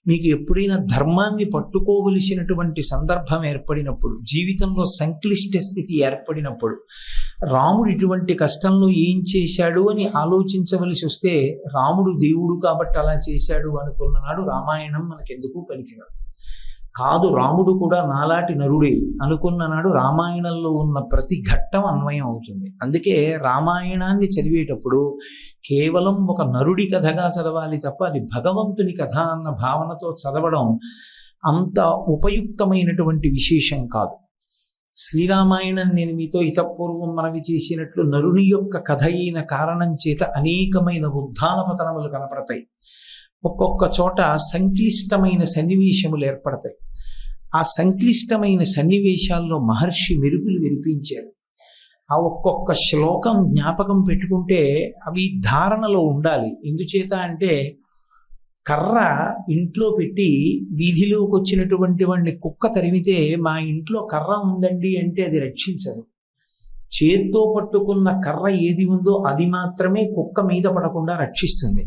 మీకు ఎప్పుడైనా ధర్మాన్ని పట్టుకోవలసినటువంటి సందర్భం ఏర్పడినప్పుడు, జీవితంలో సంక్లిష్ట స్థితి ఏర్పడినప్పుడు, రాముడు ఇటువంటి కష్టంలో ఏం చేశాడు అని ఆలోచించవలసి వస్తే, రాముడు దేవుడు కాబట్టి అలా చేశాడు అనుకున్ననాడు రామాయణం మనకెందుకు పనికిరాదు. కాదు, రాముడు కూడా నాలాంటి నరుడే అనుకున్ననాడు రామాయణంలో ఉన్న ప్రతి ఘట్టం అన్వయం అవుతుంది. అందుకే రామాయణాన్ని చదివేటప్పుడు కేవలం ఒక నరుడి కథగా చదవాలి తప్ప అది భగవంతుని కథ అన్న భావనతో చదవడం అంత ఉపయుక్తమైనటువంటి విశేషం కాదు. శ్రీరామాయణం నేను మీతో ఇతపూర్వం మనవి చేసినట్లు నరుని యొక్క కథ అయిన కారణం చేత అనేకమైన ఉద్ధాన పతనములు కనపడతాయి. ఒక్కొక్క చోట సంక్లిష్టమైన సన్నివేశములు ఏర్పడతాయి. ఆ సంక్లిష్టమైన సన్నివేశాల్లో మహర్షి మెరుగులు వినిపించారు. ఆ ఒక్కొక్క శ్లోకం జ్ఞాపకం పెట్టుకుంటే అవి ధారణలో ఉండాలి. ఎందుచేత అంటే కర్ర ఇంట్లో పెట్టి వీధిలోకి వచ్చినటువంటి వాడిని కుక్క తరిమితే మా ఇంట్లో కర్ర ఉందండి అంటే అది రక్షించదు. చేత్తో పట్టుకున్న కర్ర ఏది ఉందో అది మాత్రమే కుక్క మీద పడకుండా రక్షిస్తుంది.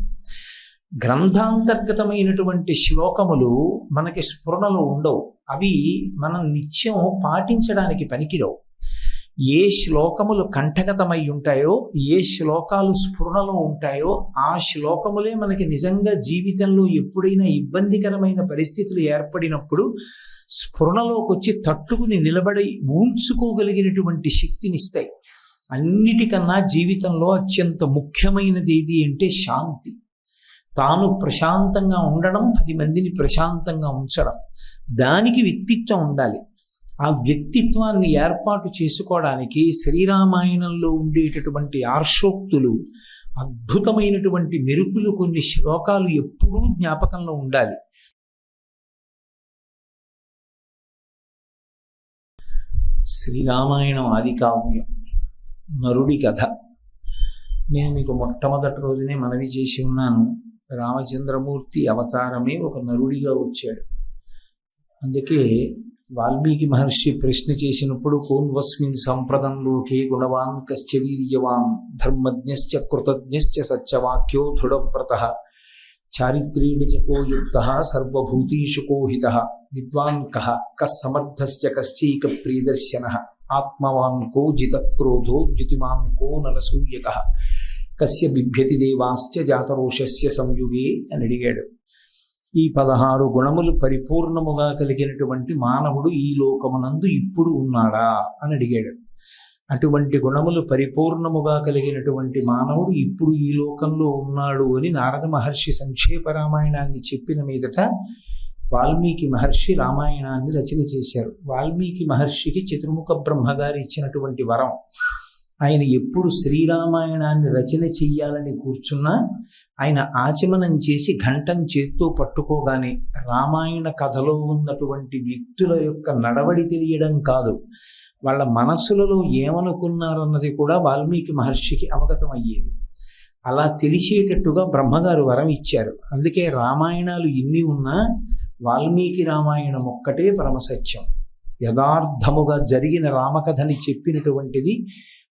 గ్రంథాంతర్గతమైనటువంటి శ్లోకములు మనకి స్ఫురణలో ఉండవు. అవి మనం నిత్యం పాటించడానికి పనికిరావు. ఏ శ్లోకములు కంఠగతమై ఉంటాయో, ఏ శ్లోకాలు స్ఫురణలో ఉంటాయో ఆ శ్లోకములే మనకి నిజంగా జీవితంలో ఎప్పుడైనా ఇబ్బందికరమైన పరిస్థితులు ఏర్పడినప్పుడు స్ఫురణలోకి వచ్చి తట్టుకుని నిలబడి ఊంచుకోగలిగినటువంటి శక్తినిస్తాయి. అన్నిటికన్నా జీవితంలో అత్యంత ముఖ్యమైనది ఏది అంటే శాంతి. తాను ప్రశాంతంగా ఉండడం, 10 మందిని ప్రశాంతంగా ఉంచడం, దానికి వ్యక్తిత్వం ఉండాలి. ఆ వ్యక్తిత్వాన్ని ఏర్పాటు చేసుకోవడానికి శ్రీరామాయణంలో ఉండేటటువంటి ఆర్షోక్తులు, అద్భుతమైనటువంటి మెరుపులు, కొన్ని శ్లోకాలు ఎప్పుడూ జ్ఞాపకంలో ఉండాలి. శ్రీరామాయణం ఆది కావ్యం, నరుడి కథ. నేను మీకు మొట్టమొదటి రోజునే మనవి చేసి ఉన్నాను, రామచంద్రమూర్తి అవతారమే ఒక నరుడిగా వచ్చాడు. అందుకే వాల్మీకి మహర్షి ప్రశ్న చేసినప్పుడు కోన్వస్మిన్ సంప్రదం లోకే గుణవాన్ కశ్చ వీర్యవాన్ ధర్మజ్ఞశ్చ కృతజ్ఞశ్చ సత్యవాక్యో దృఢవ్రతః చారిత్రేణ చ కో యుక్తః సర్వభూతేషు కో హితః విద్వాన్ కః కస్సమర్థశ్చ కశ్చైక ప్రియదర్శనః ఆత్మవాన్ కో జితక్రోధో ద్యుతిమాన్ కో నలసూయకః కస్య బిభ్యతి దేవాశ్చ జాతరోషస్య సంయుగే అని అడిగాడు. ఈ 16 గుణములు పరిపూర్ణముగా కలిగినటువంటి మానవుడు ఈ లోకమునందు ఇప్పుడు ఉన్నాడా అని అడిగాడు. అటువంటి గుణములు పరిపూర్ణముగా కలిగినటువంటి మానవుడు ఇప్పుడు ఈ లోకంలో ఉన్నాడు అని నారద మహర్షి సంక్షేప రామాయణాన్ని చెప్పిన మీదట వాల్మీకి మహర్షి రామాయణాన్ని రచన చేశారు. వాల్మీకి మహర్షికి చతుర్ముఖ బ్రహ్మగారు ఇచ్చినటువంటి వరం. ఆయన ఎప్పుడు శ్రీరామాయణాన్ని రచన చెయ్యాలని కూర్చున్నా ఆయన ఆచమనం చేసి ఘంటం చేత్తో పట్టుకోగానే రామాయణ కథలో ఉన్నటువంటి వ్యక్తుల యొక్క నడవడి తెలియడం కాదు, వాళ్ళ మనస్సులలో ఏమనుకున్నారన్నది కూడా వాల్మీకి మహర్షికి అవగతం అయ్యేది. అలా తెలిసేటట్టుగా బ్రహ్మగారు వరం ఇచ్చారు. అందుకే రామాయణాలు ఎన్ని ఉన్నా వాల్మీకి రామాయణం ఒక్కటే పరమసత్యం. యథార్థముగా జరిగిన రామకథని చెప్పినటువంటిది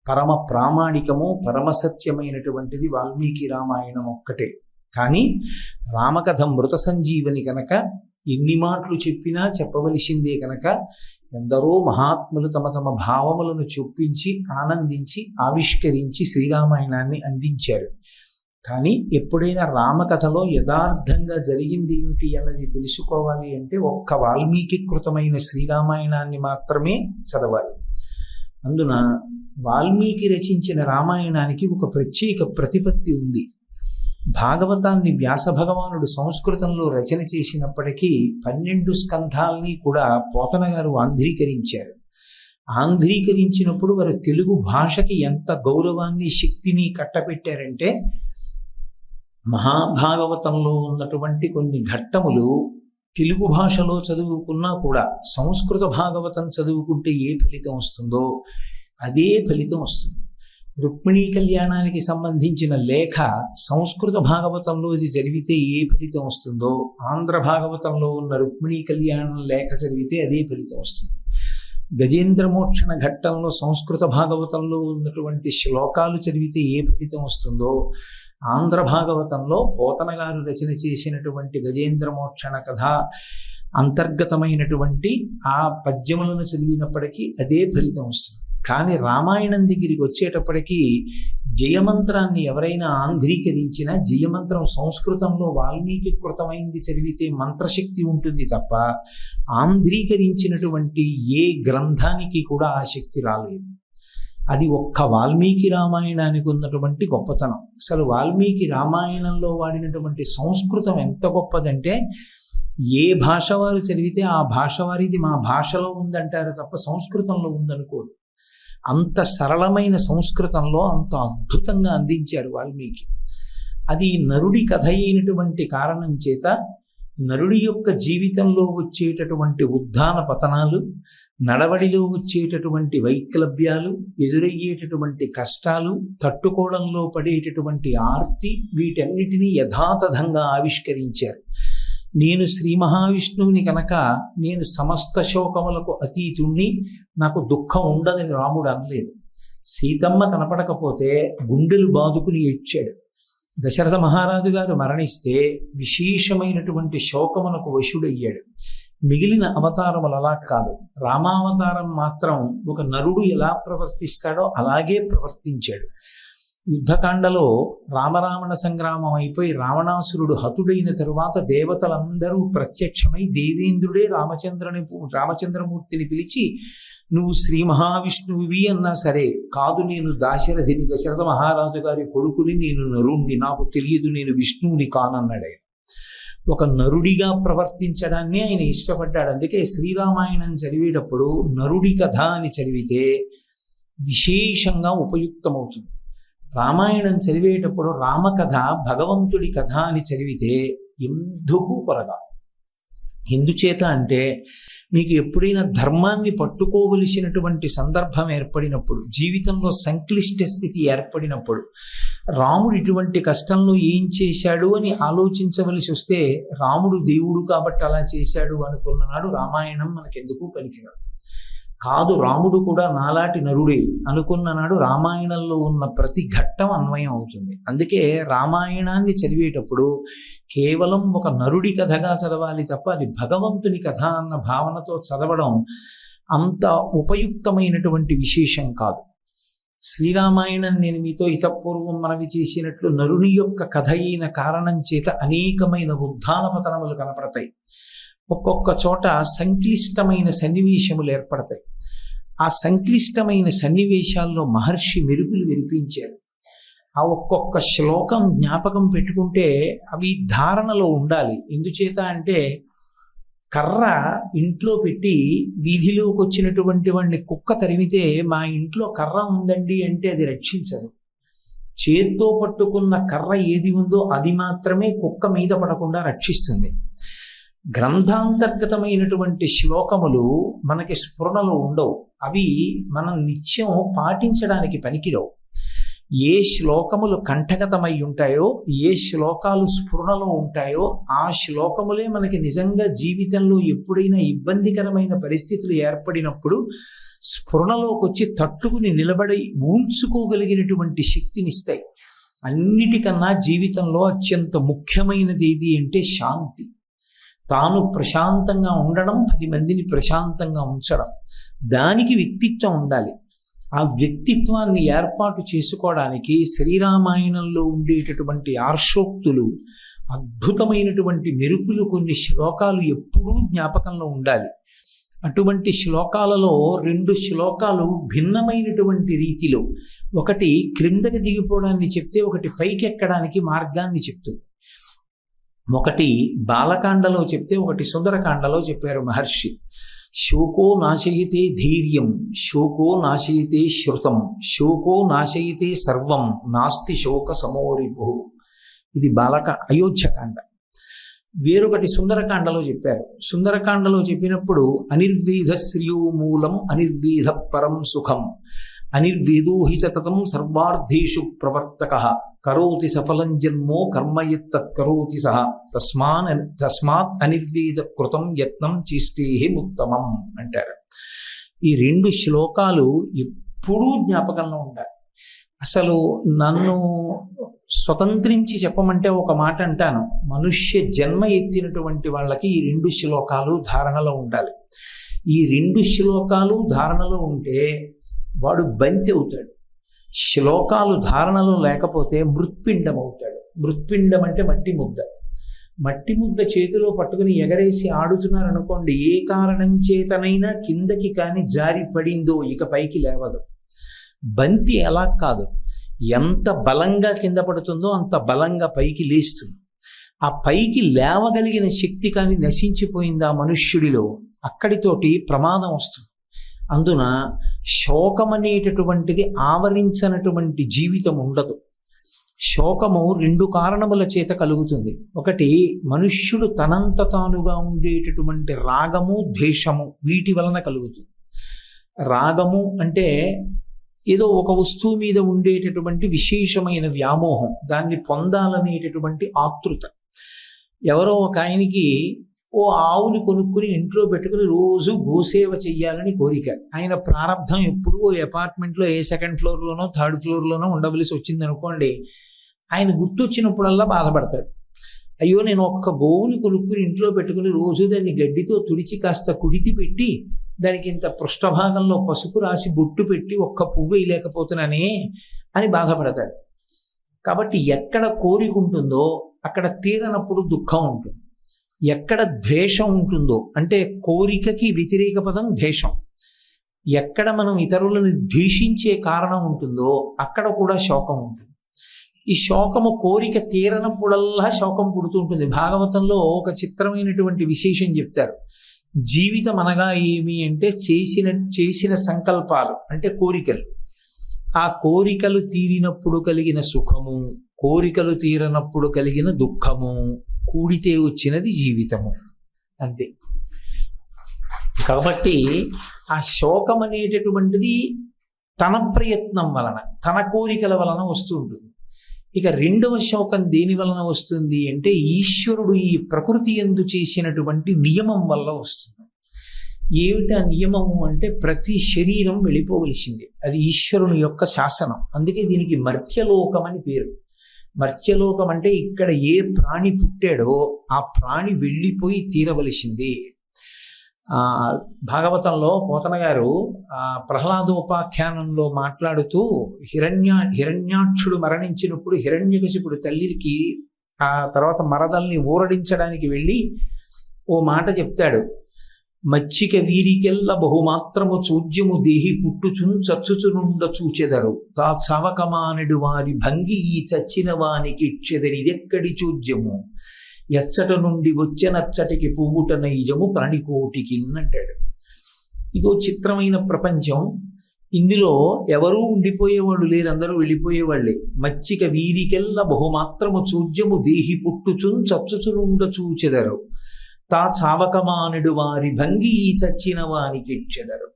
పరమ ప్రామాణికము, పరమసత్యమైనటువంటిది వాల్మీకి రామాయణం ఒక్కటే. కానీ రామకథ మృత సంజీవని కనుక ఎన్ని మాటలు చెప్పినా చెప్పవలసిందే కనుక ఎందరో మహాత్ములు తమ తమ భావములను చొప్పించి ఆనందించి ఆవిష్కరించి శ్రీరామాయణాన్ని అందించారు. కానీ ఎప్పుడైనా రామకథలో యథార్థంగా జరిగింది ఏమిటి అన్నది తెలుసుకోవాలి అంటే ఒక్క వాల్మీకి కృతమైన శ్రీరామాయణాన్ని మాత్రమే చదవాలి. అందున వాల్మీకి రచించిన రామాయణానికి ఒక ప్రత్యేక ప్రతిపత్తి ఉంది. భాగవతాన్ని వ్యాస భగవానుడు సంస్కృతంలో రచన చేసినప్పటికీ 12 స్కంధాల్ని కూడా పోతన గారు ఆంధ్రీకరించారు. ఆంధ్రీకరించినప్పుడు వారు తెలుగు భాషకి ఎంత గౌరవాన్ని, శక్తిని కట్టబెట్టారంటే మహాభాగవతంలో ఉన్నటువంటి కొన్ని ఘట్టములు తెలుగు భాషలో చదువుకున్నా కూడా సంస్కృత భాగవతం చదువుకుంటే ఏ ఫలితం వస్తుందో అదే ఫలితం వస్తుంది. రుక్మిణీ కళ్యాణానికి సంబంధించిన లేఖ సంస్కృత భాగవతంలో చదివితే ఏ ఫలితం వస్తుందో ఆంధ్ర భాగవతంలో ఉన్న రుక్మిణీ కళ్యాణం లేఖ చదివితే అదే ఫలితం వస్తుంది. గజేంద్రమోక్షణ ఘట్టంలో సంస్కృత భాగవతంలో ఉన్నటువంటి శ్లోకాలు చదివితే ఏ ఫలితం వస్తుందో ఆంధ్ర భాగవతంలో పోతన గారు రచన చేసినటువంటి గజేంద్ర మోక్షణ కథ అంతర్గతమైనటువంటి ఆ పద్యములను చదివినప్పటికీ అదే ఫలితం వస్తుంది. కానీ రామాయణం దగ్గరికి వచ్చేటప్పటికీ జయమంత్రాన్ని ఎవరైనా ఆంధ్రీకరించినా, జయమంత్రం సంస్కృతంలో వాల్మీకి కృతమైంది చదివితే మంత్రశక్తి ఉంటుంది తప్ప ఆంధ్రీకరించినటువంటి ఏ గ్రంథానికి కూడా ఆ శక్తి రాలేదు. అది ఒక్క వాల్మీకి రామాయణానికి ఉన్నటువంటి గొప్పతనం. అసలు వాల్మీకి రామాయణంలో వాడినటువంటి సంస్కృతం ఎంత గొప్పదంటే, ఏ భాష వారు చదివితే ఆ భాష వారిది మా భాషలో ఉందంటారు తప్ప సంస్కృతంలో ఉందనుకోరు. అంత సరళమైన సంస్కృతంలో అంత అద్భుతంగా అందించారు వాల్మీకి. అది నరుడి కథ అయినటువంటి కారణం చేత నరుడి యొక్క జీవితంలో వచ్చేటటువంటి ఉత్థాన పతనాలు, నడవడిలో వచ్చేటటువంటి వైక్లభ్యాలు, ఎదురయ్యేటటువంటి కష్టాలు, తట్టుకోవడంలో పడేటటువంటి ఆర్తి, వీటన్నిటినీ యథాతథంగా ఆవిష్కరించారు. నేను శ్రీ మహావిష్ణువుని కనుక నేను సమస్త శోకములకు అతీతుణ్ణి, నాకు దుఃఖం ఉండదని రాముడు అనలేదు. సీతమ్మ కనపడకపోతే గుండెలు బాదుకుని ఏడ్చాడు. దశరథ మహారాజు గారు మరణిస్తే విశేషమైనటువంటి శోకమునకు వశుడయ్యాడు. మిగిలిన అవతారములు అలా కాదు. రామావతారం మాత్రం ఒక నరుడు ఎలా ప్రవర్తిస్తాడో అలాగే ప్రవర్తించాడు. యుద్ధకాండలో రామరావణ సంగ్రామం అయిపోయి రావణాసురుడు హతుడైన తరువాత దేవతలందరూ ప్రత్యక్షమై దేవేంద్రుడే రామచంద్రమూర్తిని పిలిచి, నువ్వు శ్రీ మహావిష్ణువువి అన్నా సరే, కాదు నేను దాశరథిని, దశరథ మహారాజు గారి కొడుకుని, నేను నరుణ్ణి, నాకు తెలియదు, నేను విష్ణువుని కానన్నాడు. ఒక నరుడిగా ప్రవర్తించడాన్ని ఆయన ఇష్టపడ్డాడు. అందుకే శ్రీరామాయణం చదివేటప్పుడు నరుడి కథ అని చదివితే విశేషంగా ఉపయుక్తమవుతుంది. రామాయణం చదివేటప్పుడు రామకథ, భగవంతుడి కథ అని చదివితే ఎందుకు కొరగా. ఎందుచేత అంటే, మీకు ఎప్పుడైనా ధర్మాన్ని పట్టుకోవలసినటువంటి సందర్భం ఏర్పడినప్పుడు, జీవితంలో సంక్లిష్ట స్థితి ఏర్పడినప్పుడు, రాముడు ఇటువంటి కష్టంలో ఏం చేశాడు అని ఆలోచించవలసి వస్తే, రాముడు దేవుడు కాబట్టి అలా చేశాడు అనుకున్ననాడు రామాయణం మనకెందుకు పనికిరాదు. కాదు, రాముడు కూడా నాలాటి నరుడే అనుకున్ననాడు రామాయణంలో ఉన్న ప్రతి ఘట్టం అన్వయం అవుతుంది. అందుకే రామాయణాన్ని చదివేటప్పుడు కేవలం ఒక నరుడి కథగా చదవాలి తప్ప అది భగవంతుని కథ అన్న భావనతో చదవడం అంత ఉపయుక్తమైనటువంటి విశేషం కాదు. శ్రీరామాయణం నేను మీతో ఇతపూర్వం మనవి చేసినట్లు నరుని యొక్క కథ అయిన కారణం చేత అనేకమైన ఉత్థాన పతనములు కనపడతాయి. ఒక్కొక్క చోట సంక్లిష్టమైన సన్నివేశములు ఏర్పడతాయి. ఆ సంక్లిష్టమైన సన్నివేశాల్లో మహర్షి మెరుగులు వినిపించారు. ఆ ఒక్కొక్క శ్లోకం జ్ఞాపకం పెట్టుకుంటే అవి ధారణలో ఉండాలి. ఎందుచేత అంటే, కర్ర ఇంట్లో పెట్టి వీధిలోకి వచ్చినటువంటి వాడిని కుక్క తరిమితే మా ఇంట్లో కర్ర ఉందండి అంటే అది రక్షించదు. చేత్తో పట్టుకున్న కర్ర ఏది ఉందో అది మాత్రమే కుక్క మీద పడకుండా రక్షిస్తుంది. గ్రంథాంతర్గతమైనటువంటి శ్లోకములు మనకి స్ఫురణలో ఉండవు. అవి మనం నిత్యం పాటించడానికి పనికిరావు. ఏ శ్లోకములు కంఠగతమై ఉంటాయో, ఏ శ్లోకాలు స్ఫురణలో ఉంటాయో ఆ శ్లోకములే మనకి నిజంగా జీవితంలో ఎప్పుడైనా ఇబ్బందికరమైన పరిస్థితులు ఏర్పడినప్పుడు స్ఫురణలోకి వచ్చి తట్టుకుని నిలబడి ఊంచుకోగలిగినటువంటి శక్తినిస్తాయి. అన్నిటికన్నా జీవితంలో అత్యంత ముఖ్యమైనది ఏది అంటే శాంతి. తాను ప్రశాంతంగా ఉండడం, 10 మందిని ప్రశాంతంగా ఉంచడం. దానికి వ్యక్తిత్వం ఉండాలి. ఆ వ్యక్తిత్వాన్ని ఏర్పాటు చేసుకోవడానికి శ్రీరామాయణంలో ఉండేటటువంటి ఆర్షోక్తులు, అద్భుతమైనటువంటి మెరుపులు, కొన్ని శ్లోకాలు ఎప్పుడూ జ్ఞాపకంలో ఉండాలి. అటువంటి శ్లోకాలలో 2 శ్లోకాలు భిన్నమైనటువంటి రీతిలో, ఒకటి క్రిందకి దిగిపోవడాన్ని చెప్తే, ఒకటి పైకి ఎక్కడానికి మార్గాన్ని చెప్తుంది. ఒకటి బాలకాండలో చెప్తే, ఒకటి సుందరకాండలో చెప్పారు మహర్షి. శోకో నాశయితే ధైర్యం, శోకో నాశయితే శృతం, శోకో నాశయితే సర్వం, నాస్తి శోక సమోరిభు. ఇది అయోధ్యకాండ. వేరొకటి సుందరకాండలో చెప్పారు. సుందరకాండలో చెప్పినప్పుడు అనిర్వేద శ్రియో మూలం అనిర్వేద పరం సుఖం, అనిర్వేదో హి సతతం సర్వార్థేషు ప్రవర్తక, కరోతి సఫలం జన్మో కర్మయత్తత్కరోతి సహ, తస్మాత్ అనిర్వేద కృతం యత్నం చేష్టేహి ఉత్తమం అంటారు. ఈ 2 శ్లోకాలు ఎప్పుడూ జ్ఞాపకంలో ఉంటాయి. అసలు నన్ను స్వతంత్రించి చెప్పమంటే ఒక మాట అంటాను, మనుష్య జన్మ ఎత్తినటువంటి వాళ్ళకి ఈ 2 శ్లోకాలు ధారణలో ఉండాలి. ఈ 2 శ్లోకాలు ధారణలో ఉంటే వాడు బంతి అవుతాడు. శ్లోకాలు ధారణలో లేకపోతే మృత్పిండం అవుతాడు. మృత్పిండం అంటే మట్టి ముద్ద. మట్టి ముద్ద చేతిలో పట్టుకుని ఎగరేసి ఆడుతున్నారనుకోండి, ఏ కారణం చేతనైనా కిందకి కానీ జారి పడిందో ఇక పైకి లేవదు. బంతి అలా కాదు, ఎంత బలంగా కింద పడుతుందో అంత బలంగా పైకి లేస్తుంది. ఆ పైకి లేవగలిగిన శక్తి కానీ నశించిపోయింది ఆ మనుష్యుడిలో, అక్కడితోటి ప్రమాదం వస్తుంది. అందున శోకం అనేటటువంటిది ఆవరించనటువంటి జీవితం ఉండదు. శోకము 2 కారణముల చేత కలుగుతుంది. ఒకటి, మనుష్యుడు తనంత తానుగా ఉండేటటువంటి రాగము, ద్వేషము, వీటి వలన కలుగుతుంది. రాగము అంటే ఏదో ఒక వస్తువు మీద ఉండేటటువంటి విశేషమైన వ్యామోహం, దాన్ని పొందాలనేటటువంటి ఆతృత. ఎవరో ఒక ఆయనకి ఓ ఆవుని కొనుక్కుని ఇంట్లో పెట్టుకుని రోజు గోసేవ చెయ్యాలని కోరిక. ఆయన ప్రారంధం ఎప్పుడు ఓ అపార్ట్మెంట్లో ఏ 2nd ఫ్లోర్లోనో 3rd ఫ్లోర్లోనో ఉండవలసి వచ్చింది అనుకోండి, ఆయన గుర్తొచ్చినప్పుడల్లా బాధపడతాడు. అయ్యో, నేను ఒక్క గోవుని కొనుక్కుని ఇంట్లో పెట్టుకుని రోజు దాన్ని గడ్డితో తుడిచి కాస్త కుడితి పెట్టి దానికి ఇంత పృష్ఠభాగంలో పసుపు రాసి బొట్టు పెట్టి ఒక్క పువ్వు వేయలేకపోతున్నానే అని బాధపడతాడు. కాబట్టి ఎక్కడ కోరిక ఉంటుందో అక్కడ తీరనప్పుడు దుఃఖం ఉంటుంది. ఎక్కడ ద్వేషం ఉంటుందో, అంటే కోరికకి వ్యతిరేక పదం ద్వేషం, ఎక్కడ మనం ఇతరులను ద్వేషించే కారణం ఉంటుందో అక్కడ కూడా శోకం ఉంటుంది. ఈ శోకము కోరిక తీరనప్పుడల్లా శోకం పుడుతుంటుంది. భాగవతంలో ఒక చిత్రమైనటువంటి విశేషం చెప్తారు. జీవితం అనగా ఏమి అంటే చేసిన సంకల్పాలు, అంటే కోరికలు. ఆ కోరికలు తీరినప్పుడు కలిగిన సుఖము, కోరికలు తీరనప్పుడు కలిగిన దుఃఖము కూడితే వచ్చినది జీవితము, అంతే. కాబట్టి ఆ శోకం అనేటటువంటిది తన ప్రయత్నం వలన, తన కోరికల వలన వస్తూ ఉంటుంది. ఇక 2వ శోకం దేని వలన వస్తుంది అంటే ఈశ్వరుడు ఈ ప్రకృతి యందు చేసినటువంటి నియమం వల్ల వస్తుంది. ఏమిటి ఆ నియమము అంటే ప్రతి శరీరం వెళ్ళిపోవలసింది. అది ఈశ్వరుని యొక్క శాసనం. అందుకే దీనికి మర్త్యలోకం అని పేరు. మర్త్యలోకం అంటే ఇక్కడ ఏ ప్రాణి పుట్టాడో ఆ ప్రాణి వెళ్ళిపోయి తీరవలసింది. భాగవతంలో పోతన గారు ప్రహ్లాదోపాఖ్యానంలో మాట్లాడుతూ హిరణ్యాక్షుడు మరణించినప్పుడు హిరణ్యకశిపుడు తల్లికి ఆ తర్వాత మరదల్ని ఊరడించడానికి వెళ్ళి ఓ మాట చెప్తాడు. మచ్చిక వీరికెల్ల బహుమాత్రము చూజ్యము దేహి పుట్టుచున్ చచ్చుచునుండ చూచెదరు తా సవకమానడు వారి భంగి ఈ చచ్చిన వానికి ఇచ్చెదరిదెక్కడి చూజ్యము ఎచ్చట నుండి వచ్చనచ్చటికి పువ్వుట నైజము ప్రాణికోటికి అంటాడు. ఇదో చిత్రమైన ప్రపంచం. ఇందులో ఎవరూ ఉండిపోయేవాళ్ళు లేరు, అందరూ వెళ్ళిపోయేవాళ్ళే. మచ్చిక వీరికెల్ల బహుమాత్రము చూజ్యము దేహి పుట్టుచున్ చచ్చుచునుండ చూచెదరు తా చావకమానుడు వారి భంగి ఈ చచ్చిన వానికి ఇచ్చెదరు.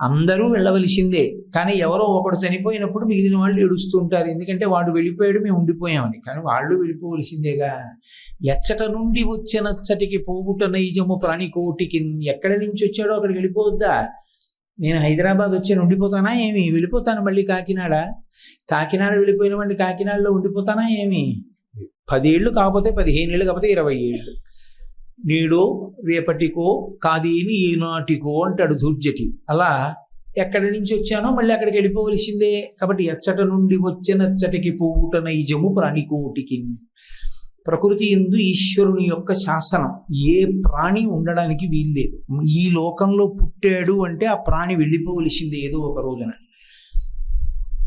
అందరూ వెళ్ళవలసిందే, కానీ ఎవరో ఒకడు చనిపోయినప్పుడు మిగిలిన వాళ్ళు ఏడుస్తుంటారు. ఎందుకంటే వాడు వెళ్ళిపోయాడు, మేము ఉండిపోయామని. కానీ వాళ్ళు వెళ్ళిపోవలసిందేగా. ఎచ్చట నుండి వచ్చనచ్చటికి పోవుట నైజము ప్రాణికోటికి. ఎక్కడి నుంచి వచ్చాడో అక్కడికి వెళ్ళిపోవద్దా? నేను హైదరాబాద్ వచ్చాను, ఉండిపోతానా ఏమి? వెళ్ళిపోతాను మళ్ళీ కాకినాడ వెళ్ళిపోయిన వాడిని కాకినాడలో ఉండిపోతానా ఏమి? 10 ఏళ్ళు కాకపోతే 15 ఏళ్ళు కాకపోతే 20 ఏళ్ళు. నేడో రేపటికో కాదేమి ఏనాటికో అంటాడు దుర్జటి. అలా ఎక్కడి నుంచి వచ్చానో మళ్ళీ అక్కడికి వెళ్ళిపోవలసిందే. కాబట్టి ఎచ్చట నుండి వచ్చనచ్చటికి పోవుట నైజము ప్రాణికోటికి. ప్రకృతి యందు ఈశ్వరుని యొక్క శాసనం. ఏ ప్రాణి ఉండడానికి వీల్లేదు. ఈ లోకంలో పుట్టాడు అంటే ఆ ప్రాణి వెళ్ళిపోవలసిందే ఏదో ఒక రోజున.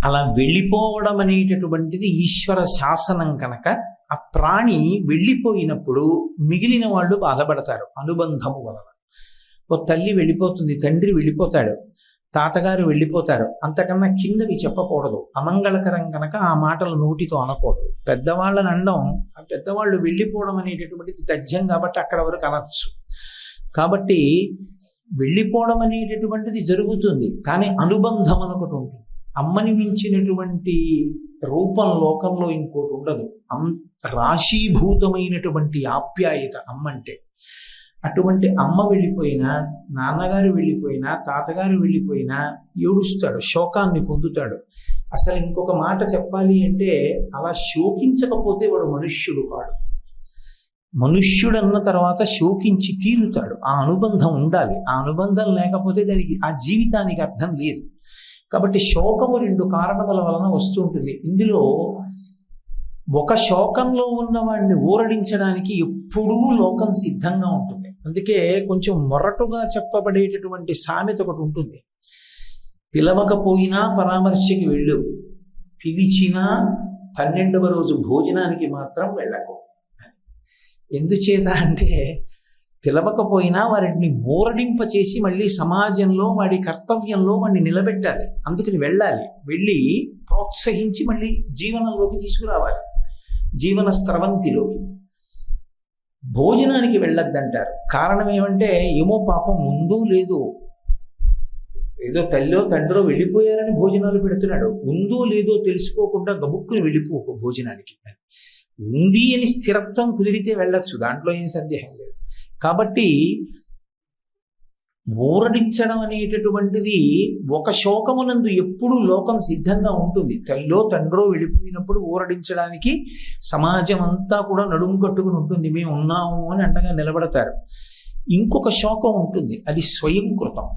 అలా వెళ్ళిపోవడం అనేటటువంటిది ఈశ్వర శాసనం కనుక ఆ ప్రాణి వెళ్ళిపోయినప్పుడు మిగిలిన వాళ్ళు బాధపడతారు అనుబంధము వలన. ఓ తల్లి వెళ్ళిపోతుంది, తండ్రి వెళ్ళిపోతాడు, తాతగారు వెళ్ళిపోతారు. అంతకన్నా కిందవి చెప్పకూడదు, అమంగళకరం కనుక ఆ మాటలు నోటితో అనకూడదు. పెద్దవాళ్ళని అనడం, ఆ పెద్దవాళ్ళు వెళ్ళిపోవడం అనేటటువంటిది తథ్యం కాబట్టి అక్కడ వరకు అనొచ్చు. కాబట్టి వెళ్ళిపోవడం అనేటటువంటిది జరుగుతుంది, కానీ అనుబంధం అనొకటి ఉంటుంది. అమ్మని మించినటువంటి రూపం లోకంలో ఇంకోటి ఉండదు. రాశీభూతమైనటువంటి ఆప్యాయత అమ్మంటే. అటువంటి అమ్మ వెళ్ళిపోయినా, నాన్నగారు వెళ్ళిపోయినా, తాతగారు వెళ్ళిపోయినా ఏడుస్తాడు, శోకాన్ని పొందుతాడు. అసలు ఇంకొక మాట చెప్పాలి అంటే, అలా శోకించకపోతే వాడు మనుష్యుడు కాడు. మనుష్యుడన్న తర్వాత శోకించి తీరుతాడు. ఆ అనుబంధం ఉండాలి. ఆ అనుబంధం లేకపోతే దానికి, ఆ జీవితానికి అర్థం లేదు. కాబట్టి శోకము 2 కారణముల వలన వస్తూ ఉంటుంది. ఇందులో ఒక శోకంలో ఉన్నవాడిని ఊరడించడానికి ఎప్పుడూ లోకం సిద్ధంగా ఉంటుంది. అందుకే కొంచెం మొరటుగా చెప్పబడేటటువంటి సామెత ఒకటి ఉంటుంది. పిలవకపోయినా పరామర్శకి వెళ్ళు, పిలిచినా 12వ రోజు భోజనానికి మాత్రం వెళ్ళకు. ఎందుచేత అంటే, పిలవకపోయినా వారిని ఊరడింప చేసి మళ్ళీ సమాజంలో వాడి కర్తవ్యంలో వాడిని నిలబెట్టాలి. అందుకని వెళ్ళాలి, వెళ్ళి ప్రోత్సహించి మళ్ళీ జీవనంలోకి తీసుకురావాలి, జీవన స్రవంతిలోకి. భోజనానికి వెళ్ళొద్దంటారు. కారణం ఏమంటే, ఏమో పాపం ఉందో లేదో, ఏదో తల్లో తండ్రో వెళ్ళిపోయారని భోజనాలు పెడుతున్నాడు, ఉందో లేదో తెలుసుకోకుండా గబుక్కుని వెళ్ళిపో భోజనానికి. ఉంది అని స్థిరత్వం కుదిరితే వెళ్ళొచ్చు, దాంట్లో ఏం సందేహం లేదు. కాబట్టి ఊరడించడం అనేటటువంటిది ఒక శోకమునందు ఎప్పుడూ లోకం సిద్ధంగా ఉంటుంది. తల్లో తండ్రో వెళ్ళిపోయినప్పుడు ఊరడించడానికి సమాజం అంతా కూడా నడుము కట్టుకుని ఉంటుంది. మేము ఉన్నాము అని అంటగా నిలబడతారు. ఇంకొక శోకం ఉంటుంది, అది స్వయంకృతం.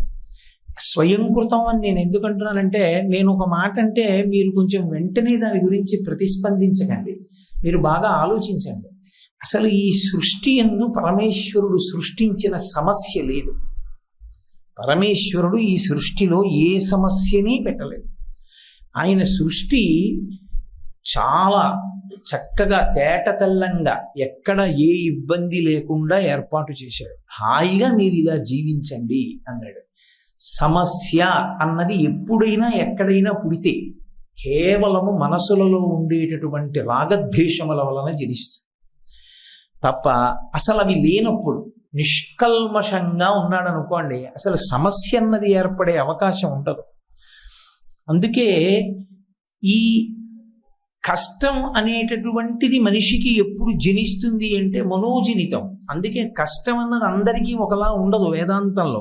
స్వయంకృతం అని నేను ఎందుకంటున్నానంటే, నేను ఒక మాట అంటే మీరు కొంచెం వెంటనే దాని గురించి ప్రతిస్పందించకండి, మీరు బాగా ఆలోచించండి. అసలు ఈ సృష్టి యందు పరమేశ్వరుడు సృష్టించిన సమస్య లేదు. పరమేశ్వరుడు ఈ సృష్టిలో ఏ సమస్యని పెట్టలేదు. ఆయన సృష్టి చాలా చక్కగా తేటతెల్లంగా, ఎక్కడ ఏ ఇబ్బంది లేకుండా ఏర్పాటు చేశాడు. హాయిగా మీరు ఇలా జీవించండి అన్నాడు. సమస్య అన్నది ఎప్పుడైనా ఎక్కడైనా పుడితే కేవలము మనసులలో ఉండేటటువంటి రాగద్వేషముల వలన జనిస్తుంది తప్ప, అసలు అవి లేనప్పుడు నిష్కల్మషంగా ఉన్నాడు అనుకోండి, అసలు సమస్య అన్నది ఏర్పడే అవకాశం ఉండదు. అందుకే ఈ కష్టం అనేటటువంటిది మనిషికి ఎప్పుడు జనిస్తుంది అంటే మనోజనితం. అందుకే కష్టం అన్నది అందరికీ ఒకలా ఉండదు. వేదాంతంలో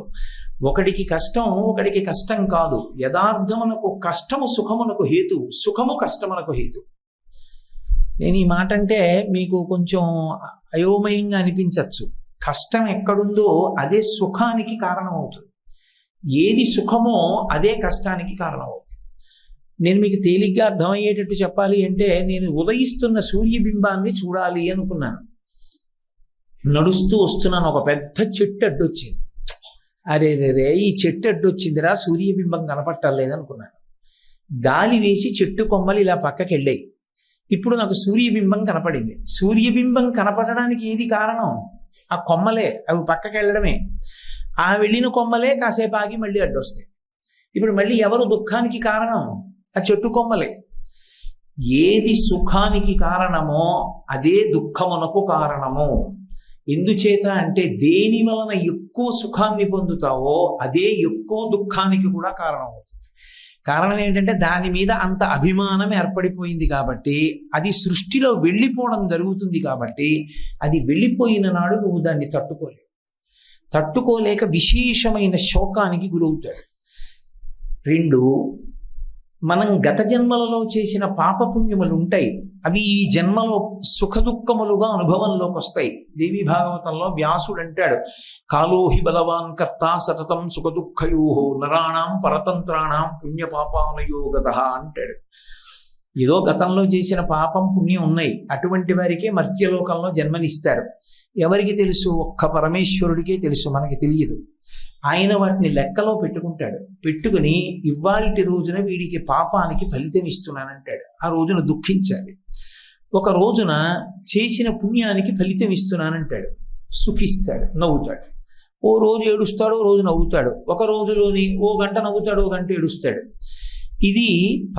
ఒకడికి కష్టం, ఒకడికి కష్టం కాదు. యథార్థమునకు కష్టము సుఖమునకు హేతు, సుఖము కష్టమునకు హేతు. నేను ఈ మాట అంటే మీకు కొంచెం అయోమయంగా అనిపించవచ్చు. కష్టం ఎక్కడుందో అదే సుఖానికి కారణమవుతుంది. ఏది సుఖమో అదే కష్టానికి కారణమవుతుంది. నేను మీకు తేలిగ్గా అర్థమయ్యేటట్టు చెప్పాలి అంటే, నేను ఉదయిస్తున్న సూర్యబింబాన్ని చూడాలి అనుకున్నాను. నడుస్తూ వస్తున్నాను, ఒక పెద్ద చెట్టు అడ్డొచ్చింది. అరే రే, ఈ చెట్టు అడ్డొచ్చిందిరా, సూర్యబింబం కనపట్టలేదనుకున్నాను. గాలి వేసి చెట్టు కొమ్మలు ఇలా పక్కకి వెళ్ళాయి. ఇప్పుడు నాకు సూర్యబింబం కనపడింది. సూర్యబింబం కనపడడానికి ఏది కారణం? ఆ కొమ్మలే, అవి పక్కకి వెళ్ళడమే. ఆ వెళ్ళిన కొమ్మలే కాసేపు ఆగి మళ్ళీ అడ్డొస్తాయి. ఇప్పుడు మళ్ళీ ఎవరు దుఃఖానికి కారణం? ఆ చెట్టు కొమ్మలే. ఏది సుఖానికి కారణమో అదే దుఃఖమునకు కారణము. ఎందుచేత అంటే, దేని వలన ఎక్కువ సుఖాన్ని పొందుతావో అదే ఎక్కువ దుఃఖానికి కూడా కారణం అవుతుంది. కారణం ఏంటంటే, దాని మీద అంత అభిమానం ఏర్పడిపోయింది కాబట్టి, అది సృష్టిలో వెళ్ళిపోవడం జరుగుతుంది కాబట్టి, అది వెళ్ళిపోయిన నాడు నువ్వు దాన్ని తట్టుకోలేక విశేషమైన శోకానికి గురవుతాడు. 2, మనం గత జన్మలలో చేసిన పాపపుణ్యములు ఉంటాయి. అవి ఈ జన్మలో సుఖదుఖములుగా అనుభవంలోకి వస్తాయి. దేవి భాగవతంలో వ్యాసుడు అంటాడు, కాలోహి బలవాన్ కర్త సతతం సుఖదుఖయోహో నరాణం పరతంత్రాణం పుణ్యపాపానయో గతః అంటాడు. ఏదో గతంలో చేసిన పాపం పుణ్యం ఉన్నాయి, అటువంటి వారికే మర్త్యలోకంలో జన్మనిస్తారు. ఎవరికి తెలుసు? ఒక్క పరమేశ్వరుడికే తెలుసు, మనకి తెలియదు. ఆయన వాటిని లెక్కలో పెట్టుకుంటాడు. పెట్టుకుని ఇవాల్టి రోజున వీడికి పాపానికి ఫలితం ఇస్తున్నానంటాడు. ఆ రోజున దుఃఖించాలి. ఒక రోజున చేసిన పుణ్యానికి ఫలితం ఇస్తున్నానంటాడు, సుఖిస్తాడు, నవ్వుతాడు. ఓ రోజు ఏడుస్తాడు, ఓ రోజు నవ్వుతాడు. ఒక రోజులోని ఓ గంట నవ్వుతాడు, ఓ గంట ఏడుస్తాడు. ఇది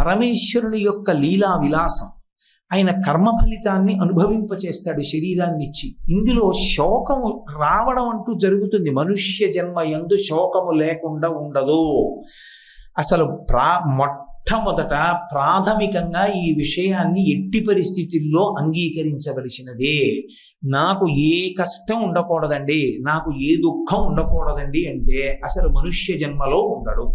పరమేశ్వరుని యొక్క లీలా విలాసం. ఆయన కర్మ ఫలితాన్ని అనుభవింపచేస్తాడు శరీరాన్ని ఇచ్చి. ఇందులో శోకము రావడం అంటూ జరుగుతుంది. మనుష్య జన్మ యందు శోకము లేకుండా ఉండదు. అసలు మొట్టమొదట ప్రాథమికంగా ఈ విషయాన్ని ఎట్టి పరిస్థితుల్లో అంగీకరించవలసినదే. నాకు ఏ కష్టం ఉండకూడదండి, నాకు ఏ దుఃఖం ఉండకూడదండి అంటే అసలు మనుష్య జన్మలో ఉండడు.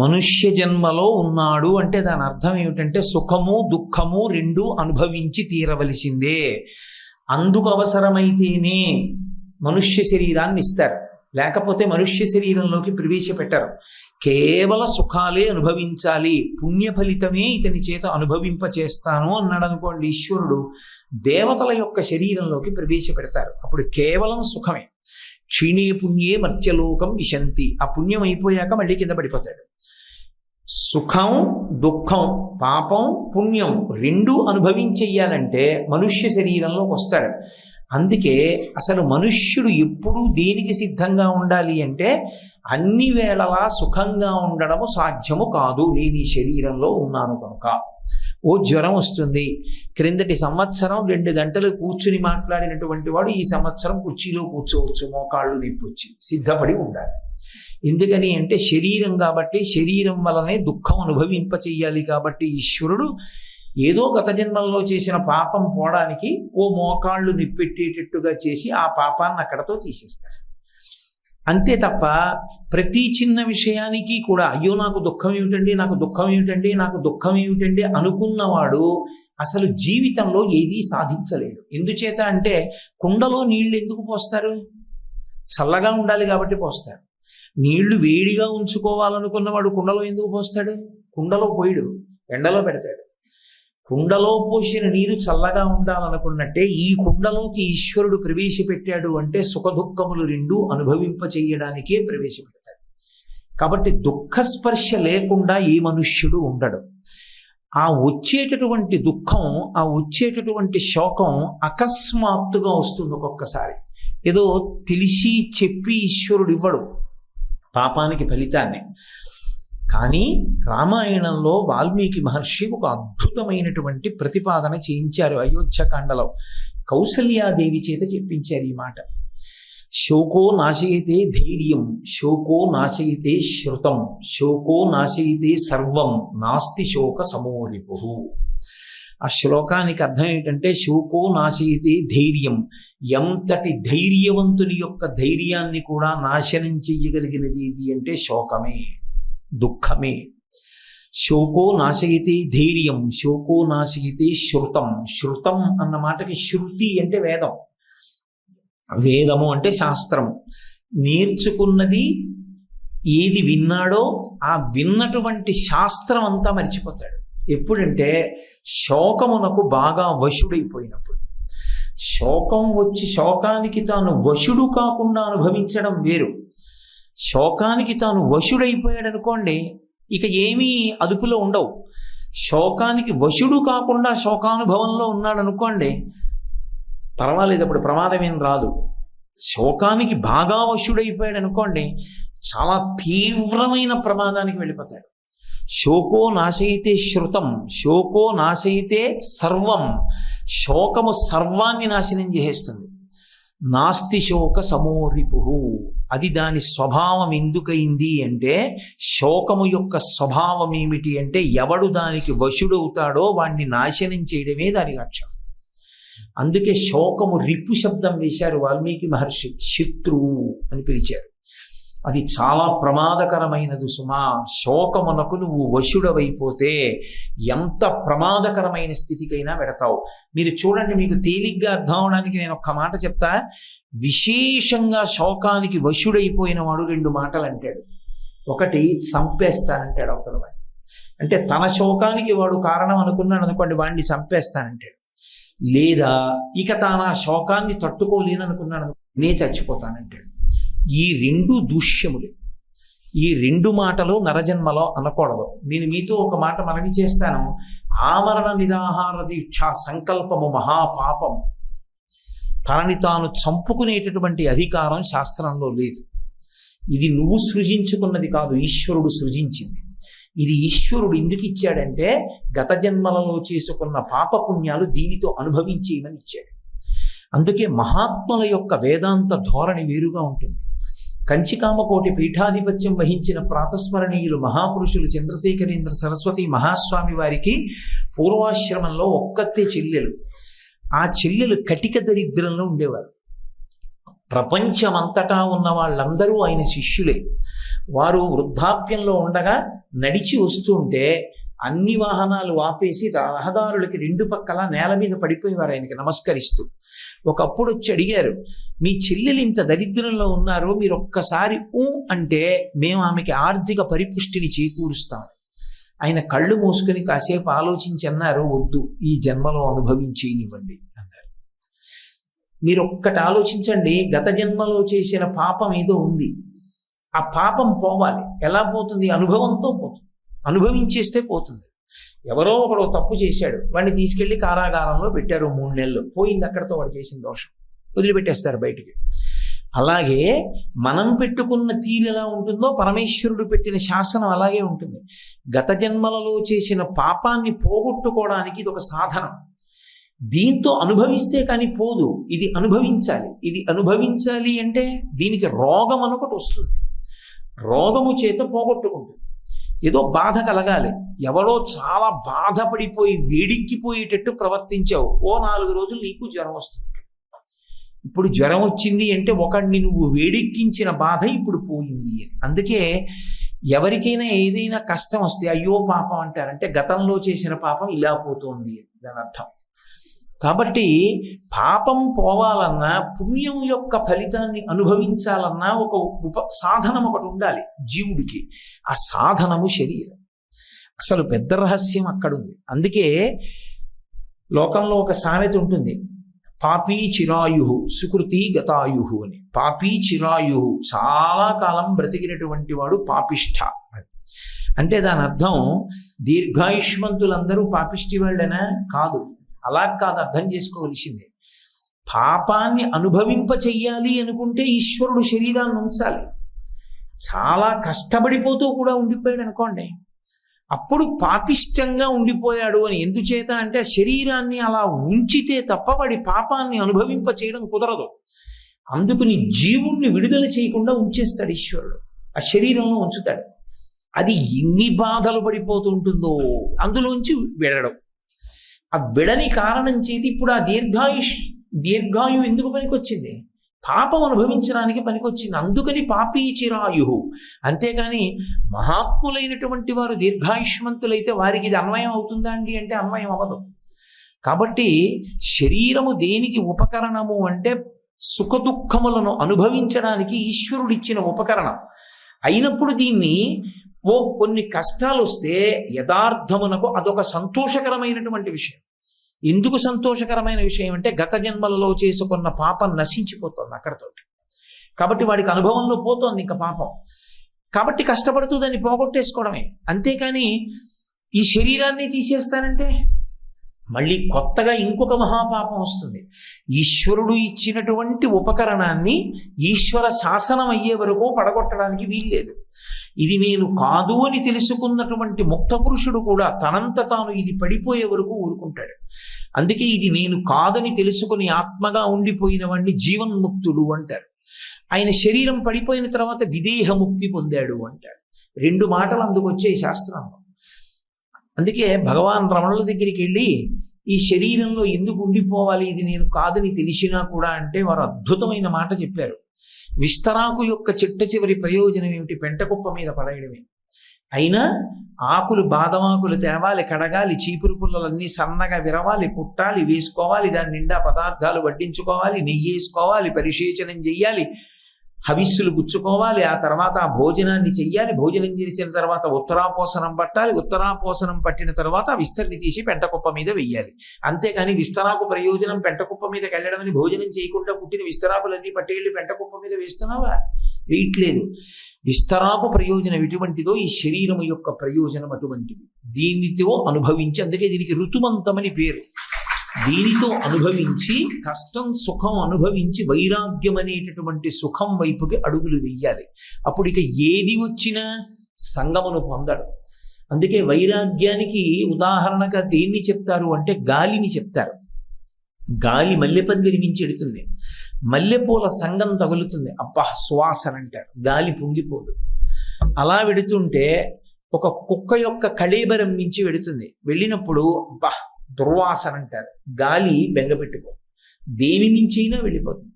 మనుష్య జన్మలో ఉన్నాడు అంటే దాని అర్థం ఏమిటంటే సుఖము దుఃఖము రెండూ అనుభవించి తీరవలసిందే. అందుకు అవసరమైతేనే మనుష్య శరీరాన్ని ఇస్తారు, లేకపోతే మనుష్య శరీరంలోకి ప్రవేశపెట్టరు. కేవల సుఖాలే అనుభవించాలి, పుణ్య ఫలితమే ఇతని చేత అనుభవింపచేస్తాను అన్నాడు అనుకోండి ఈశ్వరుడు, దేవతల యొక్క శరీరంలోకి ప్రవేశపెడతారు. అప్పుడు కేవలం సుఖమే. క్షీణే పుణ్యే మర్త్యలోకం విశంతి, ఆ పుణ్యం అయిపోయాక మళ్ళీ కింద పడిపోతాడు. సుఖం దుఃఖం పాపం పుణ్యం రెండూ అనుభవించెయ్యాలంటే మనుష్య శరీరంలోకి వస్తాడు. అందుకే అసలు మనుష్యుడు ఎప్పుడూ దేనికి సిద్ధంగా ఉండాలి అంటే అన్ని వేళలా సుఖంగా ఉండడము సాధ్యము కాదు, నేను ఈ శరీరంలో ఉన్నాను కనుక. ఓ జ్వరం వస్తుంది, క్రిందటి సంవత్సరం 2 గంటలు కూర్చుని మాట్లాడినటువంటి వాడు ఈ సంవత్సరం కుర్చీలో కూర్చోవచ్చు, మోకాళ్ళు నొప్పొచ్చి సిద్ధపడి ఉండాలి. ఎందుకని అంటే శరీరం కాబట్టి, శరీరం వలనే దుఃఖం అనుభవింపచేయాలి కాబట్టి ఈశ్వరుడు ఏదో గత జన్మల్లో చేసిన పాపం పోవడానికి ఓ మోకాళ్ళు నిప్పెట్టేటట్టుగా చేసి ఆ పాపాన్ని అక్కడతో తీసేస్తాడు. అంతే తప్ప ప్రతి చిన్న విషయానికి కూడా అయ్యో నాకు దుఃఖం ఏమిటండి, నాకు దుఃఖం ఏమిటండి, నాకు దుఃఖం ఏమిటండి అనుకున్నవాడు అసలు జీవితంలో ఏదీ సాధించలేడు. ఎందుచేత అంటే కుండలో నీళ్లు ఎందుకు పోస్తారు? చల్లగా ఉండాలి కాబట్టి పోస్తారు. నీళ్లు వేడిగా ఉంచుకోవాలనుకున్నవాడు కుండలో ఎందుకు పోస్తాడు? కుండలో పోయిడు, ఎండలో పెడతాడు. కుండలో పోసిన నీరు చల్లగా ఉండాలనుకున్నట్టే ఈ కుండలోకి ఈశ్వరుడు ప్రవేశపెట్టాడు అంటే సుఖదుఖములు రెండూ అనుభవింపచేయడానికే ప్రవేశపెడతాడు. కాబట్టి దుఃఖస్పర్శ లేకుండా ఏ మనుష్యుడు ఉండడు. ఆ వచ్చేటటువంటి దుఃఖం, ఆ వచ్చేటటువంటి శోకం అకస్మాత్తుగా వస్తుంది. ఒక్కొక్కసారి ఏదో తెలిసి చెప్పి ఈశ్వరుడు ఇవ్వడు పాపానికి ఫలితాన్ని. కానీ రామాయణంలో వాల్మీకి మహర్షి ఒక అద్భుతమైనటువంటి ప్రతిపాదన చేయించారు. అయోధ్యకాండలో కౌసల్యాదేవి చేత చెప్పించారు ఈ మాట. శోకో నాశయితే ధైర్యం, శోకో నాశయితే శ్రుతం, శోకో నాశయితే సర్వం, నాస్తి శోక సమోరిపు. ఆ శ్లోకానికి అర్థం ఏంటంటే శోకో నాశయితే ధైర్యం, ఎంతటి ధైర్యవంతుని యొక్క ధైర్యాన్ని కూడా నాశనం చెయ్యగలిగినది ఇది అంటే శోకమే, దుఃఖమే. శోకో నాశయితే ధైర్యం, శోకో నాశయితే శ్రుతం. శృతం అన్న మాటకి శృతి అంటే వేదం, వేదము అంటే శాస్త్రము. నేర్చుకున్నది ఏది విన్నాడో ఆ విన్నటువంటి శాస్త్రం అంతా మర్చిపోతాడు. ఎప్పుడంటే శోకమునకు బాగా వశుడైపోయినప్పుడు. శోకం వచ్చి శోకానికి తాను వశుడు కాకుండా అనుభవించడం వేరు. శోకానికి తాను వశుడైపోయాడు అనుకోండి, ఇక ఏమీ అదుపులో ఉండవు. శోకానికి వశుడు కాకుండా శోకానుభవంలో ఉన్నాడు అనుకోండి, పర్వాలేదు, అప్పుడు ప్రమాదం ఏం రాదు. శోకానికి బాగా వశుడైపోయాడు అనుకోండి, చాలా తీవ్రమైన ప్రమాదానికి వెళ్ళిపోతాడు. శోకో నాశయితే శ్రుతం, శోకో నాశయితే సర్వం. శోకము సర్వాన్ని నాశనం చేసేస్తుంది. నాస్తి శోక సమోరిపు. అది దాని స్వభావం ఎందుకయింది అంటే, శోకము యొక్క స్వభావం ఏమిటి అంటే ఎవడు దానికి వశుడవుతాడో వాణ్ణి నాశనం చేయడమే దాని లక్ష్యం. అందుకే శోకము రిపు శబ్దం వేశారు వాల్మీకి మహర్షి, శత్రువు అని పిలిచారు. అది చాలా ప్రమాదకరమైనది సుమా. శోకమునకు నువ్వు వశుడవైపోతే ఎంత ప్రమాదకరమైన స్థితికైనా పెడతావు. మీరు చూడండి, మీకు తేలిగ్గా అర్థం అవడానికి నేను ఒక్క మాట చెప్తా. విశేషంగా శోకానికి వశుడైపోయిన వాడు 2 మాటలు అంటాడు. ఒకటి, చంపేస్తానంటాడు అవతల వాడిని. అంటే తన శోకానికి వాడు కారణం అనుకున్నాడు అనుకోండి, వాడిని చంపేస్తానంటాడు. లేదా ఇక తాను ఆ శోకాన్ని తట్టుకోలేననుకున్నాడు, నే చచ్చిపోతానంటాడు. ఈ 2 దూష్యములే. ఈ 2 మాటలు నరజన్మలో అనకూడదు. నేను మీతో ఒక మాట మనవి చేస్తాను. ఆమరణ నిరాహార దీక్ష సంకల్పము మహాపాపము. తనని తాను చంపుకునేటటువంటి అధికారం శాస్త్రంలో లేదు. ఇది నువ్వు సృజించుకున్నది కాదు, ఈశ్వరుడు సృజించింది. ఇది ఈశ్వరుడు ఎందుకు ఇచ్చాడంటే గత జన్మలలో చేసుకున్న పాపపుణ్యాలు దీనితో అనుభవించేయమని ఇచ్చాడు. అందుకే మహాత్ముల యొక్క వేదాంత ధోరణి వేరుగా ఉంటుంది. కంచికామకోటి పీఠాధిపత్యం వహించిన ప్రాతస్మరణీయులు మహాపురుషులు చంద్రశేఖరేంద్ర సరస్వతి మహాస్వామి వారికి పూర్వాశ్రమంలో ఒక్కతే చెల్లెలు. ఆ చెల్లెలు కటిక దరిద్రంలో ఉండేవారు. ప్రపంచమంతటా ఉన్న వాళ్ళందరూ ఆయన శిష్యులే. వారు వృద్ధాప్యంలో ఉండగా నడిచి వస్తూ ఉంటే అన్ని వాహనాలు ఆపేసి రహదారులకి రెండు పక్కల నేల మీద పడిపోయేవారు ఆయనకి నమస్కరిస్తూ. ఒకప్పుడు వచ్చి అడిగారు, మీ చెల్లెలు ఇంత దరిద్రంలో ఉన్నారు, మీరు ఒక్కసారి అంటే మేము ఆమెకి ఆర్థిక పరిపుష్టిని చేకూరుస్తాం. ఆయన కళ్ళు మూసుకొని కాసేపు ఆలోచించి అన్నారు, వద్దు, ఈ జన్మలో అనుభవించేనివ్వండి అన్నారు. మీరు ఒక్కటి ఆలోచించండి, గత జన్మలో చేసిన పాపం ఏదో ఉంది, ఆ పాపం పోవాలి. ఎలా పోతుంది? అనుభవంతో పోతుంది. అనుభవించేస్తే పోతుంది. ఎవరో ఒకడు తప్పు చేశాడు, వాడిని తీసుకెళ్లి కారాగారంలో పెట్టారు 3 నెలలు, పోయింది అక్కడితో వాడు చేసిన దోషం, వదిలిపెట్టేస్తారు బయటికి. అలాగే మనం పెట్టుకున్న తీరు ఎలా ఉంటుందో పరమేశ్వరుడు పెట్టిన శాసనం అలాగే ఉంటుంది. గత జన్మలలో చేసిన పాపాన్ని పోగొట్టుకోవడానికి ఇది ఒక సాధనం. దీంతో అనుభవిస్తే కానీ పోదు, ఇది అనుభవించాలి. ఇది అనుభవించాలి అంటే దీనికి రోగం ఒకటి వస్తుంది, రోగము చేత పోగొట్టుకుంటుంది. ఏదో బాధ కలగాలి, ఎవరో చాలా బాధపడిపోయి వేడిక్కిపోయేటట్టు ప్రవర్తించావు, ఓ 4 రోజులు నీకు జ్వరం వస్తుంది. ఇప్పుడు జ్వరం వచ్చింది అంటే ఒకడిని నువ్వు వేడెక్కించిన బాధ ఇప్పుడు పోయింది అని. అందుకే ఎవరికైనా ఏదైనా కష్టం వస్తే అయ్యో పాపం అంటారంటే గతంలో చేసిన పాపం ఇలా పోతుంది అని దాని అర్థం. కాబట్టి పాపం పోవాలన్నా, పుణ్యం యొక్క ఫలితాన్ని అనుభవించాలన్నా ఒక సాధనం ఒకటి ఉండాలి జీవుడికి. ఆ సాధనము శరీరం. అసలు పెద్ద రహస్యం అక్కడుంది. అందుకే లోకంలో ఒక సామెత ఉంటుంది, పాపీ చిరాయు సుకృతి గతాయు అని. పాపీ చిరాయు, చాలా కాలం బ్రతికినటువంటి వాడు పాపిష్ఠ అని. అంటే దాని అర్థం దీర్ఘాయుష్మంతులందరూ పాపిష్టి వాళ్ళేనా? కాదు, అలా కాదు, అర్థం చేసుకోవలసిందే. పాపాన్ని అనుభవింప చెయ్యాలి అనుకుంటే ఈశ్వరుడు శరీరాన్ని ఉంచాలి. చాలా కష్టపడిపోతూ కూడా ఉండిపోయాడు అనుకోండి, అప్పుడు పాపిష్టంగా ఉండిపోయాడు అని. ఎందుచేత అంటే శరీరాన్ని అలా ఉంచితే తప్ప వాడి పాపాన్ని అనుభవింప చేయడం కుదరదు. అందుకని జీవుణ్ణి విడుదల చేయకుండా ఉంచేస్తాడు ఈశ్వరుడు, ఆ శరీరంలో ఉంచుతాడు. అది ఎన్ని బాధలు పడిపోతూ ఉంటుందో అందులోంచి విడడం. ఆ విడని కారణం చేతి ఇప్పుడు ఆ దీర్ఘాయు ఎందుకు పనికొచ్చింది? పాపం అనుభవించడానికి పనికొచ్చింది. అందుకని పాపీ చిరాయు. అంతేగాని మహాత్ములైనటువంటి వారు దీర్ఘాయుష్మంతులైతే వారికి ఇది అన్వయం అవుతుందా అండి అంటే అన్వయం అవ్వదు. కాబట్టి శరీరము దేనికి ఉపకరణము అంటే సుఖదుఖములను అనుభవించడానికి ఈశ్వరుడిచ్చిన ఉపకరణం అయినప్పుడు దీన్ని కొన్ని కష్టాలు వస్తే యథార్థమునకు అదొక సంతోషకరమైనటువంటి విషయం. ఎందుకు సంతోషకరమైన విషయం అంటే గత జన్మలలో చేసుకున్న పాపం నశించిపోతుంది అక్కడతోటి. కాబట్టి వాడికి అనుభవంలో పోతోంది ఇంకా పాపం. కాబట్టి కష్టపడుతూ దాన్ని పోగొట్టేసుకోవడమే. అంతేకాని ఈ శరీరాన్ని తీసేస్తానంటే మళ్ళీ కొత్తగా ఇంకొక మహాపాపం వస్తుంది. ఈశ్వరుడు ఇచ్చినటువంటి ఉపకరణాన్ని ఈశ్వర శాసనం అయ్యే వరకు పడగొట్టడానికి వీల్లేదు. ఇది నేను కాదు అని తెలుసుకున్నటువంటి ముక్త పురుషుడు కూడా తనంత తాను ఇది పడిపోయే వరకు ఊరుకుంటాడు. అందుకే ఇది నేను కాదని తెలుసుకుని ఆత్మగా ఉండిపోయిన వాడిని జీవన్ముక్తుడు అంటారు. ఆయన శరీరం పడిపోయిన తర్వాత విదేహముక్తి పొందాడు అంటాడు. 2 మాటలు అందుకు వచ్చాయి శాస్త్రంలో. అందుకే భగవాన్ రమణుల దగ్గరికి వెళ్ళి ఈ శరీరంలో ఎందుకు ఉండిపోవాలి, ఇది నేను కాదని తెలిసినా కూడా అంటే వారు అద్భుతమైన మాట చెప్పారు. విస్తరాకు యొక్క చిట్ట చివరి ప్రయోజనం ఏమిటి? పెంటకుప్ప మీద పడేయడమే. అయినా ఆకులు, బాదమాకులు తేవాలి, కడగాలి, చీపురు పుల్లలన్నీ సన్నగా విరవాలి, కుట్టాలి, వేసుకోవాలి, దాని నిండా పదార్థాలు వడ్డించుకోవాలి, నెయ్యి వేసుకోవాలి, పరిశేచనం చెయ్యాలి, హవిస్సులు గుచ్చుకోవాలి, ఆ తర్వాత ఆ భోజనాన్ని చెయ్యాలి, భోజనం చేసిన తర్వాత ఉత్తరాపోసనం పట్టాలి, ఉత్తరాపోసనం పట్టిన తర్వాత ఆ విస్తరిని తీసి పెంటకుప్ప మీద వెయ్యాలి. అంతేకాని విస్తరాకు ప్రయోజనం పెంటకుప్ప మీదకి వెళ్ళడమని భోజనం చేయకుండా పుట్టిన విస్తరాకులన్నీ పట్టుకెళ్ళి పెంటకుప్ప మీద వేస్తున్నావా? వేయట్లేదు. విస్తరాకు ప్రయోజనం ఎటువంటిదో ఈ శరీరము యొక్క ప్రయోజనం అటువంటిది. దీనితో అనుభవించి, అందుకే దీనికి ఋతుమంతమని పేరు. దీనితో అనుభవించి కష్టం సుఖం అనుభవించి వైరాగ్యం అనేటటువంటి సుఖం వైపుకి అడుగులు వెయ్యాలి. అప్పుడు ఇక ఏది వచ్చినా సంగమును పొందడు. అందుకే వైరాగ్యానికి ఉదాహరణగా దేన్ని చెప్తారు అంటే గాలిని చెప్తారు. గాలి మల్లెపందిరి మించి ఎడుతుంది. మల్లెపూల సంగం తగులుతుంది, అబ్బా సువాసన అంటారు, గాలి పొంగిపోదు. అలా వెడుతుంటే ఒక కుక్క యొక్క కళేబరం మించి వెడుతుంది, వెళ్ళినప్పుడు అబ్బా దుర్వాసన అంటారు, గాలి బెంగపెట్టుకో. దేని నుంచైనా వెళ్ళిపోతుంది.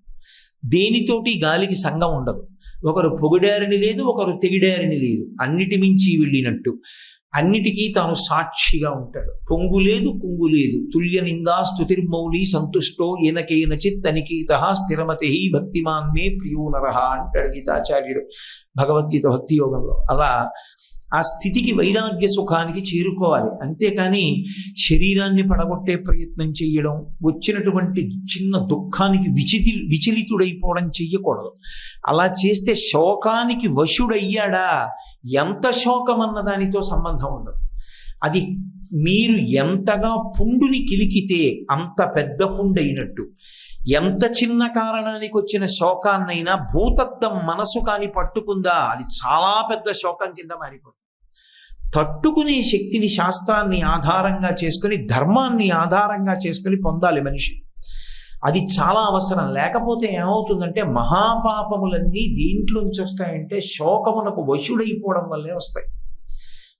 దేనితోటి గాలికి సంగం ఉండదు. ఒకరు పొగిడారని లేదు, ఒకరు తెగిడారని లేదు, అన్నిటి మించి వెళ్ళినట్టు అన్నిటికీ తాను సాక్షిగా ఉంటాడు. పొంగు లేదు, కుంగు లేదు. తుల్య నిందా స్తుతిర్మౌలి సంతుష్టో ఏనకేనచిత్ అనికేత స్థిరమతి భక్తిమాన్ మే ప్రియో నరహ అంటాడు గీతాచార్యుడు భగవద్గీత భక్తి యోగంలో. అలా ఆ స్థితికి, వైరాగ్య సుఖానికి చేరుకోవాలి. అంతేకాని శరీరాన్ని పడగొట్టే ప్రయత్నం చెయ్యడం, వచ్చినటువంటి చిన్న దుఃఖానికి విచలితుడైపోవడం చెయ్యకూడదు. అలా చేస్తే శోకానికి వశుడయ్యాడా, ఎంత శోకం అన్న దానితో సంబంధం ఉండదు. అది మీరు ఎంతగా పుండుని కిలికితే అంత పెద్ద పుండు అయినట్టు. ఎంత చిన్న కారణానికి వచ్చిన శోకాన్నైనా భూతద్దం మనసు కాని పట్టుకుందా, అది చాలా పెద్ద శోకం కింద మారిపోతుంది. తట్టుకునే శక్తిని శాస్త్రాన్ని ఆధారంగా చేసుకుని, ధర్మాన్ని ఆధారంగా చేసుకుని పొందాలి మనిషి. అది చాలా అవసరం. లేకపోతే ఏమవుతుందంటే మహాపాపములన్నీ దీంట్లోంచి వస్తాయంటే శోకమునకు వశుడైపోవడం వల్లే వస్తాయి.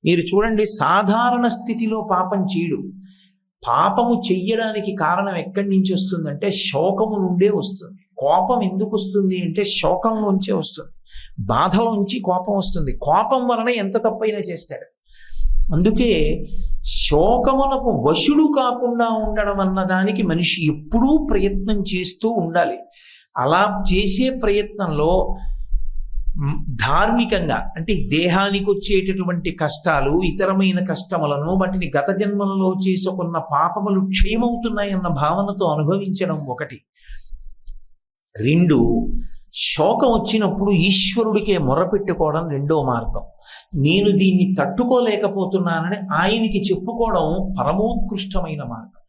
మీరు చూడండి, సాధారణ స్థితిలో పాపం చేయడు. పాపము చెయ్యడానికి కారణం ఎక్కడి నుంచి వస్తుందంటే శోకము నుండే వస్తుంది. కోపం ఎందుకు వస్తుంది అంటే శోకంలోంచే వస్తుంది. బాధలోంచి కోపం వస్తుంది. కోపం వలన ఎంత తప్పైనా చేస్తాడు. అందుకే శోకమునకు వశుడు కాకుండా ఉండడం అన్నదానికి మనిషి ఎప్పుడూ ప్రయత్నం చేస్తూ ఉండాలి. అలా చేసే ప్రయత్నంలో ధార్మికంగా, అంటే దేహానికి వచ్చేటటువంటి కష్టాలు, ఇతరమైన కష్టములను, వాటిని గత జన్మలలో చేసుకున్న పాపములు క్షయమవుతున్నాయన్న భావనతో అనుభవించడం ఒకటి. 2, శోకం వచ్చినప్పుడు ఈశ్వరుడికే మొరపెట్టుకోవడం రెండో మార్గం. నేను దీన్ని తట్టుకోలేకపోతున్నానని ఆయనకి చెప్పుకోవడం పరమోత్కృష్టమైన మార్గం.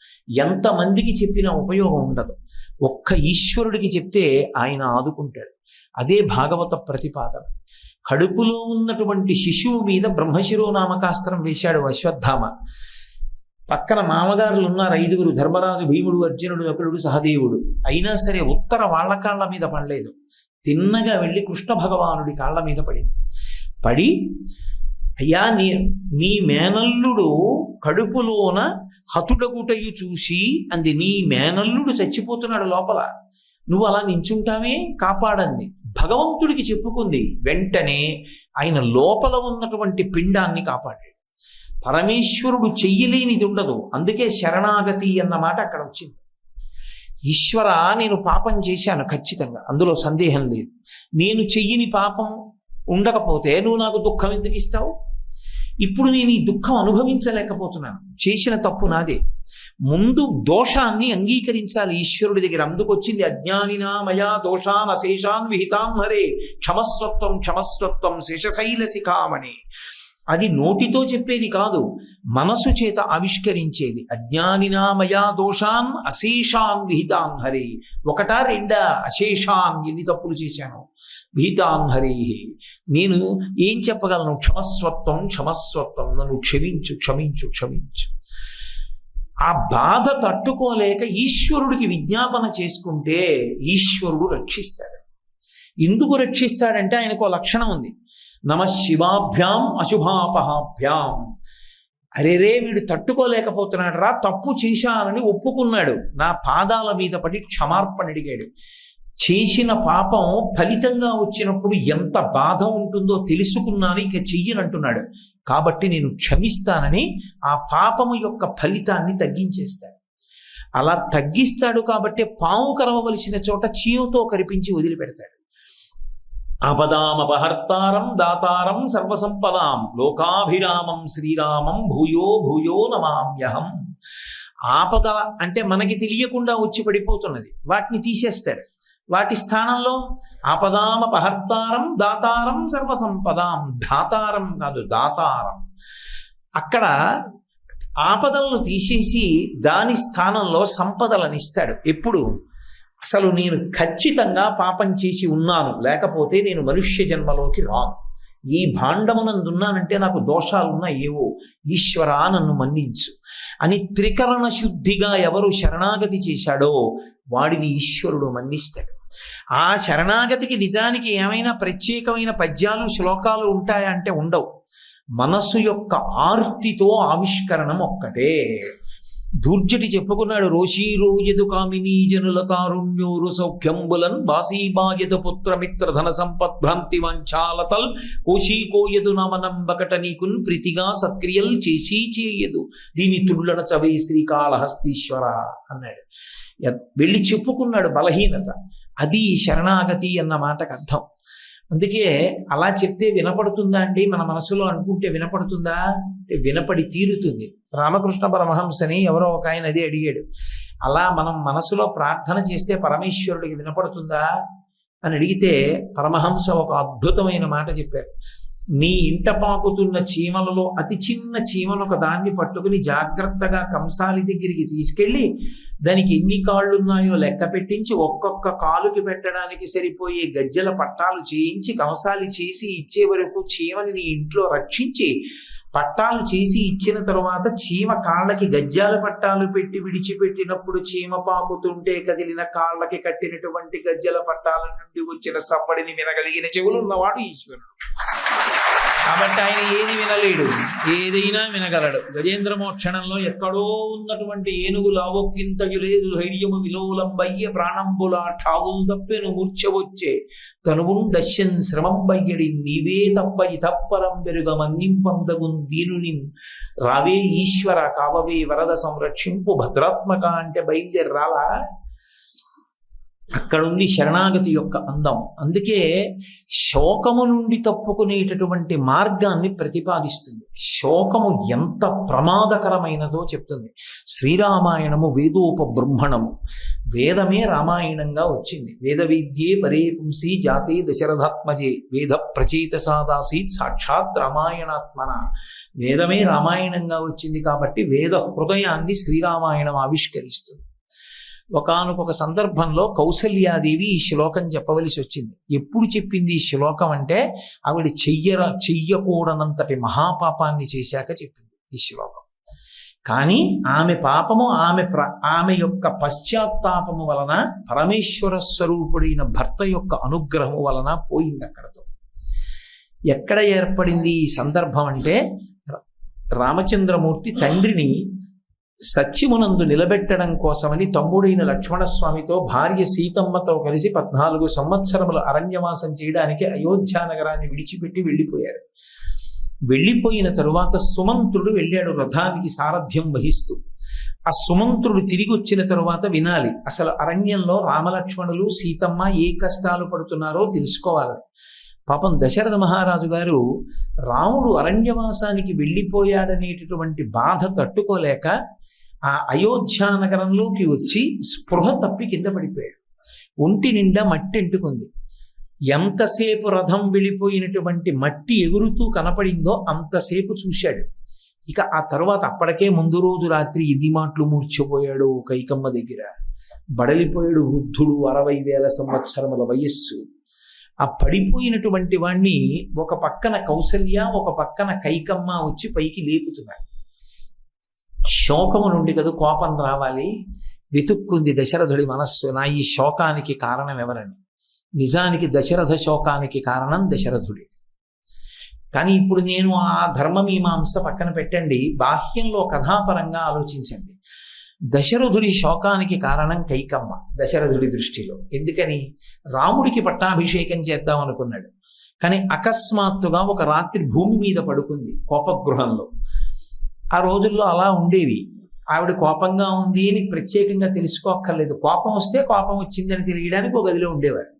ఎంతమందికి చెప్పినా ఉపయోగం ఉండదు. ఒక్క ఈశ్వరుడికి చెప్తే ఆయన ఆదుకుంటాడు. అదే భాగవత ప్రతిపాదన. కడుపులో ఉన్నటువంటి శిశువు మీద బ్రహ్మశిరోనామకాస్త్రం వేశాడు అశ్వత్థామ. పక్కన మామగారులు ఉన్నారు 5, ధర్మరాజు, భీముడు, అర్జునుడు, నకులుడు, సహదేవుడు. అయినా సరే ఉత్తర వాళ్ళ కాళ్ళ మీద పడలేదు. తిన్నగా వెళ్ళి కృష్ణ భగవానుడి కాళ్ళ మీద పడి అయ్యా, నీ మేనల్లుడు కడుపులోన హతుడగుటయు చూసి అంది, నీ మేనల్లుడు చచ్చిపోతున్నాడు లోపల, నువ్వు అలా నించుంటావే, కాపాడంది. భగవంతుడికి చెప్పుకుంది. వెంటనే ఆయన లోపల ఉన్నటువంటి పిండాన్ని కాపాడాడు. పరమేశ్వరుడు చెయ్యలేనిది ఉండదు. అందుకే శరణాగతి అన్న మాట అక్కడ వచ్చింది. ఈశ్వర, నేను పాపం చేశాను ఖచ్చితంగా, అందులో సందేహం లేదు. నేను చెయ్యని పాపం ఉండకపోతే నువ్వు నాకు దుఃఖం ఎందుకు ఇస్తావు? ఇప్పుడు నేను ఈ దుఃఖం అనుభవించలేకపోతున్నాను. చేసిన తప్పు నాదే. ముందు దోషాన్ని అంగీకరించాలి ఈశ్వరుడి దగ్గర. అందుకొచ్చింది అజ్ఞానినా మయా దోషాన్ అశేషాన్ విహితాం హరే క్షమస్వత్వం క్షమస్వత్వం శేషశైల శిఖామణి. అది నోటితో చెప్పేది కాదు, మనసు చేత ఆవిష్కరించేది. అజ్ఞానినా మయా దోషాన్ అశేషాన్ విహితాన్ హరే. 1, 2 అశేషాన్, ఎన్ని తప్పులు చేశాను. విహితాన్ హరే, నేను ఏం చెప్పగలను? క్షమస్వత్వం క్షమస్వత్వం, నన్ను క్షమించు క్షమించు క్షమించు. ఆ బాధ తట్టుకోలేక ఈశ్వరుడికి విజ్ఞాపన చేసుకుంటే ఈశ్వరుడు రక్షిస్తాడు. ఎందుకు రక్షిస్తాడంటే ఆయనకు లక్షణం ఉంది, నమ శివాభ్యాం అశుభాపహాభ్యాం. అరేరే, వీడు తట్టుకోలేకపోతున్నాడు రా, తప్పు చేశానని ఒప్పుకున్నాడు, నా పాదాల మీద పడి క్షమార్పణ అడిగాడు. చేసిన పాపం ఫలితంగా వచ్చినప్పుడు ఎంత బాధ ఉంటుందో తెలుసుకున్నాను, ఇక చెయ్యనంటున్నాడు. కాబట్టి నేను క్షమిస్తానని ఆ పాపము యొక్క ఫలితాన్ని తగ్గించేస్తాడు. అలా తగ్గిస్తాడు కాబట్టి పాము కరవవలసిన చోట చీమతో కరిపించి వదిలిపెడతాడు. ఆపదామపహర్తారం దాతారం సర్వసంపదాం లోకాభిరామం శ్రీరామం భూయో భూయో నమామ్యహం. ఆపద అంటే మనకి తెలియకుండా వచ్చి పడిపోతున్నది, వాటిని తీసేస్తాడు. వాటి స్థానంలో ఆపదామపహర్తారం దాతారం సర్వసంపదాం. ధాతారం కాదు, దాతారం. అక్కడ ఆపదలను తీసేసి దాని స్థానంలో సంపదలను ఇస్తాడు. ఎప్పుడు? అసలు నేను ఖచ్చితంగా పాపం చేసి ఉన్నాను, లేకపోతే నేను మనుష్య జన్మలోకి రాను. ఈ భాండమునందున్నానంటే నాకు దోషాలున్నా ఏవో, ఈశ్వరా నన్ను మన్నించు అని త్రికరణ శుద్ధిగా ఎవరు శరణాగతి చేశాడో వాడిని ఈశ్వరుడు మన్నిస్తాడు. ఆ శరణాగతికి నిజానికి ఏమైనా ప్రత్యేకమైన పద్యాలు శ్లోకాలు ఉంటాయా అంటే ఉండవు. మనస్సు యొక్క ఆర్తితో ఆవిష్కరణం ఒక్కటే. దూర్జటి చెప్పుకున్నాడు, రోషీరోయదు కామినీ జనుల తారుణ్యోరు సౌఖ్యంబులన్ బాసీబాయదు పుత్రమిత్ర ధన సంపద్భ్రాంతి వంచాలతల్ కోశీకోయదు నమనంబకట నీకున్ ప్రీతిగా సత్క్రియల్ చేసి చేయదు దీని తుళ్ళన చవే శ్రీకాళహస్తీశ్వర అన్నాడు. వెళ్ళి చెప్పుకున్నాడు బలహీనత. అది శరణాగతి అన్న మాటకు అర్థం. అందుకే అలా చెప్తే వినపడుతుందా అండి, మన మనసులో అనుకుంటే వినపడుతుందా? వినపడి తీరుతుంది. రామకృష్ణ పరమహంసని ఎవరో ఒక ఆయన అదే అడిగాడు, అలా మనం మనసులో ప్రార్థన చేస్తే పరమేశ్వరుడికి వినపడుతుందా అని అడిగితే పరమహంస ఒక అద్భుతమైన మాట చెప్పారు. నీ ఇంట పాకుతున్న చీమలలో అతి చిన్న చీమను ఒక దాన్ని పట్టుకుని జాగ్రత్తగా కంసాలి దగ్గరికి తీసుకెళ్ళి దానికి ఎన్ని కాళ్ళున్నాయో లెక్క పెట్టించి ఒక్కొక్క కాలుకి పెట్టడానికి సరిపోయే గజ్జల పట్టాలు చేయించి కంసాలి చేసి ఇచ్చే వరకు చీమని నీ ఇంట్లో రక్షించి పట్టాలు చేసి ఇచ్చిన తరువాత చీమ కాళ్ళకి గజ్జాల పట్టాలు పెట్టి విడిచిపెట్టినప్పుడు చీమ పాకుతుంటే కదిలిన కాళ్ళకి కట్టినటువంటి గజ్జల పట్టాల నుండి వచ్చిన సవ్వడిని వినగలిగిన చెవులు ఉన్నవాడు ఈశ్వరుడు. కాబట్టి ఆయన ఏది వినలేడు, ఏదైనా వినగలడు. గజేంద్ర మోక్షణంలో ఎక్కడో ఉన్నటువంటి ఏనుగు లావొక్కింతయులేదు ధైర్యము విలోలంబయ్య ప్రాణంబులా ఠావులు తప్పెను మూర్ఛ వచ్చే తనువుండశ్యన్ శ్రమంబయ్యడి నీవే తప్ప ఇతప్పరం పెరుగ మన్నింపందగున్ దీనుని రావే ఈశ్వర కావవే వరద సంరక్షింపు భద్రాత్మక అంటే బయలుదేరి రాలా. అక్కడుంది శరణాగతి యొక్క అందం. అందుకే శోకము నుండి తప్పుకునేటటువంటి మార్గాన్ని ప్రతిపాదిస్తుంది. శోకము ఎంత ప్రమాదకరమైనదో చెప్తుంది. శ్రీరామాయణము వేదోపబ్రహ్మణము, వేదమే రామాయణంగా వచ్చింది. వేద విద్యే పరే పుంసి జాతే దశరథాత్మజే వేద ప్రచేత సాదాసీత్ సాక్షాత్ రామాయణాత్మన. వేదమే రామాయణంగా వచ్చింది కాబట్టి వేద హృదయాన్ని శ్రీరామాయణం ఆవిష్కరిస్తుంది. ఒకానొక సందర్భంలో కౌసల్యాదేవి ఈ శ్లోకం చెప్పవలసి వచ్చింది. ఎప్పుడు చెప్పింది ఈ శ్లోకం అంటే ఆవిడ చెయ్యకూడనంతటి మహాపాపాన్ని చేశాక చెప్పింది ఈ శ్లోకం. కానీ ఆమె పాపము ఆమె యొక్క పశ్చాత్తాపము వలన పరమేశ్వర స్వరూపుడైన భర్త యొక్క అనుగ్రహము వలన పోయింది అక్కడతో. ఎక్కడ ఏర్పడింది ఈ సందర్భం అంటే రామచంద్రమూర్తి తండ్రిని సత్యమునందు నిలబెట్టడం కోసమని తమ్ముడైన లక్ష్మణస్వామితో భార్య సీతమ్మతో కలిసి 14 సంవత్సరములు అరణ్యవాసం చేయడానికి అయోధ్య నగరాన్ని విడిచిపెట్టి వెళ్ళిపోయారు. వెళ్ళిపోయిన తరువాత సుమంత్రుడు వెళ్ళాడు రథానికి సారథ్యం వహిస్తూ. ఆ సుమంత్రుడు తిరిగి వచ్చిన తరువాత వినాలి అసలు అరణ్యంలో రామలక్ష్మణులు సీతమ్మ ఏ కష్టాలు పడుతున్నారో తెలుసుకోవాలి. పాపం దశరథ మహారాజు గారు రాముడు అరణ్యవాసానికి వెళ్ళిపోయాడనేటటువంటి బాధ తట్టుకోలేక ఆ అయోధ్య నగరంలోకి వచ్చి స్పృహ తప్పి కింద పడిపోయాడు. ఒంటి నిండా మట్టి అంటుకుంది. ఎంతసేపు రథం వెళ్ళిపోయినటువంటి మట్టి ఎగురుతూ కనపడిందో అంతసేపు చూశాడు. ఇక ఆ తర్వాత అప్పటికే ముందు రోజు రాత్రి ఎన్ని మాటలు మూర్చిపోయాడు కైకమ్మ దగ్గర. బడలిపోయాడు వృద్ధుడు, 60,000 సంవత్సరముల వయస్సు. ఆ పడిపోయినటువంటి వాణ్ణి ఒక పక్కన కౌసల్య ఒక పక్కన కైకమ్మ వచ్చి పైకి లేపుతున్నారు. శోకము నుండి కదా కోపం రావాలి. వెతుక్కుంది దశరథుడి మనస్సు, నా ఈ శోకానికి కారణం ఎవరని. నిజానికి దశరథ శోకానికి కారణం దశరథుడి. కానీ ఇప్పుడు నేను ఆ ధర్మమీమాంస పక్కన పెట్టండి, బాహ్యంలో కథాపరంగా ఆలోచించండి. దశరథుడి శోకానికి కారణం కైకమ్మ దశరథుడి దృష్టిలో. ఎందుకని? రాముడికి పట్టాభిషేకం చేద్దాం అనుకున్నాడు. కానీ అకస్మాత్తుగా ఒక రాత్రి భూమి మీద పడుకుంది కోపగృహంలో. ఆ రోజుల్లో అలా ఉండేవి. ఆవిడ కోపంగా ఉంది అని ప్రత్యేకంగా తెలుసుకోక్కర్లేదు. కోపం వస్తే కోపం వచ్చిందని తెలియడానికి ఒక గదిలో ఉండేవారు.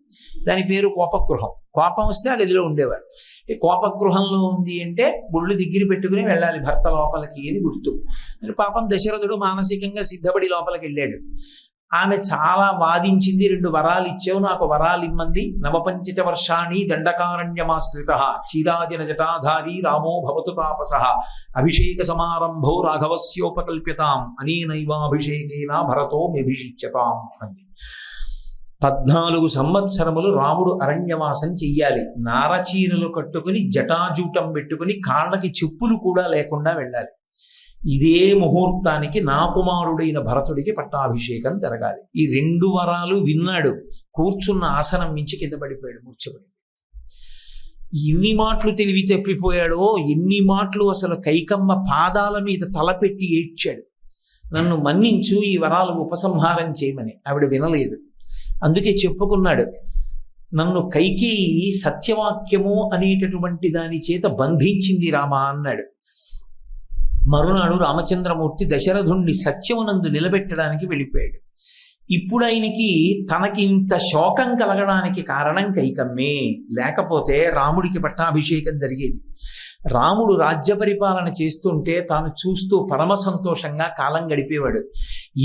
దాని పేరు కోపగృహం. కోపం వస్తే ఆ గదిలో ఉండేవారు. కోపగృహంలో ఉంది అంటే బొళ్ళు దగ్గర పెట్టుకుని వెళ్ళాలి భర్త లోపలికి అని గుర్తు. పాపం దశరథుడు మానసికంగా సిద్ధపడి లోపలికి వెళ్ళాడు. ఆమె చాలా వాదించింది. 2 వరాలు ఇచ్చావు, నాకు వరాలు ఇమ్మంది. 9 వర్షాణి దండకారణ్యమాశ్రిత చీరాజన జటాధారి రామో భవతు తాపస అభిషేక సమారంభో రాఘవస్యోపకల్ప్యతాం అనేనైవాభిషేకేన భరతో మెభిషిచ్యతాం అంది. 14 సంవత్సరములు రాముడు అరణ్యవాసం చెయ్యాలి. నారచీరలు కట్టుకుని జటాజూటం పెట్టుకుని కాళ్ళకి చెప్పులు కూడా లేకుండా వెళ్ళాలి. ఇదే ముహూర్తానికి నా కుమారుడైన భరతుడికి పట్టాభిషేకం జరగాలి. ఈ 2 వరాలు విన్నాడు. కూర్చున్న ఆసనం మించి కింద పడిపోయాడు, మూర్ఛపడి. ఎన్ని మాటలు తెలివి తప్పిపోయాడో, ఎన్ని మాటలు అసలు కైకమ్మ పాదాల మీద తలపెట్టి ఏడ్చాడు, నన్ను మన్నించు, ఈ వరాలు ఉపసంహారం చేయమని. ఆవిడ వినలేదు. అందుకే చెప్పుకున్నాడు, నన్ను కైకేయి సత్యవాక్యము అనేటటువంటి దాని చేత బంధించింది రామా అన్నాడు. మరునాడు రామచంద్రమూర్తి దశరథుణ్ణి సత్యమునందు నిలబెట్టడానికి వెళ్ళిపోయాడు. ఇప్పుడు ఆయనకి తనకి ఇంత శోకం కలగడానికి కారణం కైకమ్మే, లేకపోతే రాముడికి పట్టాభిషేకం జరిగేది. రాముడు రాజ్య పరిపాలన చేస్తుంటే తాను చూస్తూ పరమ సంతోషంగా కాలం గడిపేవాడు.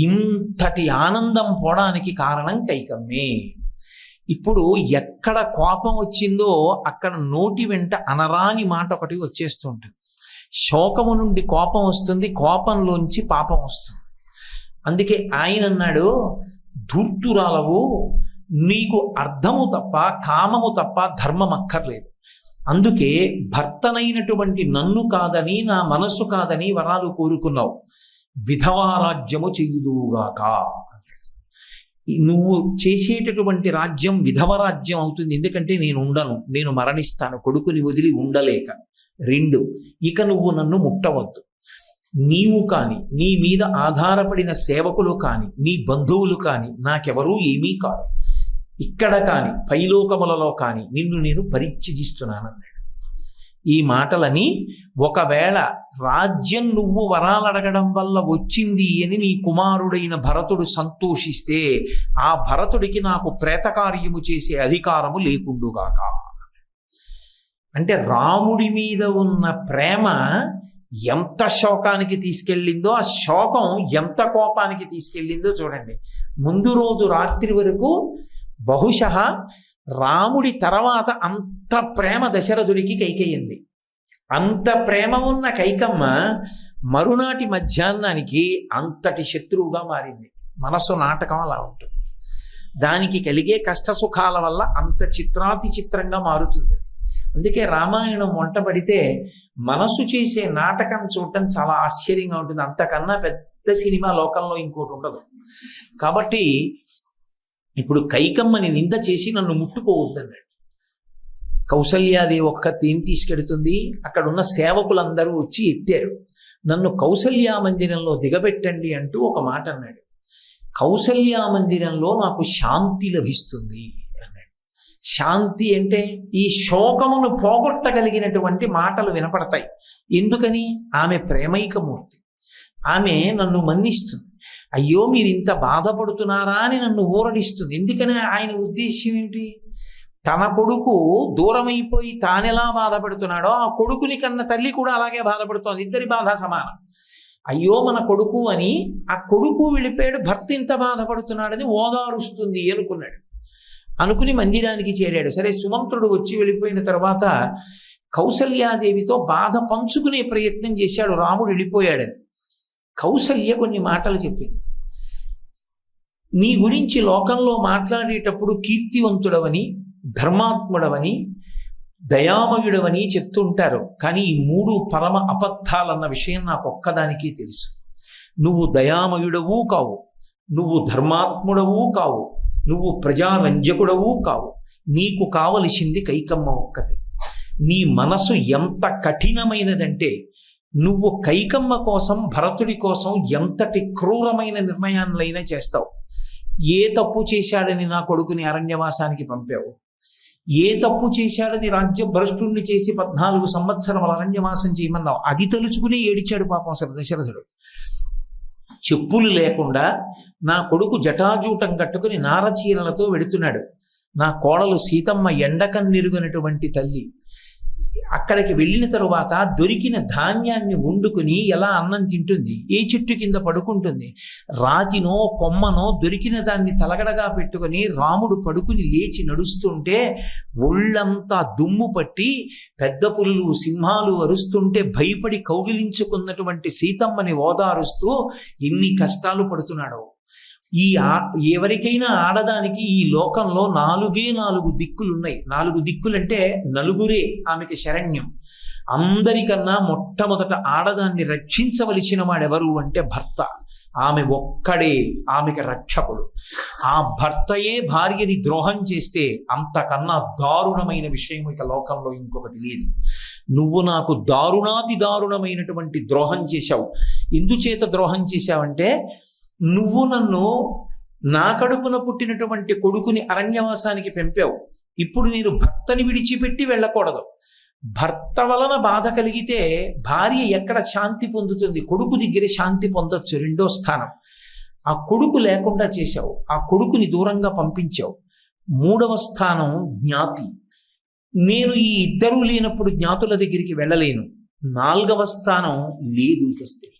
ఇంతటి ఆనందం పోవడానికి కారణం కైకమ్మే. ఇప్పుడు ఎక్కడ కోపం వచ్చిందో అక్కడ నోటి వెంట అనరాని మాట ఒకటి వచ్చేస్తుంటుంది. శోకము నుండి కోపం వస్తుంది, కోపంలోంచి పాపం వస్తుంది. అందుకే ఆయన అన్నాడు, ధూర్తురాలవు, నీకు అర్థము తప్ప కామము తప్ప ధర్మం అక్కర్లేదు. అందుకే భర్తనైనటువంటి నన్ను కాదని, నా మనస్సు కాదని వరాలు కోరుకున్నావు. విధవారాజ్యము చెయ్యుదువుగాక. నువ్వు చేసేటటువంటి రాజ్యం విధవరాజ్యం అవుతుంది. ఎందుకంటే నేను ఉండను, నేను మరణిస్తాను, కొడుకుని వదిలి ఉండలేక. 2, ఇక నువ్వు నన్ను ముట్టవద్దు. నీవు కాని, నీ మీద ఆధారపడిన సేవకులు కాని, నీ బంధువులు కాని నాకెవరూ ఏమీ కాదు. ఇక్కడ కాని పైలోకములలో కాని నిన్ను నేను పరిత్యజిస్తున్నానన్నాడు. ఈ మాటలని, ఒకవేళ రాజ్యం నువ్వు వరాలడగడం వల్ల వచ్చింది అని నీ కుమారుడైన భరతుడు సంతోషిస్తే ఆ భరతుడికి నాకు ప్రేతకార్యము చేసే అధికారము లేకుండుగాక. అంటే రాముడి మీద ఉన్న ప్రేమ ఎంత శోకానికి తీసుకెళ్ళిందో, ఆ శోకం ఎంత కోపానికి తీసుకెళ్ళిందో చూడండి. ముందు రోజు రాత్రి వరకు బహుశః రాముడి తర్వాత అంత ప్రేమ దశరథుడికి కైకేయింది. అంత ప్రేమ ఉన్న కైకమ్మ మరునాటి మధ్యాహ్నానికి అంతటి శత్రువుగా మారింది. మనసు నాటకం అలా ఉంటుంది. దానికి కలిగే కష్ట సుఖాల వల్ల అంత చిత్రాతి చిత్రంగా మారుతుంది. అందుకే రామాయణం వంట పడితే మనసు చేసే నాటకం చూడటం చాలా ఆశ్చర్యంగా ఉంటుంది. అంతకన్నా పెద్ద సినిమా లోకంలో ఇంకోటి ఉండదు. కాబట్టి ఇప్పుడు కైకమ్మని నింద చేసి నన్ను ముట్టుకోవద్దన్నాడు. కౌసల్యాదేవి ఒక్క తేని తీసుకెడుతుంది. అక్కడ ఉన్న సేవకులందరూ వచ్చి ఎత్తారు. నన్ను కౌసల్యా మందిరంలో దిగబెట్టండి అంటూ ఒక మాట అన్నాడు. కౌసల్యా మందిరంలో నాకు శాంతి లభిస్తుంది అన్నాడు. శాంతి అంటే ఈ శోకమును పోగొట్టగలిగినటువంటి మాటలు వినపడతాయి. ఎందుకని? ఆమె ప్రేమైకమూర్తి. ఆమె నన్ను మన్నిస్తుంది. అయ్యో మీరు ఇంత బాధపడుతున్నారా అని నన్ను ఊరడిస్తుంది. ఎందుకని? ఆయన ఉద్దేశ్యం ఏంటి? తన కొడుకు దూరమైపోయి తానెలా బాధపడుతున్నాడో ఆ కొడుకుని కన్న తల్లి కూడా అలాగే బాధపడుతోంది. ఇద్దరి బాధ సమానం. అయ్యో మన కొడుకు అని ఆ కొడుకు వెళ్ళిపోయాడు, భర్త ఇంత బాధపడుతున్నాడని ఓదారుస్తుంది అనుకున్నాడు. అనుకుని మందిరానికి చేరాడు. సరే, సుమంత్రుడు వచ్చి వెళ్ళిపోయిన తర్వాత కౌసల్యాదేవితో బాధ పంచుకునే ప్రయత్నం చేశాడు. రాముడు వెళ్ళిపోయాడని కౌసల్య కొన్ని మాటలు చెప్పింది. నీ గురించి లోకంలో మాట్లాడేటప్పుడు కీర్తివంతుడవని, ధర్మాత్ముడవని, దయామయుడవని చెప్తుంటారు. కానీ ఈ 3 పరమ అబద్ధాలన్న విషయం నాకు ఒక్కదానికి తెలుసు. నువ్వు దయామయుడవు కావు, నువ్వు ధర్మాత్ముడవు కావు, నువ్వు ప్రజారంజకుడవు కావు. నీకు కావలసింది కైకమ్మ ఒక్కతే. నీ మనసు ఎంత కఠినమైనదంటే నువ్వు కైకమ్మ కోసం, భరతుడి కోసం ఎంతటి క్రూరమైన నిర్ణయాలైనా చేస్తావు. ఏ తప్పు చేశాడని నా కొడుకుని అరణ్యవాసానికి పంపావు? ఏ తప్పు చేశాడని రాజ్య భ్రష్టుణ్ణి చేసి 14 సంవత్సరముల అరణ్యవాసం చేయమన్నావు? అది తలుచుకుని ఏడిచాడు పాపం అసలు దశరథుడు. చెప్పులు లేకుండా నా కొడుకు జటాజూటం కట్టుకుని నారచీరలతో వెడుతున్నాడు. నా కోడలు సీతమ్మ ఎండకన్నిరుగనటువంటి తల్లి. అక్కడికి వెళ్ళిన తరువాత దొరికిన ధాన్యాన్ని వండుకుని ఎలా అన్నం తింటుంది? ఏ చెట్టు కింద పడుకుంటుంది? రాతినో కొమ్మనో దొరికిన దాన్ని తలగడగా పెట్టుకుని రాముడు పడుకుని లేచి నడుస్తుంటే ఒళ్ళంతా దుమ్ము పట్టి పెద్ద పులులు సింహాలు అరుస్తుంటే భయపడి కౌగిలించుకున్నటువంటి సీతమ్మని ఓదారుస్తూ ఎన్ని కష్టాలు పడుతున్నాడో. ఎవరికైనా ఆడదానికి ఈ లోకంలో 4 దిక్కులున్నాయి. 4 దిక్కులంటే నలుగురే ఆమెకి శరణ్యం. అందరికన్నా మొట్టమొదట ఆడదాన్ని రక్షించవలసిన వాడెవరు అంటే భర్త. ఆమె ఒక్కడే ఆమెకి రక్షకుడు. ఆ భర్తయే భార్యని ద్రోహం చేస్తే అంతకన్నా దారుణమైన విషయం ఇక లోకంలో ఇంకొకటి లేదు. నువ్వు నాకు దారుణాతి దారుణమైనటువంటి ద్రోహం చేశావు. ఎందుచేత ద్రోహం చేశావంటే, నువ్వు నన్ను నా కడుపున పుట్టినటువంటి కొడుకుని అరణ్యవాసానికి పంపావు. ఇప్పుడు నేను భర్తని విడిచిపెట్టి వెళ్ళకూడదు. భర్త వలన బాధ కలిగితే భార్య ఎక్కడ శాంతి పొందుతుంది? కొడుకు దగ్గర శాంతి పొందొచ్చు, రెండో స్థానం. ఆ కొడుకు లేకుండా చేశావు, ఆ కొడుకుని దూరంగా పంపించావు. మూడవ స్థానం జ్ఞాతి. నేను ఈ ఇద్దరూ లేనప్పుడు జ్ఞాతుల దగ్గరికి వెళ్ళలేను. నాలుగవ స్థానం లేదు, ఇక స్త్రీ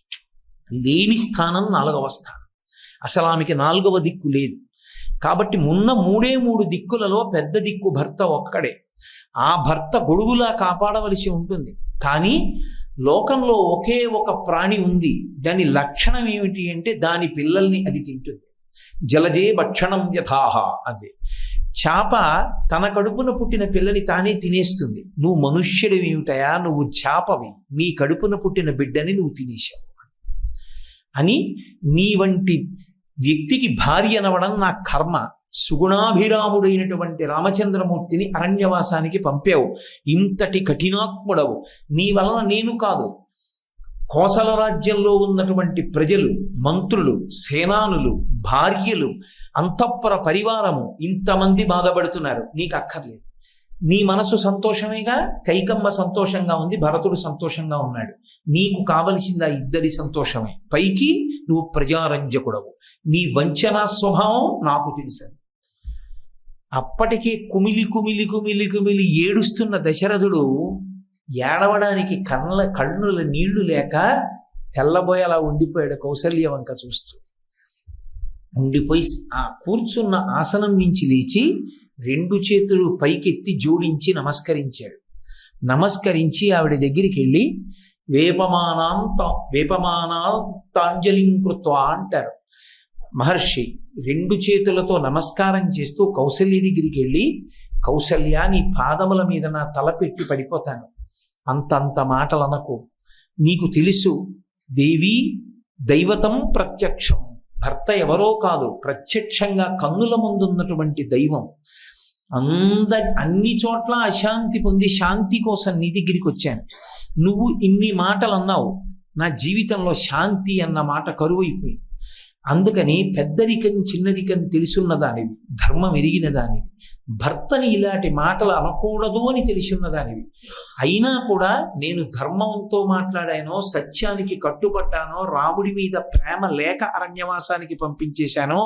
లేని స్థానం నాలుగవ స్థానం. అసలు ఆమెకి నాలుగవ దిక్కు లేదు. కాబట్టి ఉన్న మూడు దిక్కులలో పెద్ద దిక్కు భర్త ఒక్కడే. ఆ భర్త గొడుగులా కాపాడవలసి ఉంటుంది. కానీ లోకంలో ఒకే ఒక ప్రాణి ఉంది. దాని లక్షణం ఏమిటి అంటే, దాని పిల్లల్ని అది తింటుంది. జలజే భక్షణం యథాహ. అదే చేప తన కడుపున పుట్టిన పిల్లని తానే తినేస్తుంది. నువ్వు మనుష్యుడు ఏమిటయా, నువ్వు చేపవి, నీ కడుపున పుట్టిన బిడ్డని నువ్వు తినేశావు అని నీ వంటి వ్యక్తికి భార్య అనవడం నా కర్మ. సుగుణాభిరాముడైనటువంటి రామచంద్రమూర్తిని అరణ్యవాసానికి పంపావు. ఇంతటి కఠినాత్ముడవు. నీ వలన నేను కాదు, కోసల రాజ్యంలో ఉన్నటువంటి ప్రజలు, మంత్రులు, సేనానులు, భార్యలు, అంతఃపుర పరివారము ఇంతమంది బాధపడుతున్నారు. నీకు అక్కర్లేదు. నీ మనసు సంతోషమేగా. కైకమ్మ సంతోషంగా ఉంది, భరతుడు సంతోషంగా ఉన్నాడు. నీకు కావలసింది ఆ ఇద్దరి సంతోషమే. పైకి నువ్వు ప్రజారంజకుడవు. నీ వంచనా స్వభావం నాకు తెలుసని. అప్పటికే కుమిలి కుమిలి కుమిలి కుమిలి ఏడుస్తున్న దశరథుడు ఏడవడానికి కళ్ళుల నీళ్లు లేక తెల్లబోయేలా ఉండిపోయాడు. కౌసల్య వంక చూస్తూ ఉండిపోయి ఆ కూర్చున్న ఆసనం నుంచి లేచి 2 చేతులు పైకెత్తి జోడించి నమస్కరించాడు. నమస్కరించి ఆవిడ దగ్గరికి వెళ్ళి వేపమానాంతాంజలిం కృత్వా అంటారు మహర్షి. 2 చేతులతో నమస్కారం చేస్తూ కౌసల్య దగ్గరికి వెళ్ళి, కౌసల్య, నీ పాదముల మీద నా తల పెట్టి పడిపోతాను. అంతంత మాటలు అనకు. నీకు తెలుసు, దేవి దైవతం ప్రత్యక్షం. భర్త ఎవరో కాదు, ప్రత్యక్షంగా కన్నుల ముందున్నటువంటి దైవం. అన్ని చోట్ల అశాంతి పొంది శాంతి కోసం నీ దగ్గరికి వచ్చాను. నువ్వు ఇన్ని మాటలు అన్నావు, నా జీవితంలో శాంతి అన్న మాట కరువైపోయింది. అందుకని పెద్దరికం చిన్నరికం తెలుసున్న దానివి, ధర్మం ఎరిగిన దానివి, భర్తని ఇలాంటి మాటలు అనకూడదు అని తెలుసున్న దానివి, అయినా కూడా నేను ధర్మంతో మాట్లాడానో, సత్యానికి కట్టుబడ్డానో, రాముడి మీద ప్రేమ లేక అరణ్యవాసానికి పంపించేశానో,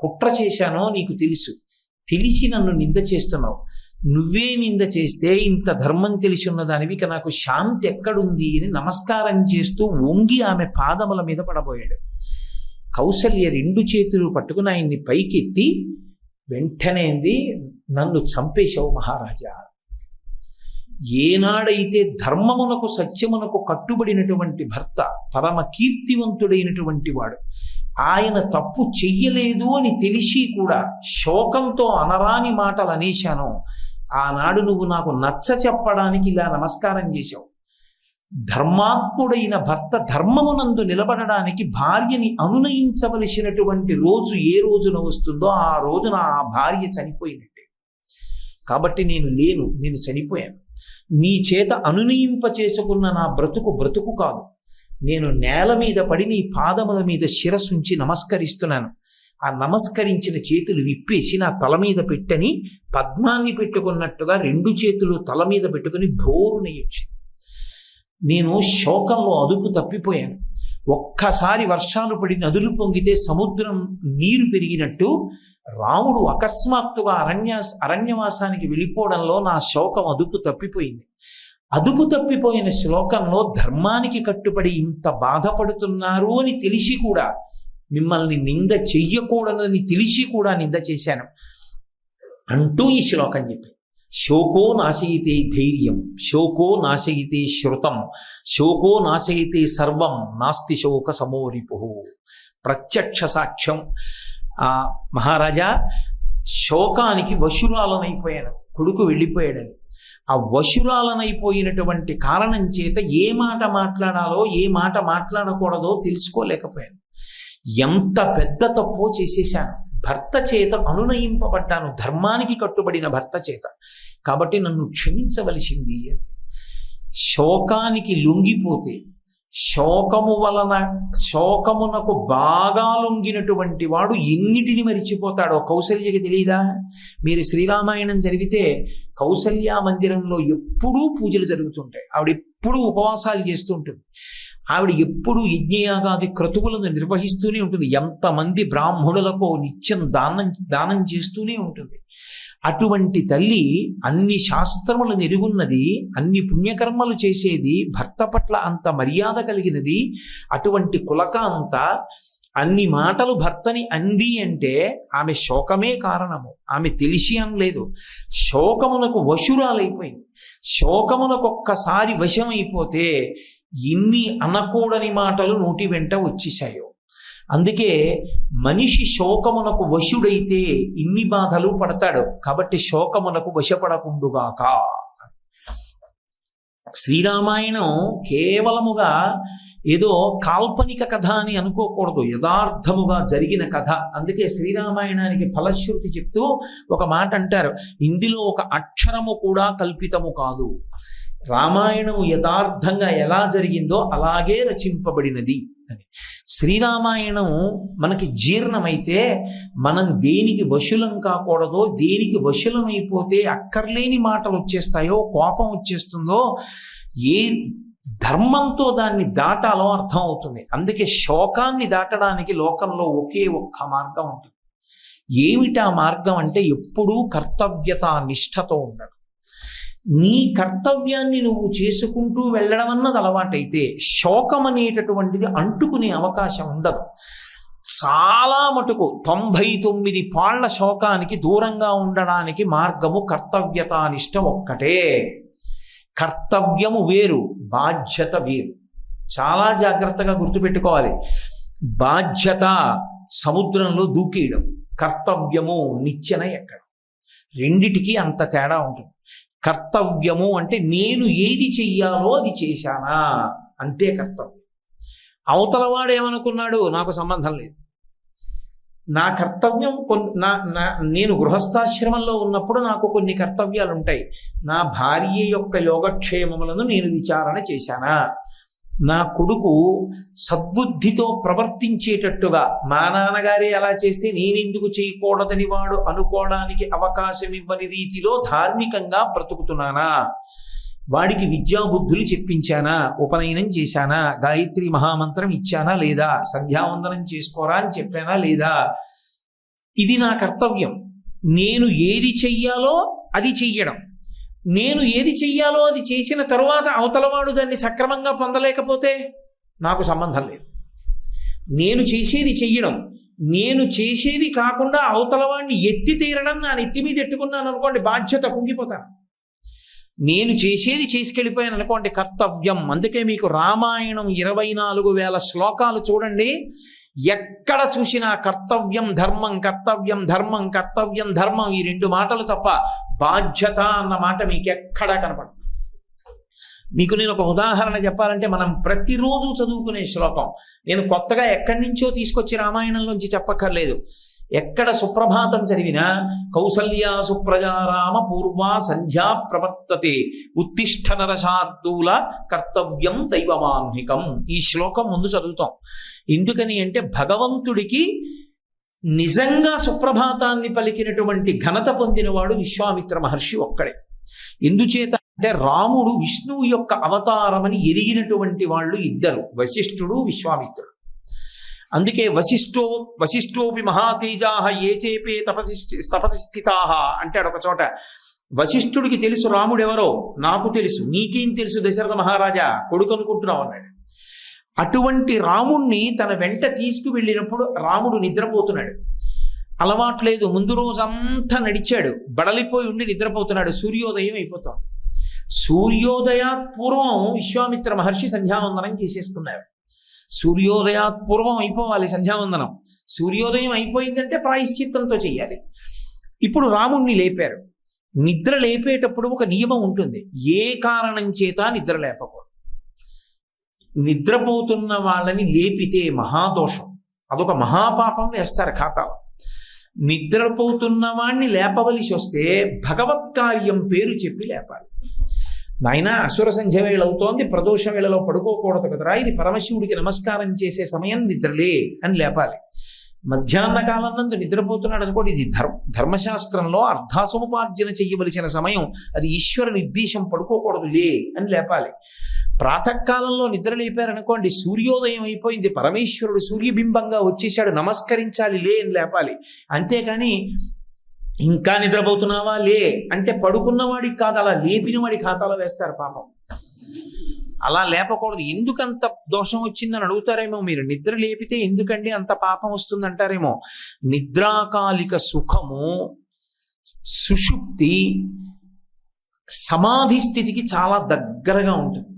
కుట్ర చేశానో నీకు తెలుసు. తెలిసి నన్ను నింద చేస్తున్నావు. నువ్వే నింద చేస్తే ఇంత ధర్మం తెలిసి ఉన్నదానివి, ఇక నాకు శాంతి ఎక్కడుంది అని నమస్కారం చేస్తూ వంగి ఆమె పాదముల మీద పడబోయాడు. కౌసల్య 2 చేతులు పట్టుకుని ఆయన్ని పైకెత్తి వెంటనే నన్ను చంపేశావు మహారాజా. ఏనాడైతే ధర్మమునకు సత్యమునకు కట్టుబడినటువంటి భర్త, పరమ కీర్తివంతుడైనటువంటి వాడు, ఆయన తప్పు చెయ్యలేదు అని తెలిసి కూడా శోకంతో అనరాని మాటలు అనేశాను, ఆనాడు నువ్వు నాకు నచ్చ చెప్పడానికి ఇలా నమస్కారం చేశావు. ధర్మాత్ముడైన భర్త ధర్మమునందు నిలబడడానికి భార్యని అనునయించవలసినటువంటి రోజు ఏ రోజున వస్తుందో ఆ రోజున ఆ భార్య చనిపోయినట్టే. కాబట్టి నేను చనిపోయాను. నీ చేత అనునయింప చేసుకున్న నా బ్రతుకు కాదు. నేను నేల మీద పడి నీ పాదముల మీద శిరస్సుంచి నమస్కరిస్తున్నాను. ఆ నమస్కరించిన చేతులు విప్పేసి నా తల మీద పెట్టని పద్మాన్ని పెట్టుకున్నట్టుగా 2 చేతులు తల మీద పెట్టుకుని భోరునయ్యొచ్చి నేను శోకంలో అదుపు తప్పిపోయాను. ఒక్కసారి వర్షాలు పడి నదులు పొంగితే సముద్రం నీరు పెరిగినట్టు రాముడు అకస్మాత్తుగా అరణ్యవాసానికి వెళ్ళిపోవడంలో నా శోకం అదుపు తప్పిపోయింది. అదుపు తప్పిపోయిన శ్లోకంలో ధర్మానికి కట్టుబడి ఇంత బాధపడుతున్నారు అని తెలిసి కూడా, మిమ్మల్ని నింద చెయ్యకూడదని తెలిసి కూడా నింద చేశాను అంటూ ఈ శ్లోకం చెప్పి, శోకో నాశయితే ధైర్యం, శోకో నాశయితే శృతం, శోకో నాశయితే సర్వం, నాస్తి శోక సమోరిపు. ప్రత్యక్ష సాక్ష్యం. మహారాజా, శోకానికి వశురాలనైపోయాను, కొడుకు వెళ్ళిపోయాడని. ఆ వశురాలనైపోయినటువంటి కారణం చేత ఏ మాట మాట్లాడాలో ఏ మాట మాట్లాడకూడదో తెలుసుకోలేకపోయాను. ఎంత పెద్ద తప్పో చేసేశాను, భర్త చేత అనునయింపబడ్డాను, ధర్మానికి కట్టుబడిన భర్త చేత, కాబట్టి నన్ను క్షమించవలసింది. శోకానికి లొంగిపోతే, శోకమునకు బాగా లొంగినటువంటి వాడు ఎన్నిటిని మరిచిపోతాడో కౌసల్యకి తెలియదా? మీరు శ్రీరామాయణం చదివితే కౌసల్యా మందిరంలో ఎప్పుడూ పూజలు జరుగుతుంటాయి. ఆవిడ ఎప్పుడూ ఉపవాసాలు చేస్తూ ఉంటుంది. ఆవిడ ఎప్పుడూ యజ్ఞయాగాది క్రతువులను నిర్వహిస్తూనే ఉంటుంది. ఎంతమంది బ్రాహ్మణులకు నిత్యం దానం చేస్తూనే ఉంటుంది. అటువంటి తల్లి అన్ని శాస్త్రములు నెరుగున్నది, అన్ని పుణ్యకర్మలు చేసేది, భర్త పట్ల అంత మర్యాద కలిగినది. అటువంటి కులకాంత అన్ని మాటలు భర్తని అంది అంటే ఆమె శోకమే కారణము. ఆమె తెలిసి అనలేదు, శోకమునకు వశురాలైపోయింది. శోకమునకు ఒక్కసారి వశమైపోతే ఎన్ని అనకూడని మాటలు నోటి వెంట వచ్చేశాయో. అందుకే మనిషి శోకమునకు వశుడైతే ఇన్ని బాధలు పడతాడు. కాబట్టి శోకమునకు వశపడకుండుగాక. శ్రీరామాయణం కేవలముగా ఏదో కాల్పనిక కథ అని అనుకోకూడదు, యథార్థముగా జరిగిన కథ. అందుకే శ్రీరామాయణానికి ఫలశ్రుతి చెప్తూ ఒక మాట అంటారు, ఇందులో ఒక అక్షరము కూడా కల్పితము కాదు. రామాయణము యథార్థంగా ఎలా జరిగిందో అలాగే రచింపబడినది అని. శ్రీరామాయణం మనకి జీర్ణమైతే మనం దేనికి వశులం కాకూడదో, దేనికి వశులమైపోతే అక్కర్లేని మాటలు వచ్చేస్తాయో, కోపం వచ్చేస్తుందో, ఏ ధర్మంతో దాన్ని దాటాలో అర్థం అవుతుంది. అందుకే శోకాన్ని దాటడానికి లోకంలో ఒకే ఒక్క మార్గం ఉంటుంది. ఏమిటా మార్గం అంటే ఎప్పుడూ కర్తవ్యత నిష్ఠతో ఉండడం. నీ కర్తవ్యాన్ని నువ్వు చేసుకుంటూ వెళ్ళడం అన్నది అలవాటైతే శోకం అనేటటువంటిది అంటుకునే అవకాశం ఉండదు. చాలా మటుకు 99 పాళ్ల శోకానికి దూరంగా ఉండడానికి మార్గము కర్తవ్యతానిష్ట ఒక్కటే. కర్తవ్యము వేరు, బాధ్యత వేరు. చాలా జాగ్రత్తగా గుర్తుపెట్టుకోవాలి. బాధ్యత సముద్రంలో దూకేయడం, కర్తవ్యము నిచ్చెన ఎక్కడం. రెండిటికి అంత తేడా ఉంటుంది. కర్తవ్యము అంటే నేను ఏది చెయ్యాలో అది చేశానా, అంతే కర్తవ్యం. అవతలవాడు ఏమనుకున్నాడు నాకు సంబంధం లేదు. నా కర్తవ్యం నేను గృహస్థాశ్రమంలో ఉన్నప్పుడు నాకు కొన్ని కర్తవ్యాలు ఉంటాయి. నా భార్య యొక్క యోగక్షేమములను నేను విచారణ చేశానా, నా కొడుకు సద్బుద్ధితో ప్రవర్తించేటట్టుగా మా నాన్నగారే ఎలా చేస్తే నేనెందుకు చేయకూడదని వాడు అనుకోవడానికి అవకాశం ఇవ్వని రీతిలో ధార్మికంగా బ్రతుకుతున్నానా, వాడికి విద్యాబుద్ధులు చెప్పించానా, ఉపనయనం చేశానా, గాయత్రి మహామంత్రం ఇచ్చానా లేదా, సంధ్యావందనం చేసుకోరా అని చెప్పానా లేదా, ఇది నా కర్తవ్యం. నేను ఏది చెయ్యాలో అది చెయ్యడం. నేను ఏది చెయ్యాలో అది చేసిన తరువాత అవతలవాడు దాన్ని సక్రమంగా పొందలేకపోతే నాకు సంబంధం లేదు. నేను చేసేది చెయ్యడం, నేను చేసేది కాకుండా అవతలవాడిని ఎత్తి తీరడం నా నెత్తి మీద ఎట్టుకున్నాను అనుకోండి, బాధ్యత కుంగిపోతాను. నేను చేసేది చేసుకెళ్ళిపోయాను అనుకోండి, కర్తవ్యం. అందుకే మీకు రామాయణం 24,000 శ్లోకాలు చూడండి, ఎక్కడ చూసినా కర్తవ్యం ధర్మం, కర్తవ్యం ధర్మం, కర్తవ్యం ధర్మం, ఈ 2 మాటలు తప్ప బాధ్యత అన్న మాట మీకు ఎక్కడా కనపడదు. మీకు నేను ఒక ఉదాహరణ చెప్పాలంటే, మనం ప్రతిరోజు చదువుకునే శ్లోకం, నేను కొత్తగా ఎక్కడి నుంచో తీసుకొచ్చి రామాయణంలోంచి చెప్పక్కర్లేదు. ఎక్కడ సుప్రభాతం చదివినా కౌసల్యా సుప్రజారామ పూర్వా సంధ్యా ప్రవర్తతే ఉత్తిష్ఠ నరశార్దూల కర్తవ్యం దైవమాన్హికం. ఈ శ్లోకం ముందు చదువుతాం. ఎందుకని అంటే భగవంతుడికి నిజంగా సుప్రభాతాన్ని పలికినటువంటి ఘనత పొందినవాడు విశ్వామిత్ర మహర్షి ఒక్కడే. ఎందుచేత అంటే రాముడు విష్ణువు యొక్క అవతారమని ఎరిగినటువంటి వాళ్ళు ఇద్దరు, వశిష్ఠుడు విశ్వామిత్రుడు. అందుకే వశిష్ఠోపి మహాతేజాహ ఏ చేపే తపసి స్థితాహ అంటాడు ఒక చోట. వశిష్ఠుడికి తెలుసు రాముడెవరో, నాకు తెలుసు, నీకేం తెలుసు దశరథ మహారాజా, కొడుకు అనుకుంటున్నావు అన్నాడు. అటువంటి రాముణ్ణి తన వెంట తీసుకువెళ్ళినప్పుడు రాముడు నిద్రపోతున్నాడు. అలవాట్లేదు, ముందు రోజంతా నడిచాడు, బడలిపోయి ఉండి నిద్రపోతున్నాడు. సూర్యోదయం అయిపోతాం. సూర్యోదయాత్ పూర్వం విశ్వామిత్ర మహర్షి సంధ్యావందనం చేసేసుకున్నారు. సూర్యోదయాత్ పూర్వం అయిపోవాలి సంధ్యావందనం. సూర్యోదయం అయిపోయిందంటే ప్రాయశ్చిత్తంతో చెయ్యాలి. ఇప్పుడు రాముణ్ణి లేపారు. నిద్ర లేపేటప్పుడు ఒక నియమం ఉంటుంది, ఏ కారణం చేత నిద్ర లేపకూడదు. నిద్రపోతున్న వాళ్ళని లేపితే మహాదోషం. అదొక మహాపాపం వేస్తారు ఖాతాలో. నిద్రపోతున్న వాణ్ణి లేపవలసి వస్తే భగవత్కార్యం పేరు చెప్పి లేపాలి. నాయన అసుర సంధ్య వేళ అవుతోంది, ప్రదోష వేళలో పడుకోకూడదు కదరా, ఇది పరమశివుడికి నమస్కారం చేసే సమయం, నిద్రలే అని లేపాలి. మధ్యాహ్న కాలం నందు నిద్రపోతున్నాడు అనుకోండి, ఇది ధర్మశాస్త్రంలో అర్ధాసముపార్జన చెయ్యవలసిన సమయం, అది ఈశ్వర నిర్దేశం, పడుకోకూడదు లే అని లేపాలి. ప్రాతకాలంలో నిద్ర లేపారనుకోండి, సూర్యోదయం అయిపోయింది, పరమేశ్వరుడు సూర్యబింబంగా వచ్చేసాడు, నమస్కరించాలి లే అని లేపాలి. అంతేకాని ఇంకా నిద్రపోతున్నావా లే అంటే పడుకున్నవాడికి కాదు, అలా లేపిన వాడి ఖాతాలో వేస్తారు పాపం. అలా లేపకూడదు. ఎందుకంత దోషం వచ్చిందని అడుగుతారేమో మీరు. నిద్ర లేపితే ఎందుకండి అంత పాపం వస్తుంది అంటారేమో. నిద్రాకాలిక సుఖము, సుషుప్తి సమాధి స్థితికి చాలా దగ్గరగా ఉంటుంది.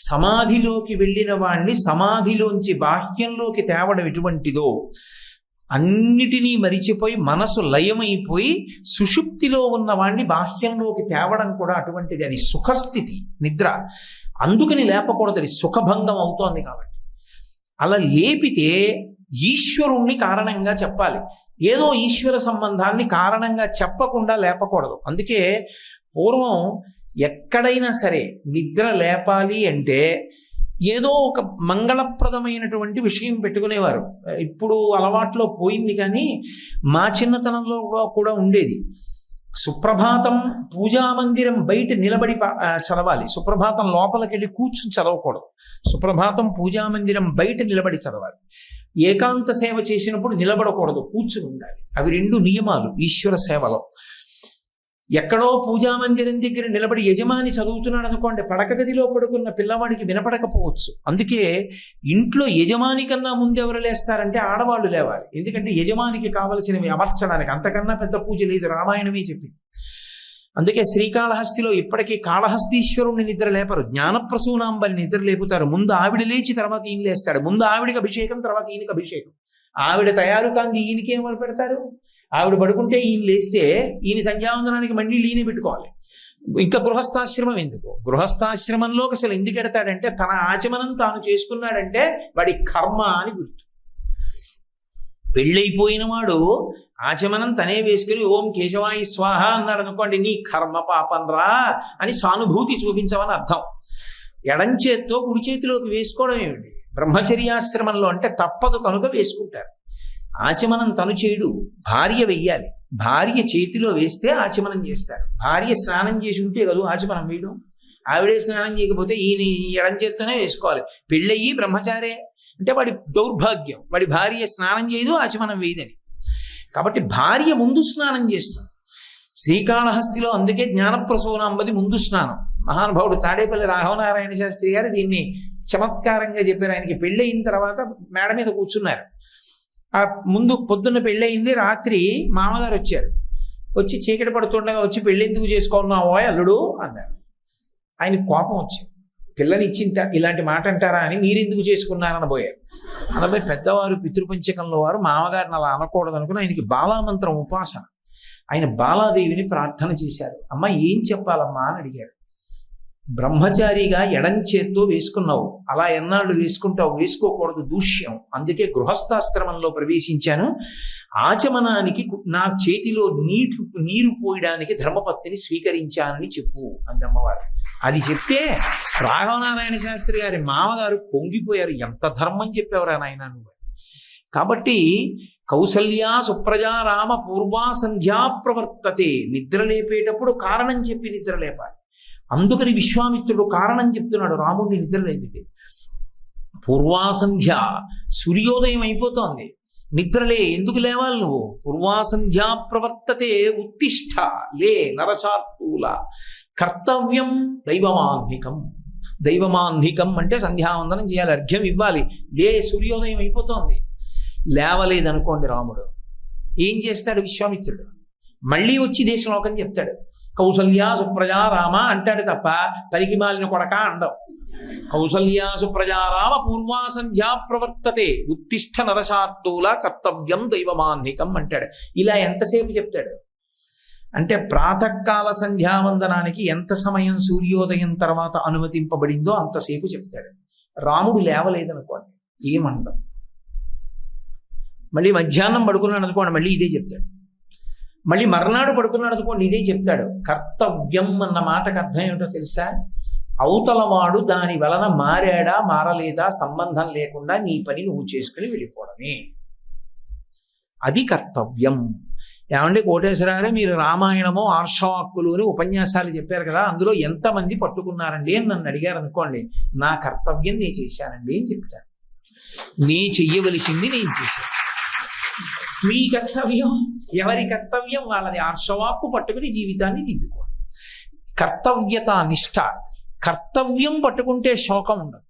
సమాధిలోకి వెళ్ళిన వాణ్ణి సమాధిలోంచి బాహ్యంలోకి తేవడం ఎటువంటిదో, అన్నిటినీ మరిచిపోయి మనసు లయమైపోయి సుషుప్తిలో ఉన్న వాణ్ణి బాహ్యంలోకి తేవడం కూడా అటువంటిది. అది సుఖస్థితి నిద్ర. అందుకని లేపకూడదు, అది సుఖభంగం అవుతోంది కాబట్టి. అలా లేపితే ఈశ్వరుణ్ణి కారణంగా చెప్పాలి, ఏదో ఈశ్వర సంబంధాన్ని కారణంగా చెప్పకుండా లేపకూడదు. అందుకే పూర్వం ఎక్కడైనా సరే నిద్ర లేపాలి అంటే ఏదో ఒక మంగళప్రదమైనటువంటి విషయం పెట్టుకునేవారు. ఇప్పుడు అలవాట్లో పోయింది, కానీ మా చిన్నతనంలో కూడా ఉండేది. సుప్రభాతం పూజామందిరం బయట నిలబడి చదవాలి. సుప్రభాతం లోపలికి వెళ్ళి కూర్చుని చదవకూడదు. సుప్రభాతం పూజామందిరం బయట నిలబడి చదవాలి. ఏకాంత సేవ చేసినప్పుడు నిలబడకూడదు, కూర్చుని ఉండాలి. అవి రెండు నియమాలు ఈశ్వర సేవలో. ఎక్కడో పూజామందిరం దగ్గర నిలబడి యజమాని చదువుతున్నాడు అనుకోండి, పడక గదిలో పడుకున్న పిల్లవాడికి వినపడకపోవచ్చు. అందుకే ఇంట్లో యజమాని కన్నా ముందెవరు లేస్తారంటే ఆడవాళ్ళు లేవాలి. ఎందుకంటే యజమానికి కావలసినవి అమర్చడానికి అంతకన్నా పెద్ద పూజ లేదు, రామాయణమే చెప్పింది. అందుకే శ్రీకాళహస్తిలో ఇప్పటికీ కాళహస్తీశ్వరుణ్ణి నిద్ర లేపరు, జ్ఞానప్రసూనాంబని నిద్ర లేపుతారు. ముందు ఆవిడ లేచి తర్వాత ఈయన లేస్తాడు. ముందు ఆవిడికి అభిషేకం, తర్వాత ఈయనకి అభిషేకం. ఆవిడ తయారు కాంది ఈయనకి ఏమని పెడతారు? ఆవిడ పడుకుంటే ఈయన లేస్తే ఈయన సంధ్యావందనానికి మళ్ళీ ఈయన పెట్టుకోవాలి. ఇంకా గృహస్థాశ్రమం ఎందుకు? గృహస్థాశ్రమంలోకి అసలు ఎందుకు ఎడతాడంటే తన ఆచమనం తాను చేసుకున్నాడంటే వాడి కర్మ అని గుర్తు. పెళ్ళైపోయిన వాడు ఆచమనం తనే వేసుకుని ఓం కేశవాయి స్వాహ అన్నాడు అనుకోండి, నీ కర్మ పాపం రా అని సానుభూతి చూపించవని అర్థం. ఎడం చేత్తో కుడి చేతిలోకి వేసుకోవడం ఏమిటి? బ్రహ్మచర్యాశ్రమంలో అంటే తప్పదు కనుక వేసుకుంటారు. ఆచమనం తను చేయడు, భార్య వెయ్యాలి. భార్య చేతిలో వేస్తే ఆచమనం చేస్తారు. భార్య స్నానం చేసి ఉంటే కదా ఆచమనం వేయడం. ఆవిడే స్నానం చేయకపోతే ఈయన ఎడం చేత్తోనే వేసుకోవాలి. పెళ్ళయ్యి బ్రహ్మచారే అంటే వాడి దౌర్భాగ్యం, వాడి భార్య స్నానం చేయదు, ఆచమనం వేయదని. కాబట్టి భార్య ముందు స్నానం చేస్తుంది. శ్రీకాళహస్తిలో అందుకే జ్ఞానప్రసూనాంబది ముందు స్నానం. మహానుభావుడు తాడేపల్లి రాఘవనారాయణ శాస్త్రి గారు దీన్ని చమత్కారంగా చెప్పారు. ఆయనకి పెళ్ళయిన తర్వాత మేడ మీద కూర్చున్నారు. ఆ ముందు పొద్దున్న పెళ్ళయింది, రాత్రి మామగారు వచ్చారు. వచ్చి చీకటి పడుతుండగా వచ్చి పెళ్ళి ఎందుకు చేసుకోన్నావో అల్లుడు అన్నారు. ఆయన కోపం వచ్చింది. పిల్లని ఇచ్చిన ఇలాంటి మాట అంటారా అని, మీరెందుకు చేసుకున్నారని పోయారు. అనబోయి పెద్దవారు పితృపంచకంలో వారు మామగారిని అలా అనకూడదు అనుకుని ఆయనకి బాలామంత్రం ఉపాసన. ఆయన బాలాదేవిని ప్రార్థన చేశారు. అమ్మ ఏం చెప్పాలమ్మా అని అడిగారు. బ్రహ్మచారిగా ఎడం చేత్తో వేసుకున్నావు, అలా ఎన్నాళ్ళు వేసుకుంటావు? వేసుకోకూడదు, దూష్యం. అందుకే గృహస్థాశ్రమంలో ప్రవేశించాను. ఆచమనానికి నా చేతిలో నీరు పోయడానికి ధర్మపత్నిని స్వీకరించానని చెప్పు అంది అమ్మవారు. అది చెప్తే రాఘవనారాయణ శాస్త్రి గారి మామగారు పొంగిపోయారు. ఎంత ధర్మం చెప్పేవరా నాయన నువ్వు. కాబట్టి కౌసల్యా సుప్రజా రామ పూర్వా సంధ్యా ప్రవర్తతే. నిద్ర లేపేటప్పుడు కారణం చెప్పి నిద్ర లేపాలి. అందుకని విశ్వామిత్రుడు కారణం చెప్తున్నాడు రాముడిని నిద్ర లేపితే. పూర్వాసంధ్య, సూర్యోదయం అయిపోతోంది, నిద్రలే. ఎందుకు లేవాలి నువ్వు? పూర్వాసంధ్యా ప్రవర్తతే ఉత్తిష్ట లే నరశార్దూల. కర్తవ్యం దైవమాన్నికం. దైవమాన్నికం అంటే సంధ్యావందనం చేయాలి, అర్ఘ్యం ఇవ్వాలి. లే, సూర్యోదయం అయిపోతోంది. లేవలేదనుకోండి రాముడు ఏం చేస్తాడు? విశ్వామిత్రుడు మళ్ళీ వచ్చి ఇదే శ్లోకం చెప్తాడు. కౌసల్యా సుప్రజా రామ అంటాడు తప్ప పనికి మాలిన కొడక అండవు. కౌసల్యా సుప్రజా రామ పూర్వా సంధ్యా ప్రవర్తతే ఉత్తిష్ట నరశార్దూల కర్తవ్యం దైవమాన్నికం అంటాడు. ఇలా ఎంతసేపు చెప్తాడు అంటే ప్రాతకాల సంధ్యావందనానికి ఎంత సమయం సూర్యోదయం తర్వాత అనుమతింపబడిందో అంతసేపు చెప్తాడు. రాముడు లేవలేదనుకోండి ఏమండం. మళ్ళీ మధ్యాహ్నం పడుకున్నాడు అనుకోండి మళ్ళీ ఇదే చెప్తాడు, మళ్ళీ మర్నాడు పడుకున్నాడు అనుకోండి ఇదే చెప్తాడు. కర్తవ్యం అన్న మాటకు అర్థం ఏమిటో తెలుసా? అవతలవాడు దాని వలన మారాడా మారలేదా సంబంధం లేకుండా నీ పని నువ్వు చేసుకుని వెళ్ళిపోవడమే, అది కర్తవ్యం. ఏమంటే కోటేశ్వరారే మీరు రామాయణము ఆర్షవాక్కులు అని ఉపన్యాసాలు చెప్పారు కదా, అందులో ఎంతమంది పట్టుకున్నారండి అని నన్ను అడిగారు అనుకోండి, నా కర్తవ్యం నేను చేశానండి అని చెప్తాను. నీ చెయ్యవలసింది నేను చేశాను. మీ కర్తవ్యం, ఎవరి కర్తవ్యం వాళ్ళది. ఆర్షవాక్కు పట్టుకుని జీవితాన్ని దిద్దుకోవడం కర్తవ్యత నిష్ఠ. కర్తవ్యం పట్టుకుంటే శోకం ఉండదు.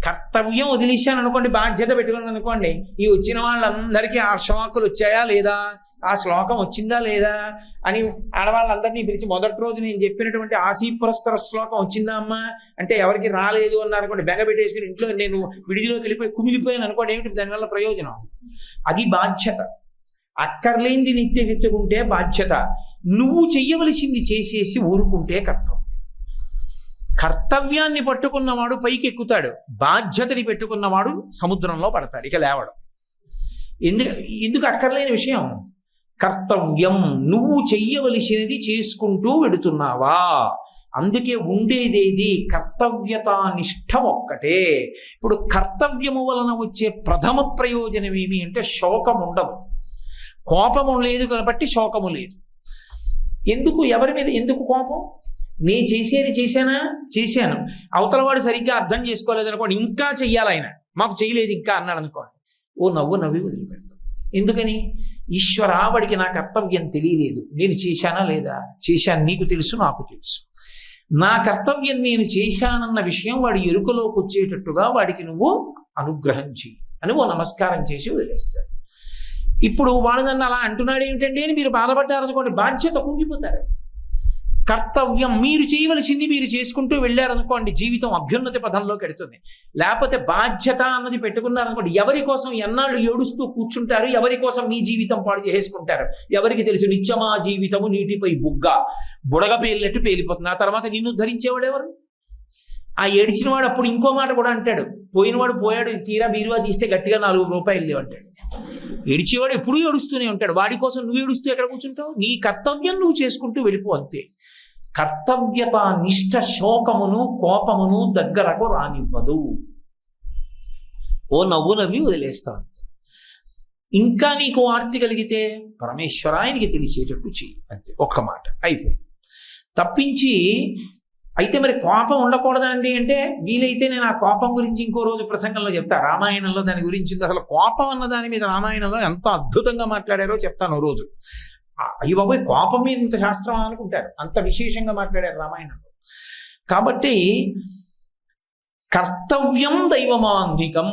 కర్తవ్యం వదిలేశాను అనుకోండి, బాధ్యత పెట్టుకున్నాను అనుకోండి, ఈ వచ్చిన వాళ్ళందరికీ ఆర్షవాక్కులు వచ్చాయా లేదా, ఆ శ్లోకం వచ్చిందా లేదా అని ఆడవాళ్ళందరినీ పిలిచి మొదటి రోజు నేను చెప్పినటువంటి ఆశీపురస్సర శ్లోకం వచ్చిందా అమ్మా అంటే ఎవరికి రాలేదు అన్నారనుకోండి, బెంగ పెట్టేసుకుని ఇంట్లో నేను విడిదిలోకి వెళ్ళిపోయి కుమిలిపోయాను అనుకోండి, ఏమిటి దానివల్ల ప్రయోజనం? అది బాధ్యత. అక్కర్లేనిది నిత్యకెత్తుకుంటే బాధ్యత. నువ్వు చెయ్యవలసింది చేసేసి ఊరుకుంటే కర్తవ్యం. కర్తవ్యాన్ని పట్టుకున్నవాడు పైకి ఎక్కుతాడు, బాధ్యతని పెట్టుకున్నవాడు సముద్రంలో పడతాడు, ఇక లేవడం. ఎందుకు అక్కర్లేని విషయం? కర్తవ్యం, నువ్వు చెయ్యవలసినది చేసుకుంటూ వెడుతున్నావా, అందుకే ఉండేదేది కర్తవ్యతానిష్ట ఒక్కటే. ఇప్పుడు కర్తవ్యము వలన వచ్చే ప్రథమ ప్రయోజనం ఏమి అంటే శోకం ఉండదు, కోపము లేదు కాబట్టి శోకము లేదు. ఎందుకు? ఎవరి మీద ఎందుకు కోపం? నే చేసేది చేశాను, అవతలవాడు సరిగ్గా అర్థం చేసుకోలేదు అనుకోండి, ఇంకా చెయ్యాలి ఆయన, మాకు చేయలేదు ఇంకా అన్నాడు అనుకోండి, ఓ నవ్వి వదిలిపెడతాం. ఎందుకని? ఈశ్వరా వాడికి నా కర్తవ్యం తెలియలేదు, నేను చేశానా లేదా? చేశాను, నీకు తెలుసు నాకు తెలుసు. నా కర్తవ్యం నేను చేశానన్న విషయం వాడి ఎరుకలోకి వచ్చేటట్టుగా వాడికి నువ్వు అనుగ్రహం చెయ్యి అని ఓ నమస్కారం చేసి వదిలేస్తాడు. ఇప్పుడు వాడు నన్ను అలా అంటున్నాడు ఏమిటండి అని మీరు బాధపడ్డారనుకోండి, బాధ్యత కుంగిపోతారు. కర్తవ్యం మీరు చేయవలసింది మీరు చేసుకుంటూ వెళ్ళారనుకోండి, జీవితం అభ్యున్నతి పదంలోకి వెడుతుంది. లేకపోతే బాధ్యత అన్నది పెట్టుకున్నారనుకోండి, ఎవరి కోసం ఎన్నాళ్ళు ఏడుస్తూ కూర్చుంటారు, ఎవరి కోసం మీ జీవితం పాడు చేసుకుంటారు ఎవరికి తెలుసు? నిత్యమా జీవితము నీటిపై బుడగ పేలినట్టు పేలిపోతుంది. ఆ తర్వాత నిన్ను ధరించేవాడు ఎవరు? ఆ ఏడిచిన వాడు అప్పుడు ఇంకో మాట కూడా అంటాడు, పోయినవాడు పోయాడు, తీరా బీరువా తీస్తే గట్టిగా 4 రూపాయలు లేవు అంటాడు. ఏడిచేవాడు ఎప్పుడూ ఏడుస్తూనే ఉంటాడు, వాడి కోసం నువ్వు ఏడుస్తూ ఎక్కడ కూర్చుంటావు? నీ కర్తవ్యం నువ్వు చేసుకుంటూ వెళ్ళిపో అంతే. కర్తవ్యత నిష్ఠ శోకమును కోపమును దగ్గరకు రానివ్వదు. ఓ నవ్వి వదిలేస్తావు. ఇంకా నీకు ఆర్తి కలిగితే పరమేశ్వరాయనికి తెలిసేటట్టు చెయ్యి అంతే, ఒక్క మాట అయిపోయింది. తప్పించి అయితే మరి కోపం ఉండకూడదా అండి అంటే, వీలైతే నేను ఆ కోపం గురించి ఇంకో రోజు ప్రసంగంలో చెప్తా. రామాయణంలో దాని గురించి, అసలు కోపం అన్న దాని మీద రామాయణంలో ఎంత అద్భుతంగా మాట్లాడారో చెప్తాను రోజు. అయ్యి బాబోయ్, కోపం మీద ఇంత శాస్త్రం అనుకుంటారు, అంత విశేషంగా మాట్లాడారు రామాయణంలో. కాబట్టి కర్తవ్యం దైవమాన్నికం,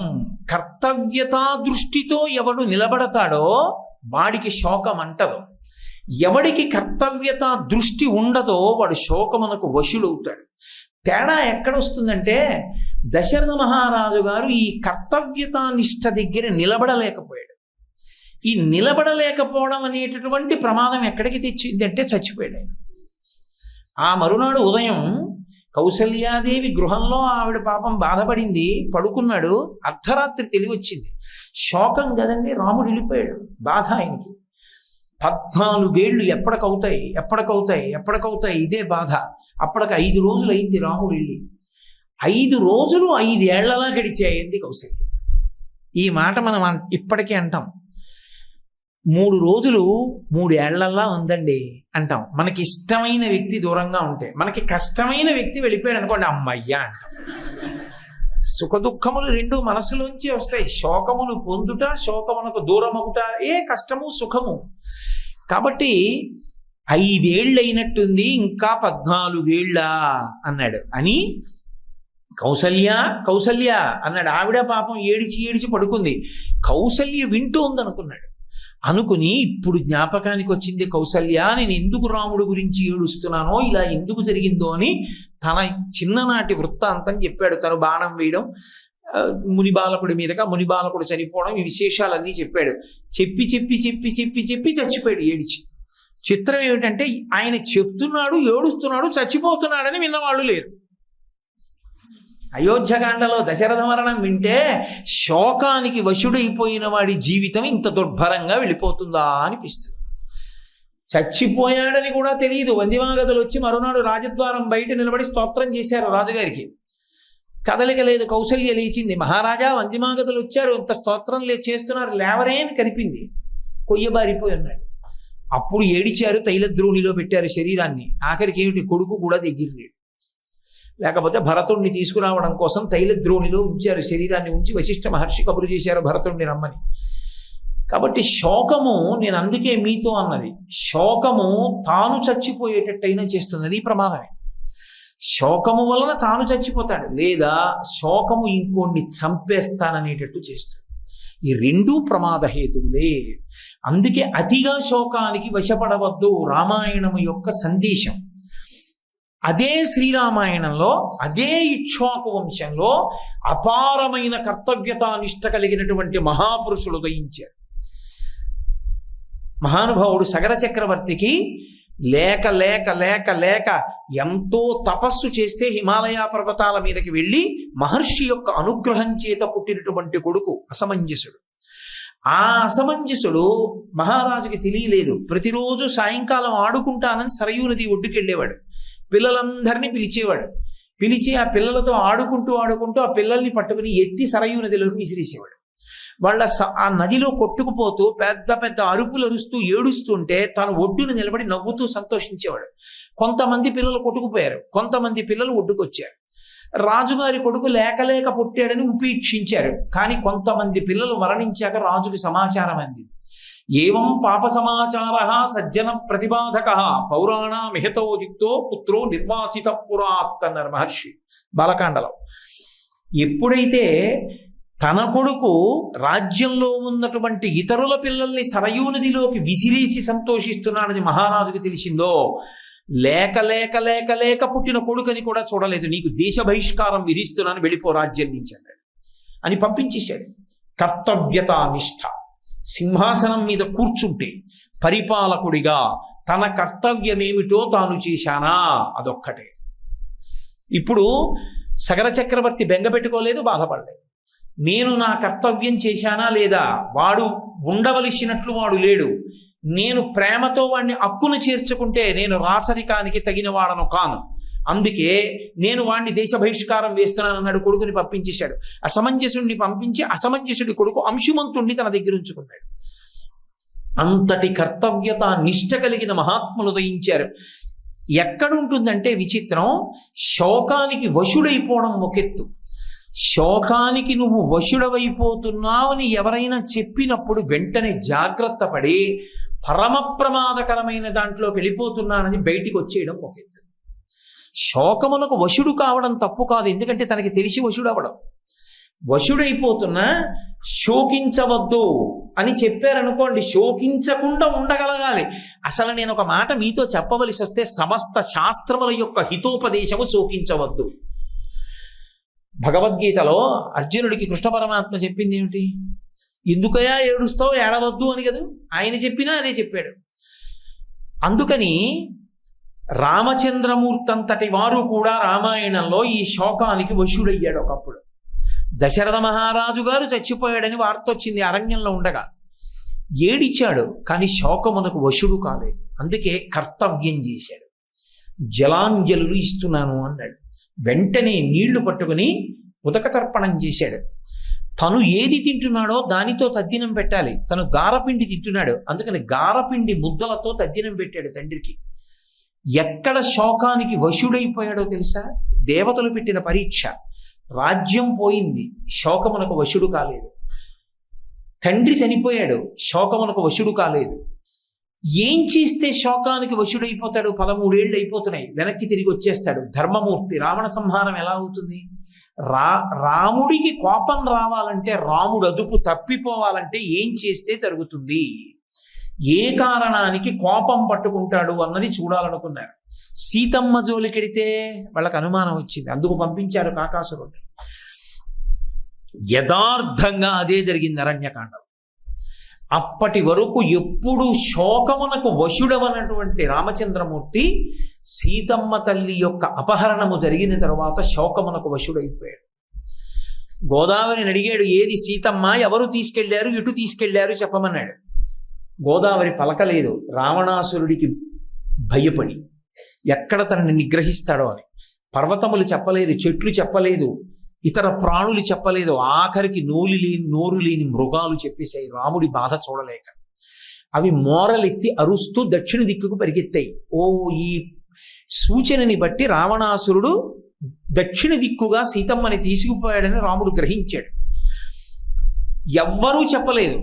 కర్తవ్యతా దృష్టితో ఎవడు నిలబడతాడో వాడికి శోకం అంటదు. ఎవడికి కర్తవ్యత దృష్టి ఉండదో వాడు శోకమునకు వశుడవుతాడు. తేడా ఎక్కడొస్తుందంటే, దశరథ మహారాజు గారు ఈ కర్తవ్యతానిష్ట దగ్గర నిలబడలేకపోయాడు. ఈ నిలబడలేకపోవడం అనేటటువంటి ప్రమాదం ఎక్కడికి తెచ్చిందంటే చచ్చిపోయాడు ఆయన. ఆ మరునాడు ఉదయం కౌసల్యాదేవి గృహంలో ఆవిడ పాపం బాధపడింది, పడుకున్నాడు. అర్ధరాత్రి తెలివొచ్చింది. శోకం కదండి, రాముడు వెళ్ళిపోయాడు, బాధ ఆయనకి. 14 ఏళ్ళు ఎప్పటికవుతాయి ఇదే బాధ. అప్పటికి 5 రోజులు అయింది రాముడు వెళ్ళి. 5 రోజులు 5 ఏళ్లలా గడిచాయింది కౌసల్య. ఈ మాట మనం ఇప్పటికీ అంటాం, 3 రోజులు 3 ఏళ్లలా ఉందండి అంటాం. మనకి ఇష్టమైన వ్యక్తి దూరంగా ఉంటే, మనకి కష్టమైన వ్యక్తి వెళ్ళిపోయాడు అనుకోండి, అమ్మయ్యా అంటాం. సుఖ దుఃఖములు 2 మనసులోంచి వస్తాయి. శోకమును పొందుట, శోకమునకు దూరమగుట, కష్టము సుఖము. కాబట్టి 5 ఏళ్ళు అయినట్టుంది, ఇంకా 14 ఏళ్ళ అన్నాడు. అని కౌసల్య అన్నాడు. ఆవిడ పాపం ఏడిచి పడుకుంది. కౌసల్య వింటూ ఉందనుకున్నాడు. అనుకుని ఇప్పుడు జ్ఞాపకానికి వచ్చింది కౌసల్య, నేను ఎందుకు రాముడు గురించి ఏడుస్తున్నానో, ఇలా ఎందుకు జరిగిందో అని తన చిన్ననాటి వృత్తాంతం చెప్పాడు. తను బాణం వేయడం, మునిబాలకుడి మీదగా మునిబాలకుడు చనిపోవడం, ఈ విశేషాలన్నీ చెప్పాడు. చెప్పి చచ్చిపోయాడు ఏడిచి. చిత్రం ఏమిటంటే, ఆయన చెప్తున్నాడు, ఏడుస్తున్నాడు, చచ్చిపోతున్నాడని విన్నవాళ్ళు లేరు. అయోధ్యకాండలో దశరథ మరణం వింటే శోకానికి వశుడైపోయిన వాడి జీవితం ఇంత దుర్భరంగా వెళ్ళిపోతుందా అనిపిస్తుంది. చచ్చిపోయాడని కూడా తెలియదు. వందిమాగతులు వచ్చి మరునాడు రాజద్వారం బయట నిలబడి స్తోత్రం చేశారు రాజుగారికి. కదలిక లేదు, కౌసల్య లేచింది. మహారాజా వందిమాగతులు వచ్చారు, ఇంత స్తోత్రం చేస్తున్నారు, లేవరే అని కనిపింది. కొయ్యబారిపోయి ఉన్నాడు. అప్పుడు ఏడిచారు, తైలద్రోణిలో పెట్టారు శరీరాన్ని. ఆఖరికి ఏమిటి, కొడుకు కూడా దగ్గర లేడు. లేకపోతే భరతుడిని తీసుకురావడం కోసం తైలద్రోణిలో ఉంచారు శరీరాన్ని. ఉంచి వశిష్ఠ మహర్షి కబురు చేశారు భరతుడిని రమ్మని. కాబట్టి శోకము, నేను అందుకే మీతో అన్నది, శోకము తాను చచ్చిపోయేటట్టయినా చేస్తుంది. అది ప్రమాదమే. శోకము వలన తాను చచ్చిపోతాడు, లేదా శోకము ఇంకోడిని చంపేస్తాననేటట్టు చేస్తాడు. ఈ రెండూ ప్రమాద హేతువులే. అందుకే అతిగా శోకానికి వశపడవద్దు రామాయణము యొక్క సందేశం. అదే శ్రీరామాయణంలో, అదే ఇక్ష్వాకు వంశంలో అపారమైన కర్తవ్యతానిష్ట కలిగినటువంటి మహాపురుషులు ఉదయించారు. మహానుభావుడు సగర చక్రవర్తికి లేక లేక లేక లేక ఎంతో తపస్సు చేస్తే హిమాలయ పర్వతాల మీదకి వెళ్ళి మహర్షి యొక్క అనుగ్రహం చేత పుట్టినటువంటి కొడుకు అసమంజసుడు. ఆ అసమంజసుడు మహారాజుకి తెలియలేదు. ప్రతిరోజు సాయంకాలం ఆడుకుంటానని సరయూ నది ఒడ్డుకెళ్ళేవాడు. పిల్లలందరినీ పిలిచేవాడు. పిలిచి ఆ పిల్లలతో ఆడుకుంటూ ఆ పిల్లల్ని పట్టుకుని ఎత్తి సరయూ నదిలోకి విసిరేసేవాడు. వాళ్ళ ఆ నదిలో కొట్టుకుపోతూ పెద్ద పెద్ద అరుపులు అరుస్తూ ఏడుస్తుంటే తను ఒడ్డును నిలబడి నవ్వుతూ సంతోషించేవాడు. కొంతమంది పిల్లలు కొట్టుకుపోయారు, కొంతమంది పిల్లలు ఒడ్డుకొచ్చారు. రాజుగారి కొడుకు లేక పుట్టాడని ఉపేక్షించారు. కానీ కొంతమంది పిల్లలు మరణించాక రాజుకి సమాచారం అందింది. ఏవం పాప సమాచార సజ్జన ప్రతిబాధక పౌరాణ మిహతోయుక్తో పుత్రో నిర్వాసిత పురాత్ అన్నారు మహర్షి బాలకాండలో. ఎప్పుడైతే తన కొడుకు రాజ్యంలో ఉన్నటువంటి ఇతరుల పిల్లల్ని సరయూ నదిలోకి విసిరేసి సంతోషిస్తున్నాడని మహారాజుకి తెలిసిందో, లేక లేక లేక లేక పుట్టిన కొడుకని కూడా చూడలేదు. నీకు దేశ బహిష్కారం విధిస్తున్నాను, వెళ్ళిపో రాజ్యం నుంచి అన్నాడు అని పంపించేశాడు. కర్తవ్యత నిష్ఠ. సింహాసనం మీద కూర్చుంటే పరిపాలకుడిగా తన కర్తవ్యమేమిటో తాను చేశానా అదొక్కటే. ఇప్పుడు సగర చక్రవర్తి బెంగపెట్టుకోలేదు, బాధపడలేదు. నేను నా కర్తవ్యం చేశానా లేదా, వాడు ఉండవలసినట్లు వాడు లేడు, నేను ప్రేమతో వాడిని అక్కున చేర్చుకుంటే నేను రాచరికానికి తగిన వాడను కాను, అందుకే నేను వాడిని దేశ బహిష్కారం వేస్తున్నానన్నాడు. కొడుకుని పంపించేశాడు. అసమంజసుడిని పంపించి అసమంజసుడి కొడుకు అంశుమంతుణ్ణి తన దగ్గర ఉంచుకున్నాడు. అంతటి కర్తవ్యత నిష్ట కలిగిన మహాత్ములు ఉదయించారు. ఎక్కడుంటుందంటే విచిత్రం, శోకానికి వశుడైపోవడం ఒకెత్తు. శోకానికి నువ్వు వశుడవైపోతున్నావని ఎవరైనా చెప్పినప్పుడు వెంటనే జాగ్రత్త పడి పరమ ప్రమాదకరమైన దాంట్లో వెళ్ళిపోతున్నానని బయటికి వచ్చేయడం ఒకెత్తు. శోకమునకు వశుడు కావడం తప్పు కాదు, ఎందుకంటే తనకి తెలిసి వశుడవడం. వశుడైపోతున్నా శోకించవద్దు అని చెప్పారనుకోండి, శోకించకుండా ఉండగలగాలి. అసలు నేను ఒక మాట మీతో చెప్పవలసి వస్తే, సమస్త శాస్త్రముల యొక్క హితోపదేశము శోకించవద్దు. భగవద్గీతలో అర్జునుడికి కృష్ణ పరమాత్మ చెప్పింది ఏమిటి? ఎందుకయా ఏడుస్తావు, ఏడవద్దు అని కదా ఆయన చెప్పినా అదే చెప్పాడు. అందుకని రామచంద్రమూర్తి అంతటి వారు కూడా రామాయణంలో ఈ శోకానికి వశుడయ్యాడు. ఒకప్పుడు దశరథ మహారాజు గారు చచ్చిపోయాడని వార్త వచ్చింది అరణ్యంలో ఉండగా. ఏడిచాడు, కానీ శోకమునకు వశుడు కాలేదు. అందుకే కర్తవ్యం చేశాడు. జలాంజలులు ఇస్తున్నాను అన్నాడు. వెంటనే నీళ్లు పట్టుకుని ఉదకతర్పణం చేశాడు. తను ఏది తింటున్నాడో దానితో తద్దినం పెట్టాలి. తను గారపిండి తింటున్నాడు, అందుకని గారపిండి ముద్దలతో తద్దినం పెట్టాడు తండ్రికి. ఎక్కడ శోకానికి వశుడైపోయాడో తెలుసా? దేవతలు పెట్టిన పరీక్ష. రాజ్యం పోయింది, శోకమునకు వశుడు కాలేదు. తండ్రి చనిపోయాడు, శోకమునకు వశుడు కాలేదు. ఏం చేస్తే శోకానికి వశుడైపోతాడు? 13 ఏళ్ళు అయిపోతున్నాయి, వెనక్కి తిరిగి వచ్చేస్తాడు. ధర్మమూర్తి. రావణ సంహారం ఎలా అవుతుంది? రాముడికి కోపం రావాలంటే, రాముడు అదుపు తప్పిపోవాలంటే ఏం చేస్తే జరుగుతుంది? ఏ కారణానికి కోపం పట్టుకుంటాడు అన్నది చూడాలనుకున్నారు. సీతమ్మ జోలికెడితే వాళ్ళకి అనుమానం వచ్చింది, అందుకు పంపించారు కాకాసురుడిని. యథార్థంగా అదే జరిగింది అరణ్యకాండం. అప్పటి వరకు ఎప్పుడు శోకమునకు వశుడవనటువంటి రామచంద్రమూర్తి సీతమ్మ తల్లి యొక్క అపహరణము జరిగిన తర్వాత శోకమునకు వశుడైపోయాడు. గోదావరిని అడిగాడు, ఏది సీతమ్మ, ఎవరు తీసుకెళ్లారు, ఎటు తీసుకెళ్లారు చెప్పమన్నాడు. గోదావరి పలకలేదు, రావణాసురుడికి భయపడి ఎక్కడ తనని నిగ్రహిస్తాడో అని. పర్వతములు చెప్పలేదు, చెట్లు చెప్పలేదు, ఇతర ప్రాణులు చెప్పలేదు, ఆఖరికి నోరు లేని మృగాలు చెప్పేశాయి రాముడి బాధ చూడలేక. అవి మోరలెత్తి అరుస్తూ దక్షిణ దిక్కుకు పరిగెత్తాయి. ఓ, ఈ సూచనని బట్టి రావణాసురుడు దక్షిణ దిక్కుగా సీతమ్మని తీసుకుపోయాడని రాముడు గ్రహించాడు. ఎవ్వరూ చెప్పలేదు.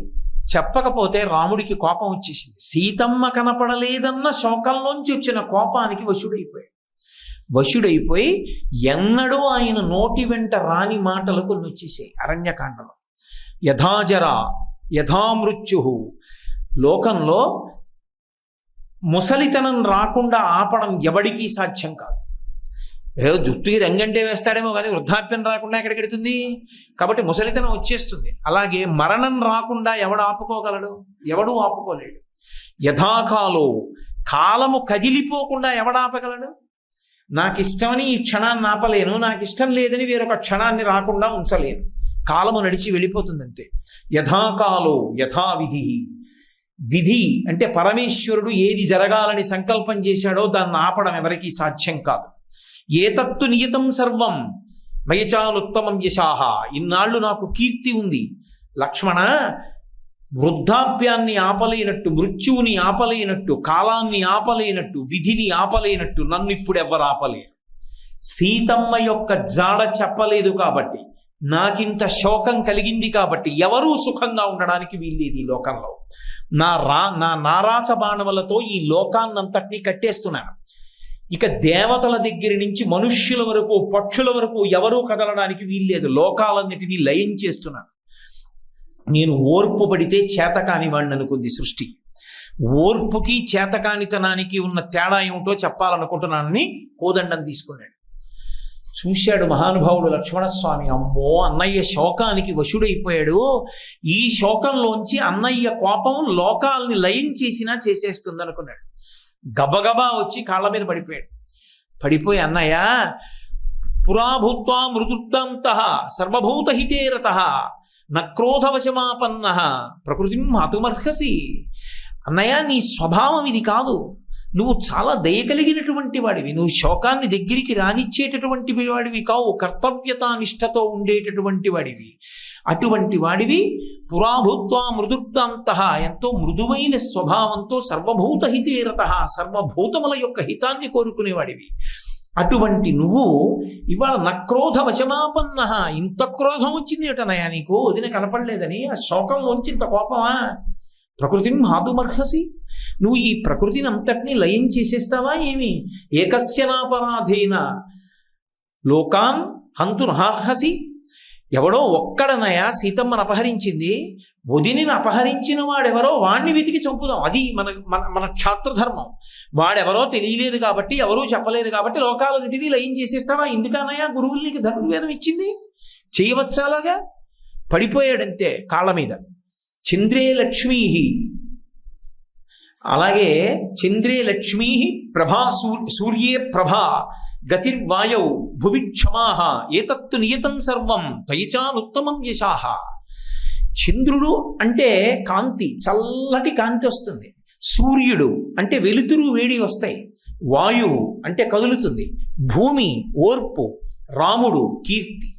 చెప్పకపోతే రాముడికి కోపం వచ్చేసింది. సీతమ్మ కనపడలేదన్న శోకంలోంచి వచ్చిన కోపానికి వశుడైపోయి ఎన్నడూ ఆయన నోటి వెంట రాని మాటలు కొన్ని వచ్చేసాయి అరణ్యకాండలో. యథాజర యథామృత్యు. లోకంలో ముసలితనం రాకుండా ఆపడం ఎవడికి సాధ్యం కాదు. ఏదో జుట్టుకి రంగంటే వేస్తాడేమో కానీ వృద్ధాప్యం రాకుండా ఎక్కడికెడుతుంది. కాబట్టి ముసలితనం వచ్చేస్తుంది. అలాగే మరణం రాకుండా ఎవడు ఆపుకోగలడు? ఎవడూ ఆపుకోలేడు. యథాకాలో, కాలము కదిలిపోకుండా ఎవడాపగలడు? నాకు ఇష్టమని ఈ క్షణాన్ని ఆపలేను, నాకు ఇష్టం లేదని వేరొక క్షణాన్ని రాకుండా ఉంచలేను. కాలము నడిచి వెళ్ళిపోతుంది అంతే. యథాకాలో యథావిధి. విధి అంటే పరమేశ్వరుడు ఏది జరగాలని సంకల్పం చేశాడో దాన్ని ఆపడం ఎవరికీ సాధ్యం కాదు. ఏతత్తు నియతం సర్వం మయచానుత్తమం యశాహ. ఇన్నాళ్ళు నాకు కీర్తి ఉంది లక్ష్మణ, వృద్ధాప్యాన్ని ఆపలేనట్టు, మృత్యువుని ఆపలేనట్టు, కాలాన్ని ఆపలేనట్టు, విధిని ఆపలేనట్టు నన్ను ఇప్పుడు ఎవరు ఆపలేరు. సీతమ్మ యొక్క జాడ చెప్పలేదు కాబట్టి, నాకింత శోకం కలిగింది కాబట్టి ఎవరూ సుఖంగా ఉండడానికి వీల్లేదు ఈ లోకంలో. నా నారాచ బాణములతో ఈ లోకాన్నంతటినీ కట్టేస్తున్నాను. ఇక దేవతల దగ్గర నుంచి మనుష్యుల వరకు, పక్షుల వరకు ఎవరూ కదలడానికి వీల్లేదు. లోకాలన్నిటినీ లయం చేస్తున్నాను. నేను ఓర్పు పడితే చేతకాని వాడిని అనుకుంది సృష్టి. ఓర్పుకి చేతకానితనానికి ఉన్న తేడా ఏమిటో చెప్పాలనుకుంటున్నానని కోదండం తీసుకున్నాడు. చూశాడు మహానుభావుడు లక్ష్మణస్వామి. అమ్మో, అన్నయ్య శోకానికి వశుడైపోయాడు. ఈ శోకంలోంచి అన్నయ్య కోపం లోకాల్ని లయం చేసినా చేసేస్తుంది అనుకున్నాడు. గబగబా వచ్చి కాళ్ళ మీద పడిపోయి అన్నయ్య, పురాభూత్వా మృదుర్దాంతః సర్వభూతహితే రతః నక్రోధవశమాపన్న ప్రకృతిం హతుమర్హసి. అన్నయ్య, నీ స్వభావం ఇది కాదు. నువ్వు చాలా దయ కలిగినటువంటి వాడివి. నువ్వు శోకాన్ని దగ్గరికి రానిచ్చేటటువంటి వాడివి కావు. కర్తవ్యతానిష్టతో ఉండేటటువంటి వాడివి. అటువంటి వాడివి పురాభూత్వా మృదుర్దాంతః, ఎంతో మృదువైన స్వభావంతో సర్వభూతహితేరతః, సర్వభూతముల యొక్క హితాన్ని కోరుకునేవాడివి. అటువంటి నువ్వు ఇవాళ నక్రోధ వశమాపన్న. ఇంత క్రోధం వచ్చింది ఏటనయా నీకు? వదిన కనపడలేదని ఆ శోకంలోంచి ఇంత కోపమా? ప్రకృతిని హాతుమర్హసి. నువ్వు ఈ ప్రకృతిని అంతటినీ లయం చేసేస్తావా ఏమి? ఏకస్యనాపరాధేన లోకాన్ హంతునహార్హసి. ఎవడో ఒక్కడనయా సీతమ్మను అపహరించింది. వదినిని అపహరించిన వాడెవరో వాణ్ణి వెతికి చంపుదాం. అది మన మన మన క్షాత్రధర్మం. వాడెవరో తెలియలేదు కాబట్టి, ఎవరూ చెప్పలేదు కాబట్టి లోకాలన్నిటినీ లయం చేసేస్తావా? ఎందుకనయా గురువులకి ధనుర్వేదం ఇచ్చింది? చేయవచ్చాలాగా? పడిపోయాడంతే కాళ్ళ మీద. చంద్రే లక్ష్మీ, అలాగే చంద్రే లక్ష్మీ ప్రభా, సూర్యే ప్రభా గతిర్వాయౌ భువి క్షమాః ఏతత్తు నియతం సర్వం త్వయిచానుత్తమం యశాః. చంద్రుడు అంటే కాంతి, చల్లటి కాంతి వస్తుంది. సూర్యుడు అంటే వెలుతురు వేడి వస్తాయి. వాయువు అంటే కదులుతుంది. భూమి ఓర్పు, రాముడు కీర్తి.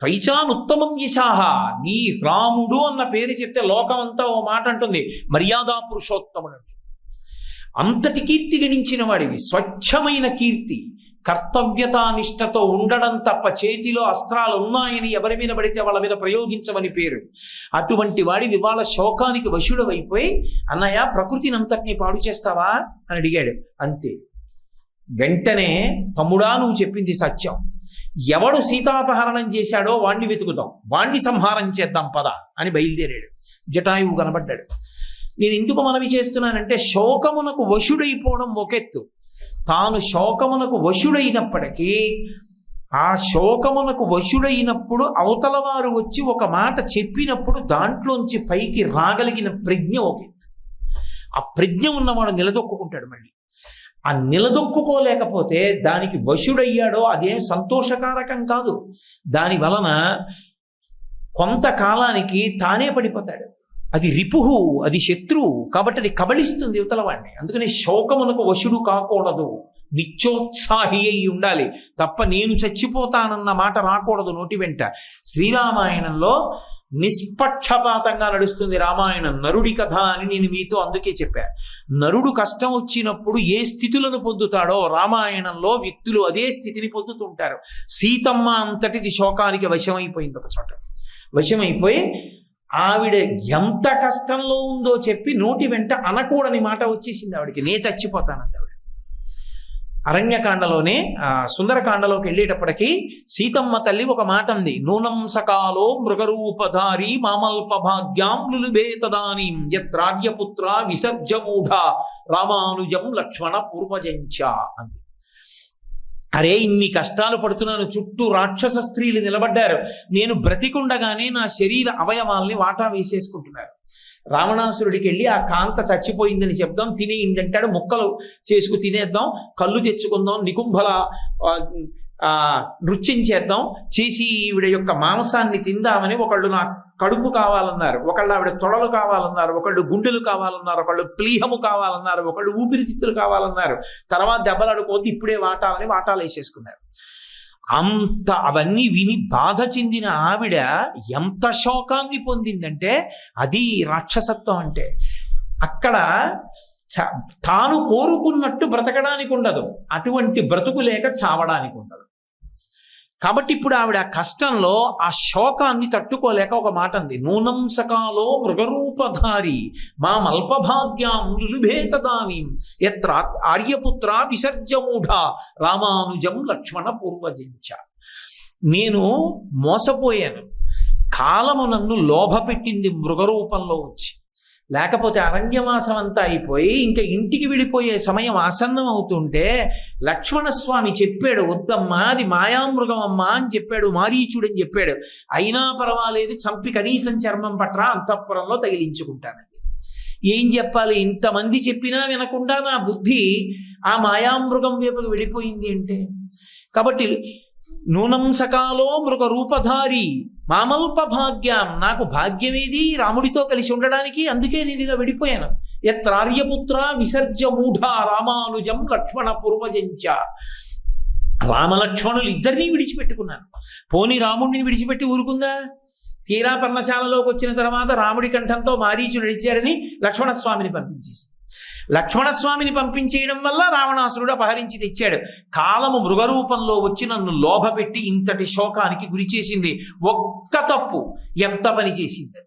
త్వయిచానుత్తమం యశాః. నీ రాముడు అన్న పేరు చెప్తే లోకం అంతా ఓ మాట అంటుంది, మర్యాదా పురుషోత్తముడు. అంతటి కీర్తి గణించిన వాడివి. స్వచ్ఛమైన కీర్తి, కర్తవ్యతానిష్టతో ఉండడం తప్ప చేతిలో అస్త్రాలు ఉన్నాయని ఎవరి మీద పడితే వాళ్ళ మీద ప్రయోగించమని పేరు. అటువంటి వాడివి ఇవాళ శోకానికి వశుడవైపోయి అన్నయ్య ప్రకృతిని అంతటినీ పాడు చేస్తావా అని అడిగాడు. అంతే. వెంటనే తమ్ముడా, నువ్వు చెప్పింది సత్యం. ఎవడు సీతాపహరణం చేశాడో వాణ్ణి వెతుకుతాం, వాణ్ణి సంహారం చేద్దాం పద అని బయలుదేరాడు. జటాయువు కనబడ్డాడు. నేను ఎందుకు మనవి చేస్తున్నానంటే, శోకమునకు వశుడైపోవడం ఒకెత్తు. తాను శోకమునకు వశుడైనప్పటికీ ఆ శోకమునకు వశుడైనప్పుడు అవతల వారు వచ్చి ఒక మాట చెప్పినప్పుడు దాంట్లోంచి పైకి రాగలిగిన ప్రజ్ఞ ఒకెత్తు. ఆ ప్రజ్ఞ ఉన్నవాడు నిలదొక్కుంటాడు. మళ్ళీ ఆ నిలదొక్కుకోలేకపోతే దానికి వశుడయ్యాడో అదేం సంతోషకారకం కాదు. దాని వలన కొంతకాలానికి తానే పడిపోతాడు. అది రిపుహు, అది శత్రువు, కాబట్టి అది కబళిస్తుంది యువతల వాడిని. అందుకని శోకమునకు వశుడు కాకూడదు, నిత్యోత్సాహి అయి ఉండాలి తప్ప నేను చచ్చిపోతానన్న మాట రాకూడదు నోటి వెంట. శ్రీరామాయణంలో నిష్పక్షపాతంగా నడుస్తుంది రామాయణం. నరుడి కథ అని నేను మీతో అందుకే చెప్పా. నరుడు కష్టం వచ్చినప్పుడు ఏ స్థితులను పొందుతాడో రామాయణంలో వ్యక్తులు అదే స్థితిని పొందుతుంటారు. సీతమ్మ అంతటిది శోకానికి వశమైపోయింది. ఒక చోట వశమైపోయి ఆవిడ ఎంత కష్టంలో ఉందో చెప్పి నోటి వెంట అనకూడని మాట వచ్చేసింది ఆవిడికి. నే చచ్చిపోతానంది ఆవిడ. అరణ్యకాండలోనే సుందరకాండలోకి వెళ్ళేటప్పటికీ సీతమ్మ తల్లి ఒక మాట అంది, నూనం సకాలో మృగరూపధారి మామల్ప భాగ్యాం లులుబేతదానీం యత్రార్యపుత్ర విసర్జమూఢ రామానుజం లక్ష్మణ పూర్వజంచ అంది. అరే, ఇన్ని కష్టాలు పడుతున్నాను, చుట్టూ రాక్షస స్త్రీలు నిలబడ్డారు, నేను బ్రతికుండగానే నా శరీర అవయవాల్ని వాటా వేసేసుకుంటున్నారు. రావణాసురుడికి వెళ్ళి ఆ కాంత చచ్చిపోయిందని చెప్దాం, తినేయండి అంటాడు. ముక్కలు చేసుకు తినేద్దాం, కళ్ళు తెచ్చుకుందాం, నికుంభల నృత్యం చేద్దాం, చేసి ఈవిడ యొక్క మాంసాన్ని తిందామని ఒకళ్ళు నా కడుపు కావాలన్నారు, ఒకళ్ళు ఆవిడ తొడలు కావాలన్నారు, ఒకళ్ళు గుండెలు కావాలన్నారు, ఒకళ్ళు ప్లీహము కావాలన్నారు, ఒకళ్ళు ఊపిరితిత్తులు కావాలన్నారు. తర్వాత దెబ్బలాడుకోవద్దు, ఇప్పుడే వాటాలని వాటాలు వేసేసుకున్నారు. అంత అవన్నీ విని బాధ చెందిన ఆవిడ ఎంత శోకాన్ని పొందిందంటే అది రాక్షసత్వం అంటే. అక్కడ తాను కోరుకున్నట్టు బ్రతకడానికి ఉండదు, అటువంటి బ్రతుకు లేక చావడానికి ఉండదు. కాబట్టి ఇప్పుడు ఆవిడ కష్టంలో ఆ శోకాన్ని తట్టుకోలేక ఒక మాట అంది, నూనం సకాలో మృగరూపధారి మామల్పభాగ్యాం లులుబేతదానీం యత్ర ఆర్యపుత్ర విసర్జమూఢ రామానుజం లక్ష్మణ పూర్వజంచ. నేను మోసపోయాను, కాలము నన్ను లోభపెట్టింది మృగరూపంలో వచ్చి. లేకపోతే అరణ్యవాసం అంతా అయిపోయి ఇంకా ఇంటికి వెళ్ళిపోయే సమయం ఆసన్నం అవుతుంటే లక్ష్మణస్వామి చెప్పాడు, వద్దమ్మా అది మాయామృగం అమ్మా అని చెప్పాడు, మారీచుడని చెప్పాడు. అయినా పర్వాలేదు, చంపి కనీసం చర్మం పట్రా అంతఃపురంలో తగిలించుకుంటానది. ఏం చెప్పాలి, ఇంతమంది చెప్పినా వినకుండా నా బుద్ధి ఆ మాయామృగం వైపుకు వెళ్ళిపోయింది అంటే. కాబట్టి నూనం సకాలో మృగ రూపధారి మామల్ప భాగ్యం, నాకు భాగ్యమేది రాముడితో కలిసి ఉండడానికి, అందుకే నేను ఇలా విడిపోయాను. యత్రార్యపుత్ర విసర్జమూఢ రామానుజం లక్ష్మణ పూర్వజంచ. రామలక్ష్మణులు ఇద్దరినీ విడిచిపెట్టుకున్నాను. పోని రాముడిని విడిచిపెట్టి ఊరుకుందా? తీరా పర్ణశాలలోకి వచ్చిన తర్వాత రాముడి కంఠంతో మారీచుడు నడిచాడని లక్ష్మణస్వామిని పంపించేసి, లక్ష్మణస్వామిని పంపించేయడం వల్ల రావణాసురుడు అపహరించి తెచ్చాడు. కాలము మృగరూపంలో వచ్చి నన్ను లోభపెట్టి ఇంతటి శోకానికి గురి చేసింది. ఒక్క తప్పు ఎంత పని చేసింది!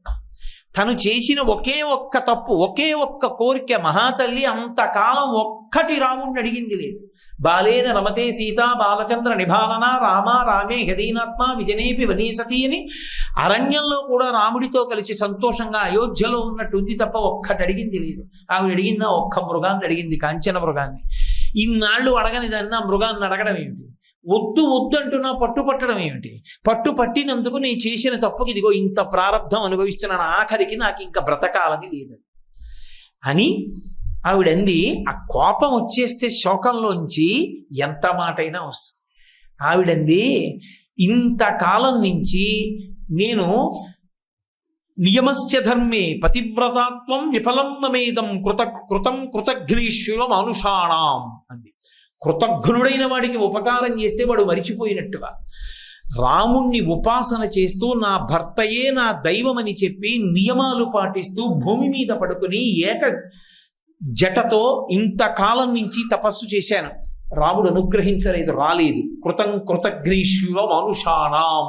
తను చేసిన ఒకే ఒక్క తప్పు, ఒకే ఒక్క కోరిక. మహాతల్లి అంతకాలం ఒక్కటి రాముణ్ణి అడిగింది లేదు. బాలేన రమతే సీత బాలచంద్ర నిభానన రామ రామే హదీనాత్మ విజనేపి వనీసతి అని అరణ్యంలో కూడా రాముడితో కలిసి సంతోషంగా అయోధ్యలో ఉన్నట్టుంది తప్ప ఒక్కటి అడిగింది లేదు. ఆవిడ అడిగిందా? ఒక్క మృగాన్ని అడిగింది, కాంచన మృగాన్ని. ఇన్నాళ్ళు అడగని దాన్ని ఆ మృగాన్ని అడగడం ఏమిటి? వద్దు వద్దు అంటున్నా పట్టుపట్టడం ఏమిటి? పట్టు పట్టినందుకు నీ చేసిన తప్పుకి ఇదిగో ఇంత ప్రారంధం అనుభవిస్తున్నాను, ఆఖరికి నాకు ఇంకా బ్రతకాలని లేదు అని ఆవిడంది. ఆ కోపం వచ్చేస్తే శోకంలోంచి ఎంత మాటైనా వస్తుంది. ఆవిడంది, ఇంతకాలం నుంచి నేను నియమస్య ధర్మే పతివ్రతాత్వం విఫలం మమేదం కృతం కృతఘ్నీశ్వరం అనుషాణం అంది. కృతఘ్నుడైన వాడికి ఉపకారం చేస్తే వాడు మరిచిపోయినట్టుగా రాముణ్ణి ఉపాసన చేస్తూ నా భర్తయే నా దైవమని చెప్పి నియమాలు పాటిస్తూ భూమి మీద పడుకుని ఏక జటతో ఇంతకాలం నుంచి తపస్సు చేశాను. రాముడు అనుగ్రహించలేదు, రాలేదు. కృతఘ్నీశ్వరం అనుషాణం,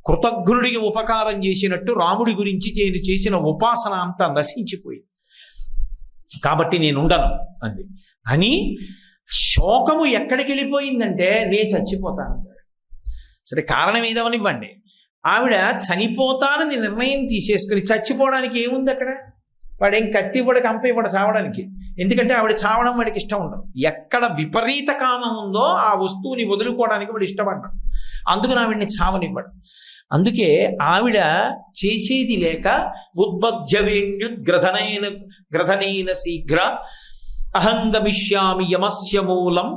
కృతఘ్నుడికి ఉపకారం చేసినట్టు రాముడి గురించి నేను చేసిన ఉపాసన అంతా నశించిపోయింది. కాబట్టి నేను ఉండను అంది. అని శోకము ఎక్కడికి వెళ్ళిపోయిందంటే నే చచ్చిపోతాను. సరే, కారణం ఏదవనివ్వండి. ఆవిడ చనిపోతానని నిర్ణయం తీసేసుకుని, చచ్చిపోవడానికి ఏముంది అక్కడ? వాడేం కత్తి ఇవ్వడు, కంప ఇవ్వడు చావడానికి. ఎందుకంటే ఆవిడ చావడం వాడికి ఇష్టం ఉండదు. ఎక్కడ విపరీత కామం ఉందో ఆ వస్తువుని వదులుకోవడానికి వాడు ఇష్టపడ్డాడు. అందుకని ఆవిడ్ని చావనివ్వడు. అందుకే ఆవిడ చేసేది లేక ఉద్బధ్యవేణ్యుద్గ్రధనైన శీఘ్ర అహంగమిష్యామి యమస్య మూలం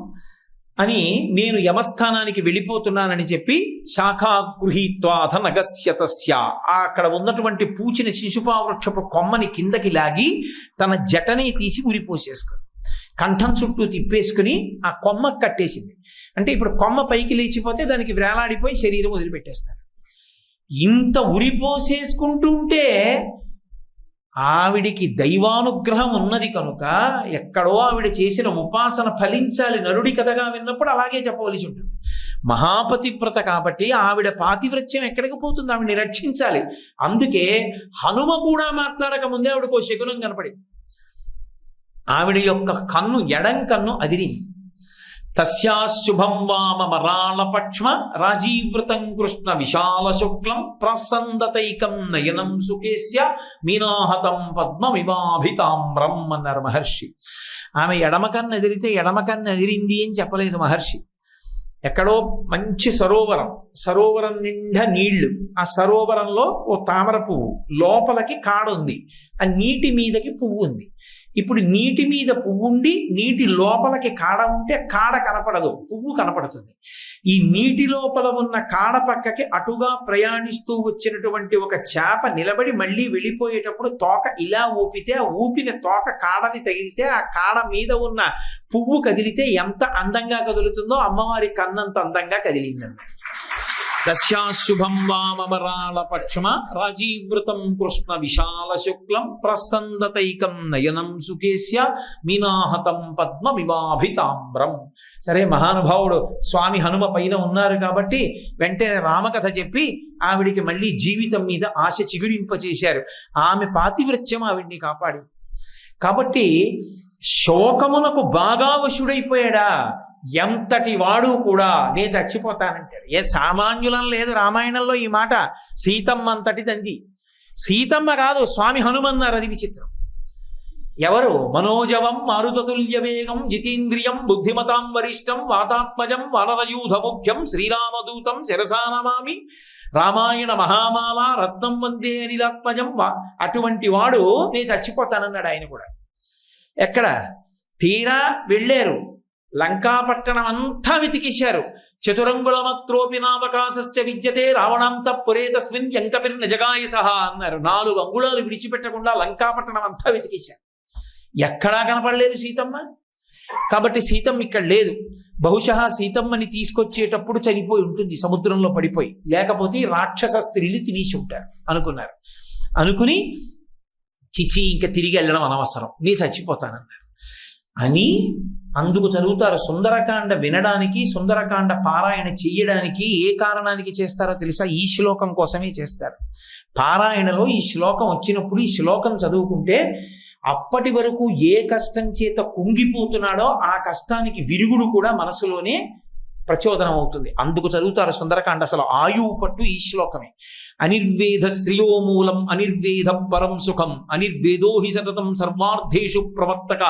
అని, నేను యమస్థానానికి వెళ్ళిపోతున్నానని చెప్పి శాఖాగృహీత్వాథ నగస్యతస్య, అక్కడ ఉన్నటువంటి పూచిన శిశుపావృక్షపు కొమ్మని కిందకి లాగి తన జటని తీసి ఉరిపోసేసుకుని కంఠం చుట్టూ తిప్పేసుకుని ఆ కొమ్మ కట్టేసింది. అంటే ఇప్పుడు కొమ్మ పైకి లేచిపోతే దానికి వేలాడిపోయి శరీరం వదిలిపెట్టేస్తారు. ఇంత ఉరిపోసేసుకుంటుంటే ఆవిడికి దైవానుగ్రహం ఉన్నది కనుక ఎక్కడో ఆవిడ చేసిన ఉపాసన ఫలించాలి. నరుడి కథగా విన్నప్పుడు అలాగే చెప్పవలసి ఉంటుంది. మహాపతివ్రత కాబట్టి ఆవిడ పాతివ్రత్యం ఎక్కడికి పోతుంది, ఆవిడని రక్షించాలి. అందుకే హనుమ కూడా మాట్లాడక ముందే ఆవిడకు శకునం కనపడింది. ఆవిడ యొక్క కన్ను, ఎడం కన్ను అదిరింది. తస్యాశుభం వామరాళపక్ష్మ రాజీవృతం కృష్ణ విశాల శుక్లం ప్రసందతైకం నయనం సుకేస్య మీనాహతం పద్మమివాభితామ్రం అన్నారు మహర్షి. ఆమె ఎడమకన్ను ఎదిరితే ఎడమకన్ను ఎదిరింది అని చెప్పలేదు మహర్షి. ఎక్కడో మంచి సరోవరం నిండా నీళ్లు, ఆ సరోవరంలో ఓ తామర పువ్వు, లోపలికి కాడ ఉంది, ఆ నీటి మీదకి పువ్వు ఉంది. ఇప్పుడు నీటి మీద పువ్వు ఉండి నీటి లోపలికి కాడ ఉంటే కాడ కనపడదు, పువ్వు కనపడుతుంది. ఈ నీటి లోపల ఉన్న కాడ పక్కకి అటుగా ప్రయాణిస్తూ వచ్చినటువంటి ఒక చేప నిలబడి మళ్ళీ వెళ్ళిపోయేటప్పుడు తోక ఇలా ఊపితే, ఆ ఊపిన తోక కాడని తగిలితే, ఆ కాడ మీద ఉన్న పువ్వు కదిలితే ఎంత అందంగా కదులుతుందో అమ్మవారి కన్నంత అందంగా కదిలిందన్న. తస్యాశుభం వామరాళపక్ష్మ రాజీవృతం కృష్ణ విశాల శుక్లం ప్రసందతైకం నయనం సుకేస్య మీనాహతం పద్మమివాభితామ్రం. సరే, మహానుభావుడు స్వామి హనుమ పైన ఉన్నారు కాబట్టి వెంటనే రామకథ చెప్పి ఆవిడికి మళ్ళీ జీవితం మీద ఆశ చిగురింపచేశారు. ఆమె పాతివ్రత్యం ఆవిడ్ని కాపాడి. కాబట్టి శోకమునకు బాగా వశుడైపోయాడా, ఎంతటి వాడు కూడా నేను చచ్చిపోతానంటాడు. ఏ సామాన్యులం లేదు రామాయణంలో ఈ మాట. సీతమ్మ అంతటిదంది. సీతమ్మ కాదు, స్వామి హనుమన్నారు. అది విచిత్రం. ఎవరు? మనోజవం మారుతతుల్య వేగం జితేంద్రియం బుద్ధిమతాం వరిష్టం వాతాత్మజం వానరయూధ ముఖ్యం శ్రీరామదూతం శిరసానమామి రామాయణ మహామాల రత్నం వందే అనిలాత్మజం. అటువంటి వాడు నేను చచ్చిపోతానన్నాడు ఆయన కూడా. ఎక్కడ? తీరా వెళ్ళారు, లంకాపట్టణం అంతా వెతికేశారు. చతురంగుళమత్రోపి నావకాశస్య విద్యతే రావణాంత పురే తస్మిన్ యంకపిర్న జగాయ సహా అన్నారు. 4 అంగుళాలు విడిచిపెట్టకుండా లంకాపట్టణం అంతా వెతికేశారు. ఎక్కడా కనపడలేదు సీతమ్మ. కాబట్టి సీతమ్మ ఇక్కడ లేదు. బహుశా సీతమ్మని తీసుకొచ్చేటప్పుడు చనిపోయి ఉంటుంది, సముద్రంలో పడిపోయి, లేకపోతే రాక్షస స్త్రీలు తినేసి ఉంటారు అనుకున్నారు. అనుకుని చిచి ఇంకా తిరిగి వెళ్ళడం అనవసరం, నీ చచ్చిపోతానన్నారు అని. అందుకు చదువుతారు. సుందరకాండ వినడానికి, సుందరకాండ పారాయణ చెయ్యడానికి ఏ కారణానికి చేస్తారో తెలుసా? ఈ శ్లోకం కోసమే చేస్తారు. పారాయణలో ఈ శ్లోకం వచ్చినప్పుడు ఈ శ్లోకం చదువుకుంటే అప్పటి వరకు ఏ కష్టం చేత కుంగిపోతున్నాడో ఆ కష్టానికి విరుగుడు కూడా మనసులోనే ప్రచోదనం అవుతుంది. అందుకు చదువుతారు సుందరకాండ. అసలు ఆయువు పట్టు ఈ శ్లోకమే. అనిర్వేద శ్రియోమూలం అనిర్వేద పరం సుఖం అనిర్వేదో హి సతతం సర్వార్థేషు ప్రవర్తక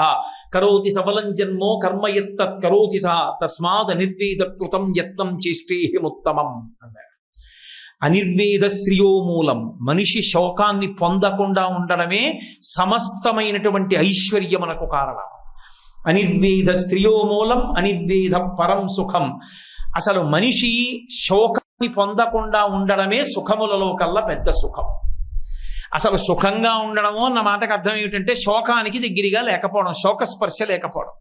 కరోతి సబలం జన్మో కర్మయత్తత్ కరోతి సహ తస్మాద్ అనిర్వేద కృతం యత్నం చేష్టేహిముత్తమం అన్నారు. అనిర్వేద శ్రియోమూలం, మనిషి శోకాన్ని పొందకుండా ఉండడమే సమస్తమైనటువంటి ఐశ్వర్యమునకు కారణం. అనిర్వేద శ్రియోమూలం అనిర్వేద పరం సుఖం. అసలు మనిషి శోకాన్ని పొందకుండా ఉండడమే సుఖములలో కల్లా పెద్ద సుఖం. అసలు సుఖంగా ఉండడము అన్న మాటకు అర్థం ఏమిటంటే శోకానికి దగ్గరగా లేకపోవడం, శోకస్పర్శ లేకపోవడం.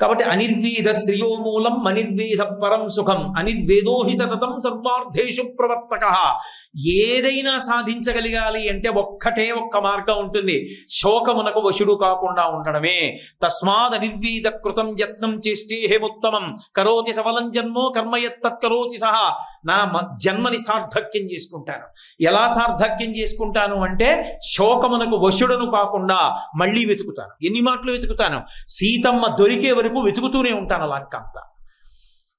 కాబట్టి అనిర్వేద శ్రియోమూలం అనిర్వేద పరం సుఖం అనిర్వేదో హి సతతం సర్వార్థేషు ప్రవర్తక. ఏదైనా సాధించగలగాలి అంటే ఒక్క మార్గం ఉంటుంది, శోకమునకు వశుడు కాకుండా ఉండడమే. తస్మాద్ అనిర్వేద కృతం యత్నం చేష్టేహిముత్తమం కరోతి సఫలం జన్మో కర్మయత్తత్ కరోతి సహా. నా జన్మని సార్థక్యం చేసుకుంటాను. ఎలా సార్థక్యం చేసుకుంటాను అంటే శోకమునకు వశుడను కాకుండా మళ్ళీ వెతుకుతాను. ఎన్ని మాటలు వెతుకుతాను? సీతమ్మ దొరికే వరకు వెతుకుతూనే ఉంటాను లంక అంతా.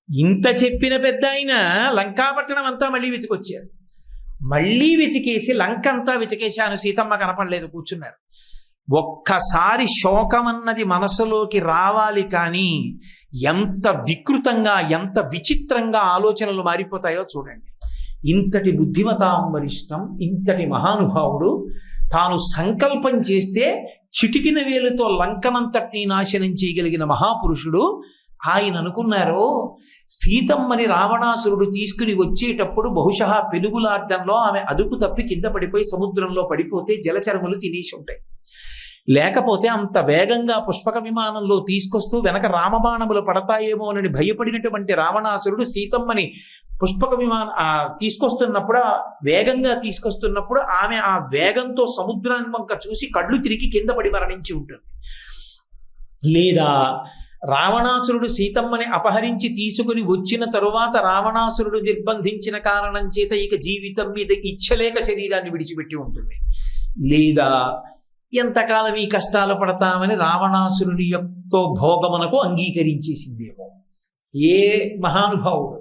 ఇంత చెప్పిన పెద్ద ఆయన లంకాపట్టణం అంతా మళ్ళీ వెతికొచ్చారు. మళ్ళీ వెతికేసి లంక అంతా వెతికేశాను, సీతమ్మ కనపడలేదు, కూర్చున్నారు. ఒక్కసారి శోకం అన్నది మనసులోకి రావాలి, కానీ ఎంత వికృతంగా ఎంత విచిత్రంగా ఆలోచనలు మారిపోతాయో చూడండి. ఇంతటి బుద్ధిమతాం వరిష్టం, ఇంతటి మహానుభావుడు తాను సంకల్పం చేస్తే చిటికిన వేలుతో లంకనంతటినీ నాశనం చేయగలిగిన మహాపురుషుడు ఆయన అనుకున్నారు, సీతమ్మని రావణాసురుడు తీసుకుని వచ్చేటప్పుడు బహుశా పెనుగులాడ్డంలో ఆమె అదుపు తప్పి కింద పడిపోయి సముద్రంలో పడిపోతే జలచరములు తినేసి ఉంటాయి. లేకపోతే అంత వేగంగా పుష్పక విమానంలో తీసుకొస్తూ వెనక రామబాణములు పడతాయేమో అని భయపడినటువంటి రావణాసురుడు సీతమ్మని పుష్పక తీసుకొస్తున్నప్పుడు, వేగంగా తీసుకొస్తున్నప్పుడు ఆమె ఆ వేగంతో సముద్రాన్ని వంక చూసి కళ్ళు తిరిగి కింద పడి మరణించి ఉంటుంది. లేదా రావణాసురుడు సీతమ్మని అపహరించి తీసుకుని వచ్చిన తరువాత రావణాసురుడు నిర్బంధించిన కారణం చేత ఇక జీవితం మీద ఇచ్చలేక శరీరాన్ని విడిచిపెట్టి ఉంటుంది. లేదా ఎంతకాలం ఈ కష్టాలు పడతామని రావణాసురుని యొక్క భోగమునకు అంగీకరించేసిందేమో. ఏ మహానుభావుడు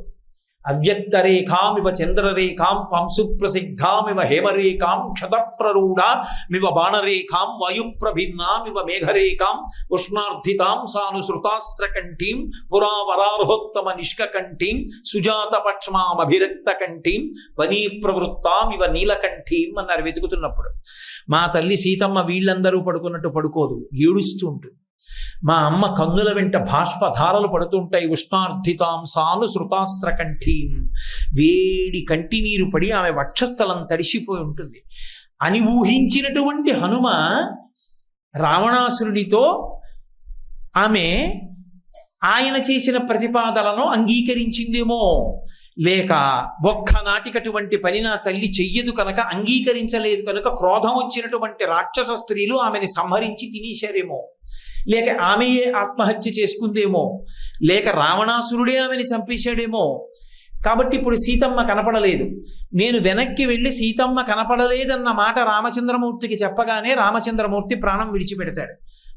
అవ్యక్తరేఖామివ చంద్రరేఖాం పంశుప్రసిద్ధామివ హేమరేఖాం క్షతప్రరూఢామివ బాణరేఖాం వాయుప్రభిన్నామివ మేఘరేఖాం ఉష్ణార్థితాం సానుసృతాస్రకంఠీం పురావరారోహోత్తమ నిష్కంఠీం సుజాతపక్ష్మామభిరక్తకంఠీం వనీప్రవృత్తామివ నీలకంఠీం అన్నారు వెతుకుతున్నప్పుడు. మా తల్లి సీతమ్మ వీళ్ళందరూ పడుకున్నట్టు పడుకోదు, ఏడుస్తూ ఉంటుంది. మా అమ్మ కన్నుల వెంట బాష్పధారలు పడుతుంటాయి. ఉష్ణార్థితాం సాను శృతాస్రకంఠీం, వేడి కంటి నీరు పడి ఆమె వక్షస్థలం తడిసిపోయి ఉంటుంది అని ఊహించినటువంటి హనుమ రావణాసురుడితో ఆమె ఆయన చేసిన ప్రతిపాదనను అంగీకరించిందేమో. లేక ఒక్కనాటికటువంటి పని నా తల్లి చెయ్యదు కనుక, అంగీకరించలేదు కనుక క్రోధం వచ్చినటువంటి రాక్షస స్త్రీలు ఆమెని సంహరించి తినేశారేమో. లేక ఆమెయే ఆత్మహత్య చేసుకుందేమో. లేక రావణాసురుడే ఆమెని చంపేశాడేమో. కాబట్టి ఇప్పుడు సీతమ్మ కనపడలేదు. నేను వెనక్కి వెళ్ళి సీతమ్మ కనపడలేదన్న మాట రామచంద్రమూర్తికి చెప్పగానే రామచంద్రమూర్తి ప్రాణం విడిచిపెడతాడు.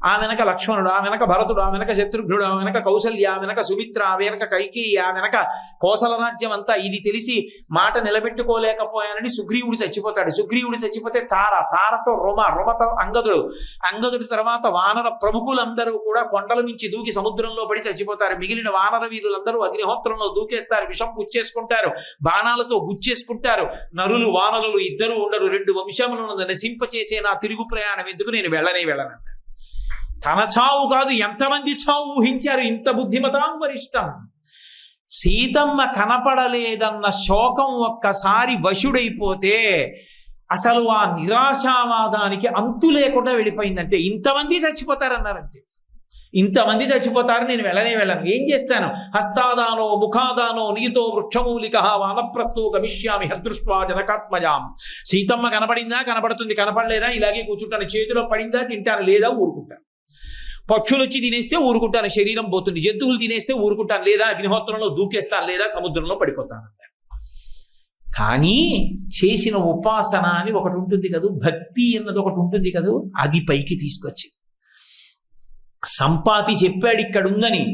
ఆ వెనక లక్ష్మణుడు, ఆ వెనక భరతుడు, ఆ వెనక శత్రుఘ్నుడు, ఆ వెనక కౌసల్య, ఆ వెనక సుమిత్ర, ఆ వెనక కైకేయి, ఆ వెనక కోసల రాజ్యం అంతా. ఇది తెలిసి మాట నిలబెట్టుకోలేకపోయానని సుగ్రీవుడు చచ్చిపోతాడు. సుగ్రీవుడు చచ్చిపోతే తారతో రుమతో అంగదుడి తర్వాత వానర ప్రముఖులందరూ కూడా కొండల నుంచి దూకి సముద్రంలో పడి చచ్చిపోతారు. మిగిలిన వానర వీరులందరూ అగ్నిహోత్రంలో దూకేస్తారు, విషం పుచ్చేసుకుంటారు, బాణాలతో గుచ్చేసుకుంటారు. నరులు వానరులు ఇద్దరు ఉండరు. 2 వంశములను నశింపచేసే నా తిరుగు ప్రయాణం ఎందుకు, నేను వెళ్ళనన్నారు. తన చావు కాదు, ఎంతమంది చావు ఊహించారు. ఇంత బుద్ధిమతాం వరిష్టం. సీతమ్మ కనపడలేదన్న శోకం ఒక్కసారి వశుడైపోతే అసలు ఆ నిరాశావాదానికి అంతు లేకుండా వెళ్ళిపోయిందంటే. ఇంతమంది చచ్చిపోతారన్నారంతే. ఇంతమంది చచ్చిపోతారు, నేను వెళ్ళను. ఏం చేస్తాను? హస్తాదానో ముఖాదానో నీతో వృక్షమూలిక వానప్రస్థో గమిష్యామి హదృష్ట్వా జనకాత్మజాం. సీతమ్మ కనపడిందా? కనపడుతుంది. కనపడలేదా? ఇలాగే కూర్చుంటాను. చేతిలో పడిందా? తింటాను. లేదా ఊరుకుంటాను. పక్షులు వచ్చి తినేస్తే ఊరుకుంటాను, శరీరం పోతుంది. జంతువులు తినేస్తే ఊరుకుంటాను. లేదా అగ్నిహోత్రంలో దూకేస్తాను, లేదా సముద్రంలో పడిపోతాను. కానీ చేసిన ఉపాసన అని ఒకటి ఉంటుంది కదూ, భక్తి అన్నది ఒకటి ఉంటుంది కదూ, అది పైకి తీసుకొచ్చింది. సంపాతి చెప్పాడు ఇక్కడ ఉందని,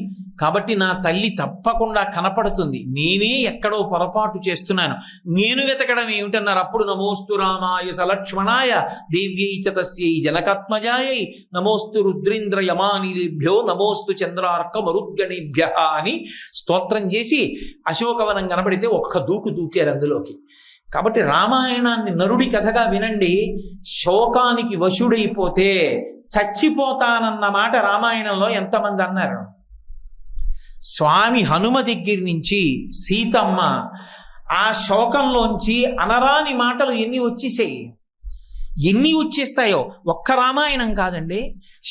కాబట్టి నా తల్లి తప్పకుండా కనపడుతుంది. నేనే ఎక్కడో పొరపాటు చేస్తున్నాను, నేను వెతకడం ఏమిటన్నారు. అప్పుడు నమోస్తు రామాయ సలక్ష్మణాయ దేవ్యై చ తస్యై జనకాత్మజాయై నమోస్తు రుద్రేంద్ర యమానిలేభ్యో నమోస్తు చంద్రార్క మరుద్గణేభ్య అని స్తోత్రం చేసి అశోకవనం కనబడితే ఒక్క దూకారు అందులోకి. కాబట్టి రామాయణాన్ని నరుడి కథగా వినండి. శోకానికి వశుడైపోతే చచ్చిపోతానన్న మాట రామాయణంలో ఎంతమంది అన్నారు? స్వామి హనుమ దగ్గర నుంచి సీతమ్మ ఆ శోకంలోంచి అనరాని మాటలు ఎన్ని వచ్చేస్తాయో. ఒక్క రామాయణం కాదండి,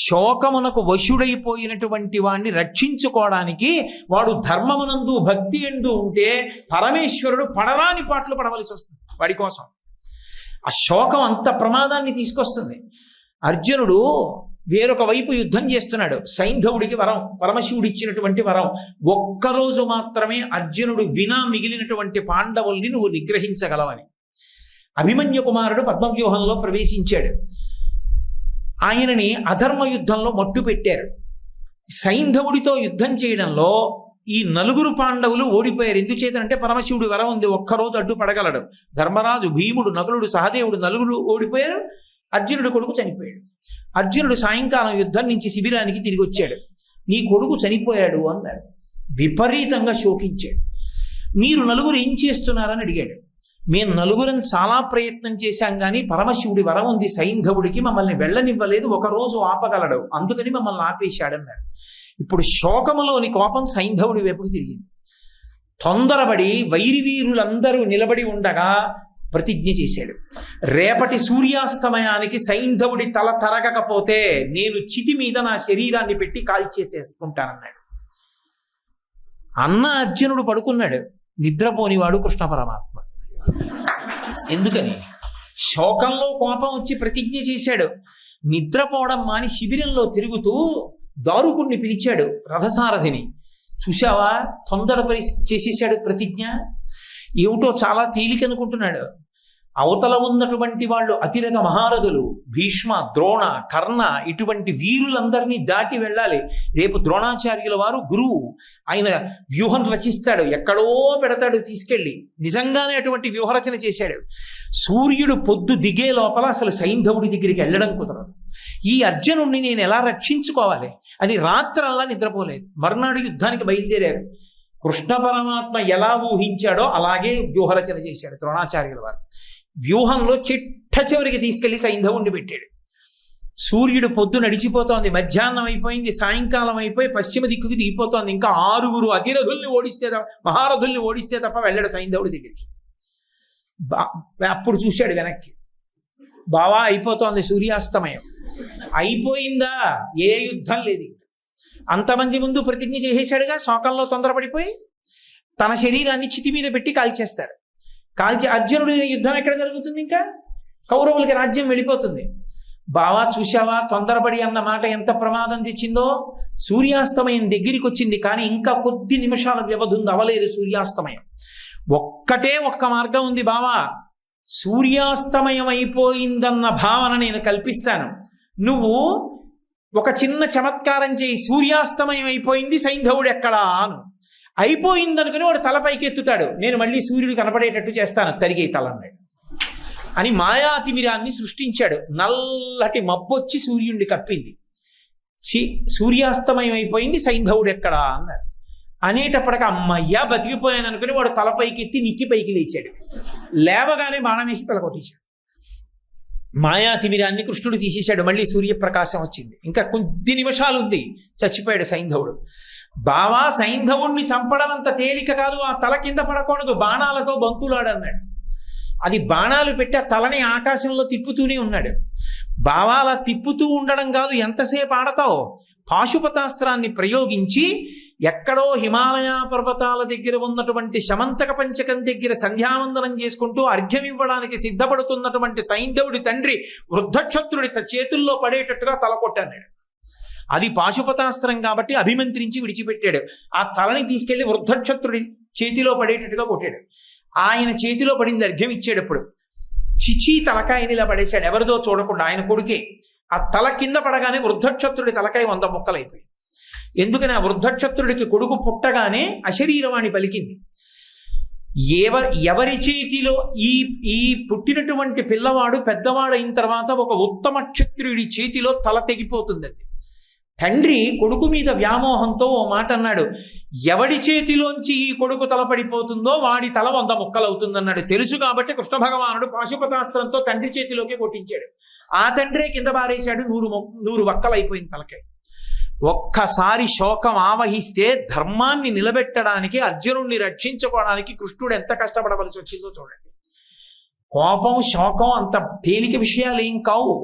శోకమునకు వశుడైపోయినటువంటి వాడిని రక్షించుకోవడానికి వాడు ధర్మమునందు భక్తి ఎందు ఉంటే పరమేశ్వరుడు పడరాని పాటలు పడవలసి వస్తుంది వాడి కోసం. ఆ శోకం అంత ప్రమాదాన్ని తీసుకొస్తుంది. అర్జునుడు వేరొక వైపు యుద్ధం చేస్తున్నాడు. సైంధవుడికి వరం, పరమశివుడు ఇచ్చినటువంటి వరం. ఒక్కరోజు మాత్రమే అర్జునుడు వినా మిగిలినటువంటి పాండవుల్ని నువ్వు నిగ్రహించగలవని. అభిమన్యు కుమారుడు పద్మవ్యూహంలో ప్రవేశించాడు. ఆయనని అధర్మ యుద్ధంలో మట్టు పెట్టారు. సైంధవుడితో యుద్ధం చేయడంలో ఈ 4 పాండవులు ఓడిపోయారు. ఎందుచేతంటే పరమశివుడి వరం ఉంది, ఒక్కరోజు అడ్డుపడగలడు. ధర్మరాజు, భీముడు, నకులుడు, సహదేవుడు 4 ఓడిపోయారు. అర్జునుడి కొడుకు చనిపోయాడు. అర్జునుడు సాయంకాలం యుద్ధం నుంచి శిబిరానికి తిరిగి వచ్చాడు. నీ కొడుకు చనిపోయాడు అన్నాడు. విపరీతంగా శోకించాడు. మీరు 4 ఏం చేస్తున్నారని అడిగాడు. మేము నలుగురం చాలా ప్రయత్నం చేశాం కానీ పరమశివుడి వరం ఉంది సైంధవుడికి, మమ్మల్ని వెళ్ళనివ్వలేదు, ఒకరోజు ఆపగలడు, అందుకని మమ్మల్ని ఆపేశాడన్నాడు. ఇప్పుడు శోకములోని కోపం సైంధవుడి వైపుకి తిరిగింది. తొందరపడి వైరివీరులందరూ నిలబడి ఉండగా ప్రతిజ్ఞ చేశాడు, రేపటి సూర్యాస్తమయానికి సైంధవుడి తల తరగకపోతే నేను చితి మీద నా శరీరాన్ని పెట్టి కాల్చేసేసుకుంటానన్నాడు. అన్న అర్జునుడు పడుకున్నాడు, నిద్రపోనివాడు కృష్ణ పరమాత్మ. ఎందుకని? శోకంలో కోపం వచ్చి ప్రతిజ్ఞ చేశాడు. నిద్రపోవడం మాని శిబిరంలో తిరుగుతూ దారుకుణ్ణి పిలిచాడు, రథసారథిని. చూశావా, తొందరపరి చేసేశాడు ప్రతిజ్ఞ. ఏమిటో చాలా తేలికనుకుంటున్నాడు. అవతల ఉన్నటువంటి వాళ్ళు అతిరథ మహారథులు, భీష్మ, ద్రోణ, కర్ణ, ఇటువంటి వీరులందరినీ దాటి వెళ్ళాలి. రేపు ద్రోణాచార్యుల వారు గురువు, ఆయన వ్యూహం రచిస్తాడు, ఎక్కడో పెడతాడు తీసుకెళ్ళి. నిజంగానే అటువంటి వ్యూహరచన చేశాడు. సూర్యుడు పొద్దు దిగే లోపల అసలు సైంధవుడి దగ్గరికి వెళ్ళడం కుదరదు. ఈ అర్జునుడిని నేను ఎలా రక్షించుకోవాలి అని రాత్రల్లా నిద్రపోలేదు. మర్నాడు యుద్ధానికి బయలుదేరారు. కృష్ణ పరమాత్మ ఎలా ఊహించాడో అలాగే వ్యూహరచన చేశాడు ద్రోణాచార్యుల వారు. వ్యూహంలో చిట్ట చివరికి తీసుకెళ్లి సైంధవుణ్ణి పెట్టాడు. సూర్యుడు పొద్దు నడిచిపోతోంది, మధ్యాహ్నం అయిపోయింది, సాయంకాలం అయిపోయి పశ్చిమ దిక్కుకి దిగిపోతోంది. ఇంకా 6 అతిరథుల్ని ఓడిస్తే మహారథుల్ని ఓడిస్తే తప్ప వెళ్ళాడు సైంధవుడి దగ్గరికి. అప్పుడు చూశాడు వెనక్కి, బావా అయిపోతోంది సూర్యాస్తమయం. అయిపోయిందా? ఏ యుద్ధం లేదు. అంతమంది ముందు ప్రతిజ్ఞ చేసేశాడుగా, శోకంలో తొందరపడిపోయి తన శరీరాన్ని చితి మీద పెట్టి కాల్చేస్తాడు. కాల్చి అర్జునుడి యుద్ధం ఎక్కడ జరుగుతుంది? ఇంకా కౌరవులకి రాజ్యం వెళ్ళిపోతుంది. బావా చూశావా, తొందరపడి అన్న మాట ఎంత ప్రమాదం తెచ్చిందో. సూర్యాస్తమయం దగ్గరికి వచ్చింది, కానీ ఇంకా కొద్ది నిమిషాల వ్యవధి ఉంది, అవలేదు సూర్యాస్తమయం. ఒక్క మార్గం ఉంది బావా, సూర్యాస్తమయం అయిపోయిందన్న భావన నేను కల్పిస్తాను, నువ్వు ఒక చిన్న చమత్కారం చేయి, సూర్యాస్తమయం అయిపోయింది, సైంధవుడు ఎక్కడా అను. అయిపోయిందనుకుని వాడు తలపైకి ఎత్తుతాడు, నేను మళ్ళీ సూర్యుడు కనపడేటట్టు చేస్తాను, తరిగే తలన్నాడు అని మాయాతిమిరాన్ని సృష్టించాడు. నల్లటి మబ్బొచ్చి సూర్యుడిని కప్పింది. సూర్యాస్తమయం అయిపోయింది, సైంధవుడు ఎక్కడా అన్నారు. అనేటప్పటికి అమ్మయ్యా బతికిపోయాను అనుకుని వాడు తలపైకి ఎత్తి నిక్కి పైకి లేచాడు. లేవగానే బాణం వేసి తల కొట్టేశాడు. మాయాతిమిరాన్ని కృష్ణుడు తీసేశాడు. మళ్ళీ సూర్యప్రకాశం వచ్చింది. ఇంకా కొద్ది నిమిషాలు ఉంది, చచ్చిపోయాడు సైంధవుడు. బావా సైంధవుణ్ణి చంపడం అంత తేలిక కాదు, ఆ తల కింద పడకూడదు, బాణాలతో బంతులాడన్నాడు. అది బాణాలు పెట్టి ఆ తలని ఆకాశంలో తిప్పుతూనే ఉన్నాడు. బావా అలా తిప్పుతూ ఉండడం కాదు, ఎంతసేపు ఆడతావు? పాశుపతాస్త్రాన్ని ప్రయోగించి ఎక్కడో హిమాలయ పర్వతాల దగ్గర ఉన్నటువంటి శమంతక పంచకం దగ్గర సంధ్యావందనం చేసుకుంటూ అర్ఘ్యం ఇవ్వడానికి సిద్ధపడుతున్నటువంటి సైంధవుడి తండ్రి వృద్ధక్షత్రుడి చేతుల్లో పడేటట్టుగా తల కొట్టన్నాడు. అది పాశుపతాస్త్రం కాబట్టి అభిమంత్రించి విడిచిపెట్టాడు. ఆ తలని తీసుకెళ్లి వృద్ధక్షత్రుడి చేతిలో పడేటట్టుగా కొట్టాడు. ఆయన చేతిలో పడింది, అర్ఘ్యం ఇచ్చేటప్పుడు చిచి తలకాయని ఇలా పడేశాడు, ఎవరిదో చూడకుండా, ఆయన కొడుకే. ఆ తల కింద పడగానే వృద్ధక్షత్రుడి తలకాయ 100 ముక్కలైపోయింది. ఎందుకని? ఆ వృద్ధక్షత్రుడికి కొడుకు పుట్టగానే అశరీరవాణి పలికింది. ఎవరి చేతిలో ఈ పుట్టినటువంటి పిల్లవాడు పెద్దవాడైన తర్వాత ఒక ఉత్తమ క్షత్రుడి చేతిలో తల తెగిపోతుందండి. తండ్రి కొడుకు మీద వ్యామోహంతో ఓ మాట అన్నాడు, ఎవడి చేతిలోంచి ఈ కొడుకు తల పడిపోతుందో వాడి తల 100 ముక్కలవుతుందన్నాడు. తెలుసు కాబట్టి కృష్ణ భగవానుడు పాశుపతాస్త్రంతో తండ్రి చేతిలోకి కొట్టించాడు. ఆ తండ్రే కింద పారేశాడు, 100 వక్కలైపోయింది తలకాయ. ఒక్కసారి శోకం ఆవహిస్తే ధర్మాన్ని నిలబెట్టడానికి, అర్జునుడిని రక్షించుకోవడానికి కృష్ణుడు ఎంత కష్టపడవలసి వచ్చిందో చూడండి. కోపం శోకం అంత తేలిక విషయాలు ఏం కావు.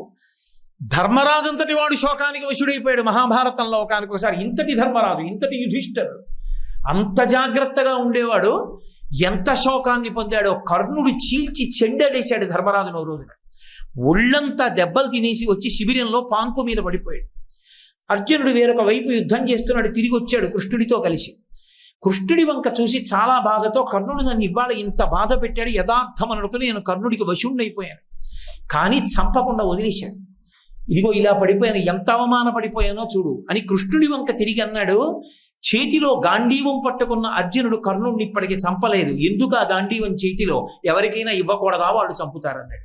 ధర్మరాజు అంతటి వాడు శోకానికి వశుడైపోయాడు మహాభారతంలో ఒకసారి ఒకసారి. ఇంతటి ధర్మరాజు, ఇంతటి యుధిష్ఠిరుడు అంత జాగ్రత్తగా ఉండేవాడు, ఎంత శోకాన్ని పొందాడో. కర్ణుడు చీల్చి చెండలేశాడు ధర్మరాజును రోజున. ఒళ్ళంతా దెబ్బలు తినేసి వచ్చి శిబిరంలో పాన్పు మీద పడిపోయాడు. అర్జునుడు వేరొక వైపు యుద్ధం చేస్తున్నాడు, తిరిగి వచ్చాడు కృష్ణుడితో కలిసి. కృష్ణుడి వంక చూసి చాలా బాధతో, కర్ణుడు నన్ను ఇవాళ ఇంత బాధ పెట్టాడు, యథార్థం అనుకుని నేను కర్ణుడికి వశుణ్ణైపోయాను, కానీ చంపకుండా వదిలేశాడు. ఇదిగో ఇలా పడిపోయాను, ఎంత అవమాన పడిపోయానో చూడు అని కృష్ణుడి వంక తిరిగి అన్నాడు. చేతిలో గాంధీవం పట్టుకున్న అర్జునుడు కర్ణుడిని ఇప్పటికీ చంపలేదు. ఎందుకు ఆ గాంధీవం చేతిలో? ఎవరికైనా ఇవ్వకూడదా, వాళ్ళు చంపుతారన్నాడు.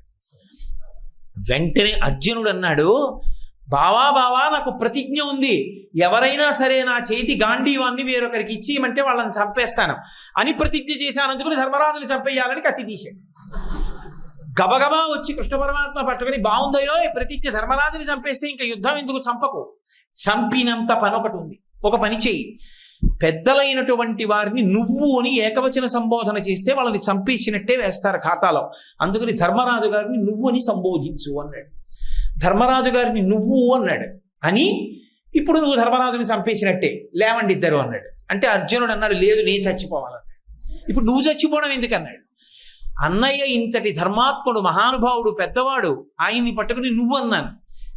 వెంటనే అర్జునుడు అన్నాడు, బావా నాకు ప్రతిజ్ఞ ఉంది, ఎవరైనా సరే నా చేతి గాంధీవాన్ని వేరొకరికి ఇచ్చేయమంటే వాళ్ళని చంపేస్తాను అని ప్రతిజ్ఞ చేశానందుకు ధర్మరాజుని చంపేయాలని కత్తి తీశాడు. గబగబా వచ్చి కృష్ణ పరమాత్మ పట్టుకుని, బాగుందయో ప్రతిజ్ఞ, ధర్మరాజుని చంపేస్తే ఇంకా యుద్ధం ఎందుకు, చంపకు, చంపినంత పని ఒకటి ఉంది, ఒక పని చెయ్యి, పెద్దలైనటువంటి వారిని నువ్వు అని ఏకవచన సంబోధన చేస్తే వాళ్ళని చంపేసినట్టే వేస్తారు ఖాతాలో. అందుకని ధర్మరాజు గారిని నువ్వు అని సంబోధించు అన్నాడు. ధర్మరాజు గారిని నువ్వు అన్నాడు అని, ఇప్పుడు నువ్వు ధర్మరాజుని చంపేసినట్టే, లేవండి ఇద్దరు అన్నాడు. అంటే అర్జునుడు అన్నాడు, లేదు నేను చచ్చిపోవాలన్నాడు. ఇప్పుడు నువ్వు చచ్చిపోవడం ఎందుకన్నాడు. అన్నయ్య ఇంతటి ధర్మాత్ముడు, మహానుభావుడు, పెద్దవాడు, ఆయన్ని పట్టుకుని నువ్వు అన్నాను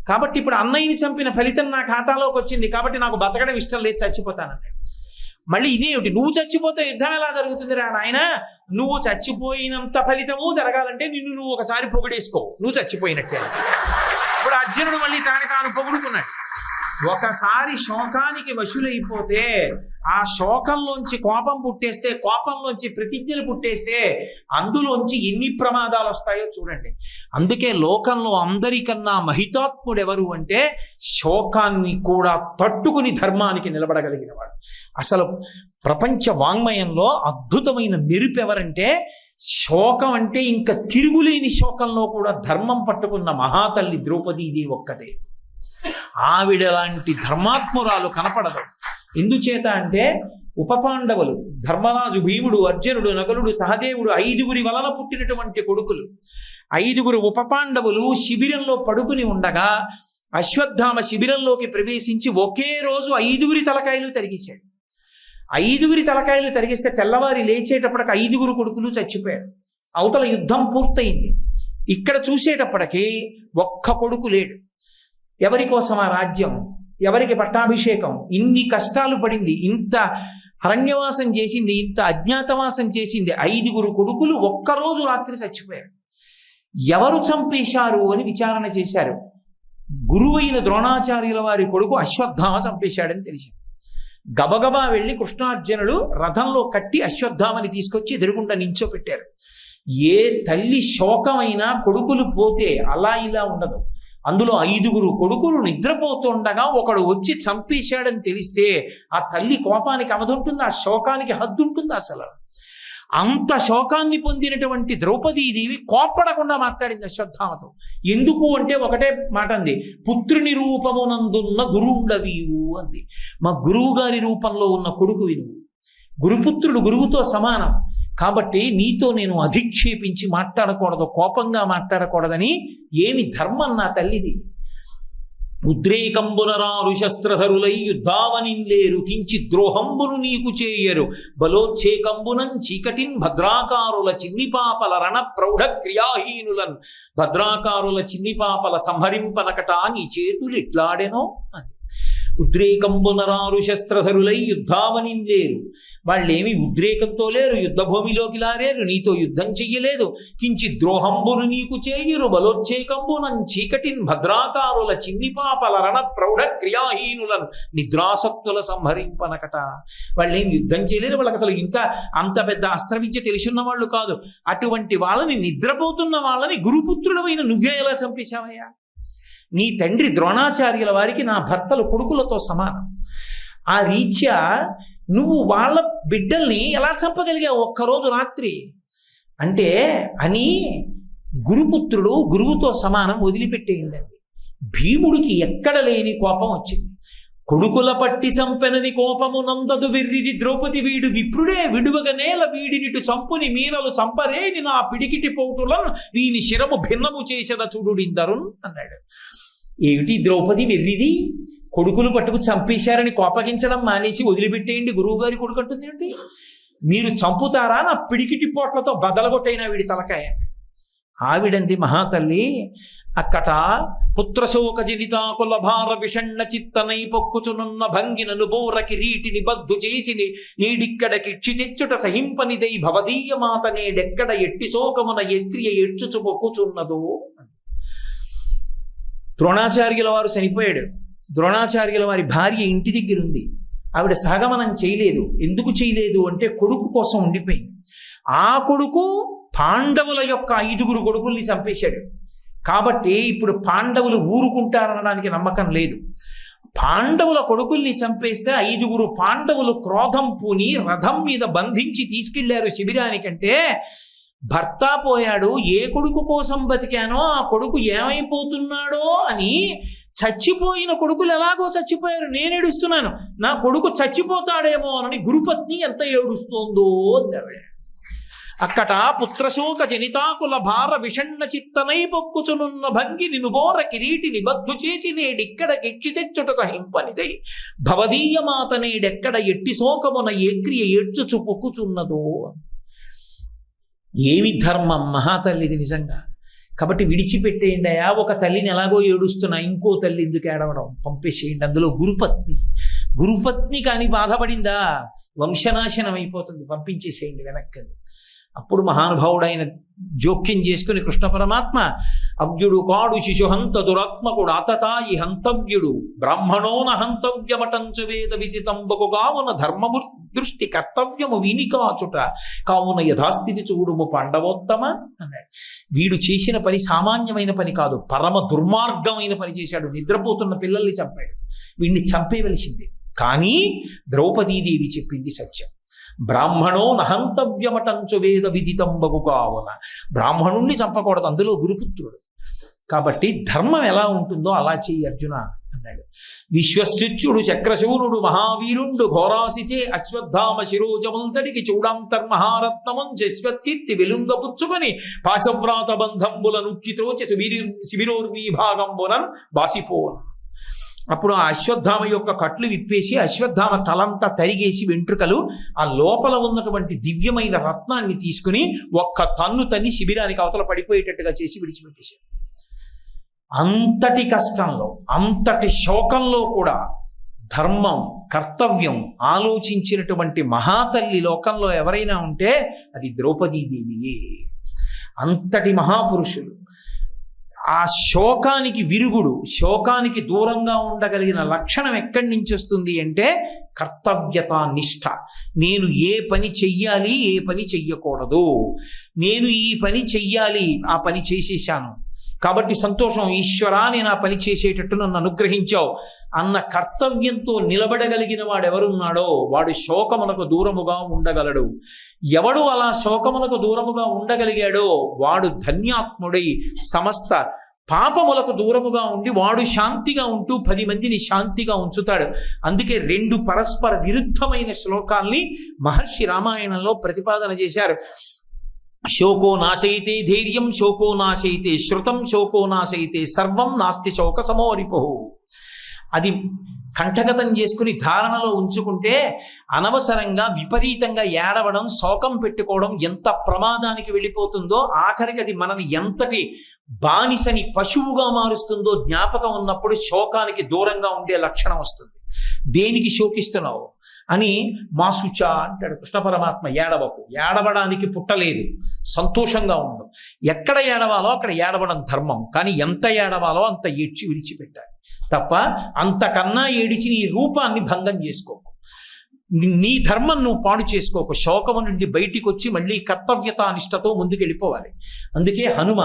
కాబట్టి ఇప్పుడు అన్నయ్యని చంపిన ఫలితం నా ఖాతాలోకి వచ్చింది కాబట్టి నాకు బతకడం ఇష్టం లేదు, చచ్చిపోతానన్నాడు. మళ్ళీ ఇదేమిటి, నువ్వు చచ్చిపోతే యుద్ధం ఎలా జరుగుతుంది రా నాయన, నువ్వు చచ్చిపోయినంత ఫలితము జరగాలంటే నిన్ను నువ్వు ఒకసారి పొగిడేసుకో, నువ్వు చచ్చిపోయినట్టే. ఇప్పుడు అర్జునుడు మళ్ళీ తాను పొగుడుకున్నాడు. ఒకసారి శోకానికి వశులైపోతే, ఆ శోకంలోంచి కోపం పుట్టేస్తే, కోపంలోంచి ప్రతిజ్ఞలు పుట్టేస్తే అందులోంచి ఎన్ని ప్రమాదాలు వస్తాయో చూడండి. అందుకే లోకంలో అందరికన్నా మహితాత్ముడు ఎవరు అంటే శోకాన్ని కూడా తట్టుకుని ధర్మానికి నిలబడగలిగిన వాడు. అసలు ప్రపంచ వాంగ్మయంలో అద్భుతమైన మెరుపు ఎవరంటే, శోకం అంటే ఇంకా తిరుగులేని శోకంలో కూడా ధర్మం పట్టుకున్న మహాతల్లి ద్రౌపదీదేవి ఒక్కతే. ఆవిడ లాంటి ధర్మాత్మురాలు కనపడదు. ఎందుచేత అంటే ఉపపాండవులు, ధర్మరాజు, భీముడు, అర్జునుడు, నకులుడు, సహదేవుడు, 5గురి వలన పుట్టినటువంటి కొడుకులు. 5గురు ఉపపాండవులు శిబిరంలో పడుకుని ఉండగా అశ్వత్థామ శిబిరంలోకి ప్రవేశించి ఒకే రోజు 5గురి తలకాయలు తరిగేశాడు. 5గురి తలకాయలు తరిగిస్తే తెల్లవారి లేచేటప్పటికి 5గురు కొడుకులు చచ్చిపోయారు. అవతల యుద్ధం పూర్తయింది. ఇక్కడ చూసేటప్పటికి ఒక్క కొడుకు లేడు. ఎవరి కోసం ఆ రాజ్యం, ఎవరికి పట్టాభిషేకం, ఇన్ని కష్టాలు పడింది, ఇంత అరణ్యవాసం చేసింది, ఇంత అజ్ఞాతవాసం చేసింది, 5గురు కొడుకులు ఒక్కరోజు రాత్రి చచ్చిపోయారు. ఎవరు చంపేశారు అని విచారణ చేశారు. గురువైన ద్రోణాచార్యుల వారి కొడుకు అశ్వత్థామ చంపేశాడని తెలిసింది. గబగబా వెళ్ళి కృష్ణార్జునులు రథంలో కట్టి అశ్వత్థామని తీసుకొచ్చి ఎదురుగుండా నించోపెట్టారు. ఏ తల్లి శోకమైనా కొడుకులు పోతే అలా ఇలా ఉండదు. అందులో 5గురు కొడుకులు నిద్రపోతుండగా ఒకడు వచ్చి చంపేశాడని తెలిస్తే ఆ తల్లి కోపానికి అవధుంటుంది, ఆ శోకానికి హద్దుంటుంది. అసలు అంత శోకాన్ని పొందినటువంటి ద్రౌపదీదేవి కోప్పడకుండా మాట్లాడింది అశ్వత్థామతో. ఎందుకు అంటే ఒకటే మాట అంది, పుత్రుని రూపమునందున్న గురువుండవీవు అంది. మా గురువు గారి రూపంలో ఉన్న కొడుకు వినువు, గురుపుత్రుడు గురువుతో సమానం కాబట్టి నీతో నేను అధిక్షేపించి మాట్లాడకూడదు, కోపంగా మాట్లాడకూడదని. ఏమి ధర్మం నా తల్లిది. ఉద్రేకంబునరారు శస్త్రధరులై యుద్ధావనింలేరు, కించి ద్రోహంబును నీకు చేయరు, బలోచ్చేకంబునం చీకటిన్ భద్రాకారుల చిన్నిపాపల రణ ప్రౌఢ క్రియాహీనులన్, భద్రాకారుల చిన్నిపాపల సంహరింపనకట నీ చేతులు ఇట్లాడెనో అని. ఉద్రేకంబునరారు శస్త్రధరులై యుద్ధావనింలేరు, వాళ్ళేమి ఉద్రేకంతో లేరు, యుద్ధ భూమిలోకి లారేరు, నీతో యుద్ధం చెయ్యలేదు. కించి ద్రోహంబును నీకు చేయురు, బలోచ్చేకంబునం చీకటిన్ భద్రాకారుల చిన్నిపాపల రణ ప్రౌఢ క్రియాహీనులను నిద్రాసక్తుల సంహరింపనకట. వాళ్ళేం యుద్ధం చేయలేరు, వాళ్ళకి అసలు ఇంకా అంత పెద్ద అస్త్ర విద్య తెలిసిన వాళ్ళు కాదు. అటువంటి వాళ్ళని, నిద్రపోతున్న వాళ్ళని గురుపుత్రుడమైన నువ్వే ఎలా చంపేశావయ్యా? నీ తండ్రి ద్రోణాచార్యుల వారికి నా భర్తలు కొడుకులతో సమానం. ఆ రీత్యా నువ్వు వాళ్ళ బిడ్డల్ని ఎలా చంపగలిగావు ఒక్కరోజు రాత్రి అంటే అని గురుపుత్రుడు గురువుతో సమానం వదిలిపెట్టేయండి. భీముడికి ఎక్కడ లేని కోపం వచ్చింది. కొడుకుల పట్టి చంపెనని కోపము నందదు వెర్రిది ద్రౌపది, వీడు విప్రుడే విడువగ నేల వీడినిటు చంపుని మీరలు చంపరేని నా పిడికిటి పోటులను వీని శిరము భిన్నము చేసేద చూడుడిందరు అన్నాడు. ఏమిటి ద్రౌపది వెర్రిది, కొడుకులు పట్టుకు చంపేశారని కోపగించడం మానేసి వదిలిపెట్టేయండి గురువు గారి కొడుకు అంటుంది ఏంటి? మీరు చంపుతారా నా పిడికిటి పోట్లతో బదలగొట్టైనా వీడి తలకాయ. ఆవిడంది మహాతల్లి, అక్కట పుత్రశోక జనితాకుల భార విషణ్ణ చిత్తనై పొక్కుచునున్న భంగినను బోర కిరీటిని బద్దు చేసిని నీడిక్కడకి క్షితెచ్చుట సహింపనిదై భవదీయ మాత నేడెక్కడ ఎట్టి శోకమున ఎత్రియ ఎడ్చుచు పొక్కుచున్నదో. ద్రోణాచార్యుల వారు చనిపోయాడు. ద్రోణాచార్యుల వారి భార్య ఇంటి దగ్గర ఉంది. ఆవిడ సహగమనం చేయలేదు. ఎందుకు చేయలేదు అంటే కొడుకు కోసం ఉండిపోయింది. ఆ కొడుకు పాండవుల యొక్క 5గురు కొడుకుల్ని చంపేశాడు కాబట్టి ఇప్పుడు పాండవులు ఊరుకుంటారనడానికి నమ్మకం లేదు. పాండవుల కొడుకుల్ని చంపేస్తే 5గురు పాండవులు క్రోధం పూని రథం మీద బంధించి తీసుకెళ్లారు శిబిరానికంటే భర్త పోయాడు, ఏ కొడుకు కోసం బతికానో ఆ కొడుకు ఏమైపోతున్నాడో అని, చచ్చిపోయిన కొడుకులు ఎలాగో చచ్చిపోయారు, నేను ఏడుస్తున్నాను, నా కొడుకు చచ్చిపోతాడేమో అని గురుపత్ని ఎంత ఏడుస్తోందో అందావిడ. అక్కట పుత్రశోక జనితాకుల భార విషణ్ణ చిత్తనై పొక్కుచునున్న భంగి నినుబోర కిరీటి నిబద్ధు చేసి నేడిక్కడ కెచ్చి తెచ్చుట సహింపనిదై భవదీయ మాత నేడెక్కడ ఎట్టి శోకమున ఏ క్రియ ఏడ్చుచు పొక్కుచున్నదో. ఏమి ధర్మం మహాతల్లిది నిజంగా. కాబట్టి విడిచిపెట్టేయండి అయా, ఒక తల్లిని ఎలాగో ఏడుస్తున్నా, ఇంకో తల్లి ఎందుకు ఏడవడం, పంపేసేయండి. అందులో గురుపత్ని కానీ బాధపడిందా వంశనాశనం అయిపోతుంది, పంపించేసేయండి వెనక్కి. అప్పుడు మహానుభావుడైన జోక్యం చేసుకుని కృష్ణ పరమాత్మ, అవ్యుడు కాడు శిశుహంత దురాత్మకుడు ఆతతాయి హంతవ్యుడు బ్రాహ్మణోన హంతవ్యమటంచు వేద విదితంబకు కావున ధర్మము దృష్టి కర్తవ్యము వీనికాచుట కావున యథాస్థితి చూడుము పాండవోత్తమ అన్నాడు. వీడు చేసిన పని సామాన్యమైన పని కాదు, పరమ దుర్మార్గమైన పని చేశాడు. నిద్రపోతున్న పిల్లల్ని చంపాడు, వీడిని చంపేవలసిందే. కానీ ద్రౌపదీదేవి చెప్పింది సత్యం. బ్రాహ్మణో నహంతవ్యమటంచు వేద విదితంబగు కావున, బ్రాహ్మణుణ్ణి చంపకూడదు, అందులో గురుపుత్రుడు. కాబట్టి ధర్మం ఎలా ఉంటుందో అలా చెయ్యి అర్జున అన్నాడు. విశ్వశ్చిత్యుడు చక్రశూరుడు మహావీరుండు ఘోరాసిచే అశ్వత్థామ శిరోజముల్తడికి చూడాంతర్మహారత్నమం శశ్వత్కీర్తి వెలుంగపుచ్చుకొని పాశవ్రాత బంధంబుల నుచ్చితోచి శిబిరోర్విభాగంబునన్ బాసిపోను. అప్పుడు ఆ అశ్వత్థామ యొక్క కట్లు విప్పేసి అశ్వత్థామ తలంతా తరిగేసి వెంట్రుకలు ఆ లోపల ఉన్నటువంటి దివ్యమైన రత్నాన్ని తీసుకుని ఒక్క తన్ను తన్ని శిబిరానికి అవతల పడిపోయేటట్టుగా చేసి విడిచిపెట్టేశారు. అంతటి కష్టంలో, అంతటి శోకంలో కూడా ధర్మం, కర్తవ్యం ఆలోచించినటువంటి మహాతల్లి లోకంలో ఎవరైనా ఉంటే అది ద్రౌపదీదేవియే. అంతటి మహాపురుషులు. ఆ శోకానికి విరుగుడు, శోకానికి దూరంగా ఉండగలిగిన లక్షణం ఎక్కడి నుంచి వస్తుంది అంటే కర్తవ్యత నిష్ఠ. నేను ఏ పని చెయ్యాలి, ఏ పని చెయ్యకూడదు, నేను ఈ పని చెయ్యాలి, ఆ పని చేసేసాను కాబట్టి సంతోషం, ఈశ్వరా నేను ఆ పని చేసేటట్టు నన్ను అనుగ్రహించావు అన్న కర్తవ్యంతో నిలబడగలిగిన వాడు ఎవరున్నాడో వాడు శోకమునకు దూరముగా ఉండగలడు. ఎవడు అలా శోకమునకు దూరముగా ఉండగలిగాడో వాడు ధన్యాత్ముడై సమస్త పాపములకు దూరముగా ఉండి వాడు శాంతిగా ఉంటూ 10 మందిని శాంతిగా ఉంచుతాడు. అందుకే 2 పరస్పర విరుద్ధమైన శ్లోకాల్ని మహర్షి రామాయణంలో ప్రతిపాదన చేశారు. శోకో నాశయితే ధైర్యం, శోకో నాశయితే శృతం, శోకో నాశయితే సర్వం, నాస్తి శోక సమోరిపు. అది కంఠగతం చేసుకుని ధారణలో ఉంచుకుంటే అనవసరంగా విపరీతంగా ఏడవడం, శోకం పెట్టుకోవడం ఎంత ప్రమాదానికి వెళ్ళిపోతుందో, ఆఖరికి అది మనని ఎంతటి బానిసని పశువుగా మారుస్తుందో జ్ఞాపకం ఉన్నప్పుడు శోకానికి దూరంగా ఉండే లక్షణం వస్తుంది. దేనికి శోకిస్తున్నావు అని మాసుచ అంటాడు కృష్ణ పరమాత్మ. ఏడవకు, ఏడవడానికి పుట్టలేదు, సంతోషంగా ఉండు. ఎక్కడ ఏడవాలో అక్కడ ఏడవడం ధర్మం, కానీ ఎంత ఏడవాలో అంత ఏడ్చి విడిచిపెట్టాలి తప్ప అంతకన్నా ఏడిచి నీ రూపాన్ని భంగం చేసుకోకు, నీ ధర్మం నువ్వు పాడు చేసుకోకు. శోకము నుండి బయటికి వచ్చి మళ్ళీ కర్తవ్యతానిష్టతో ముందుకు వెళ్ళిపోవాలి. అందుకే హనుమ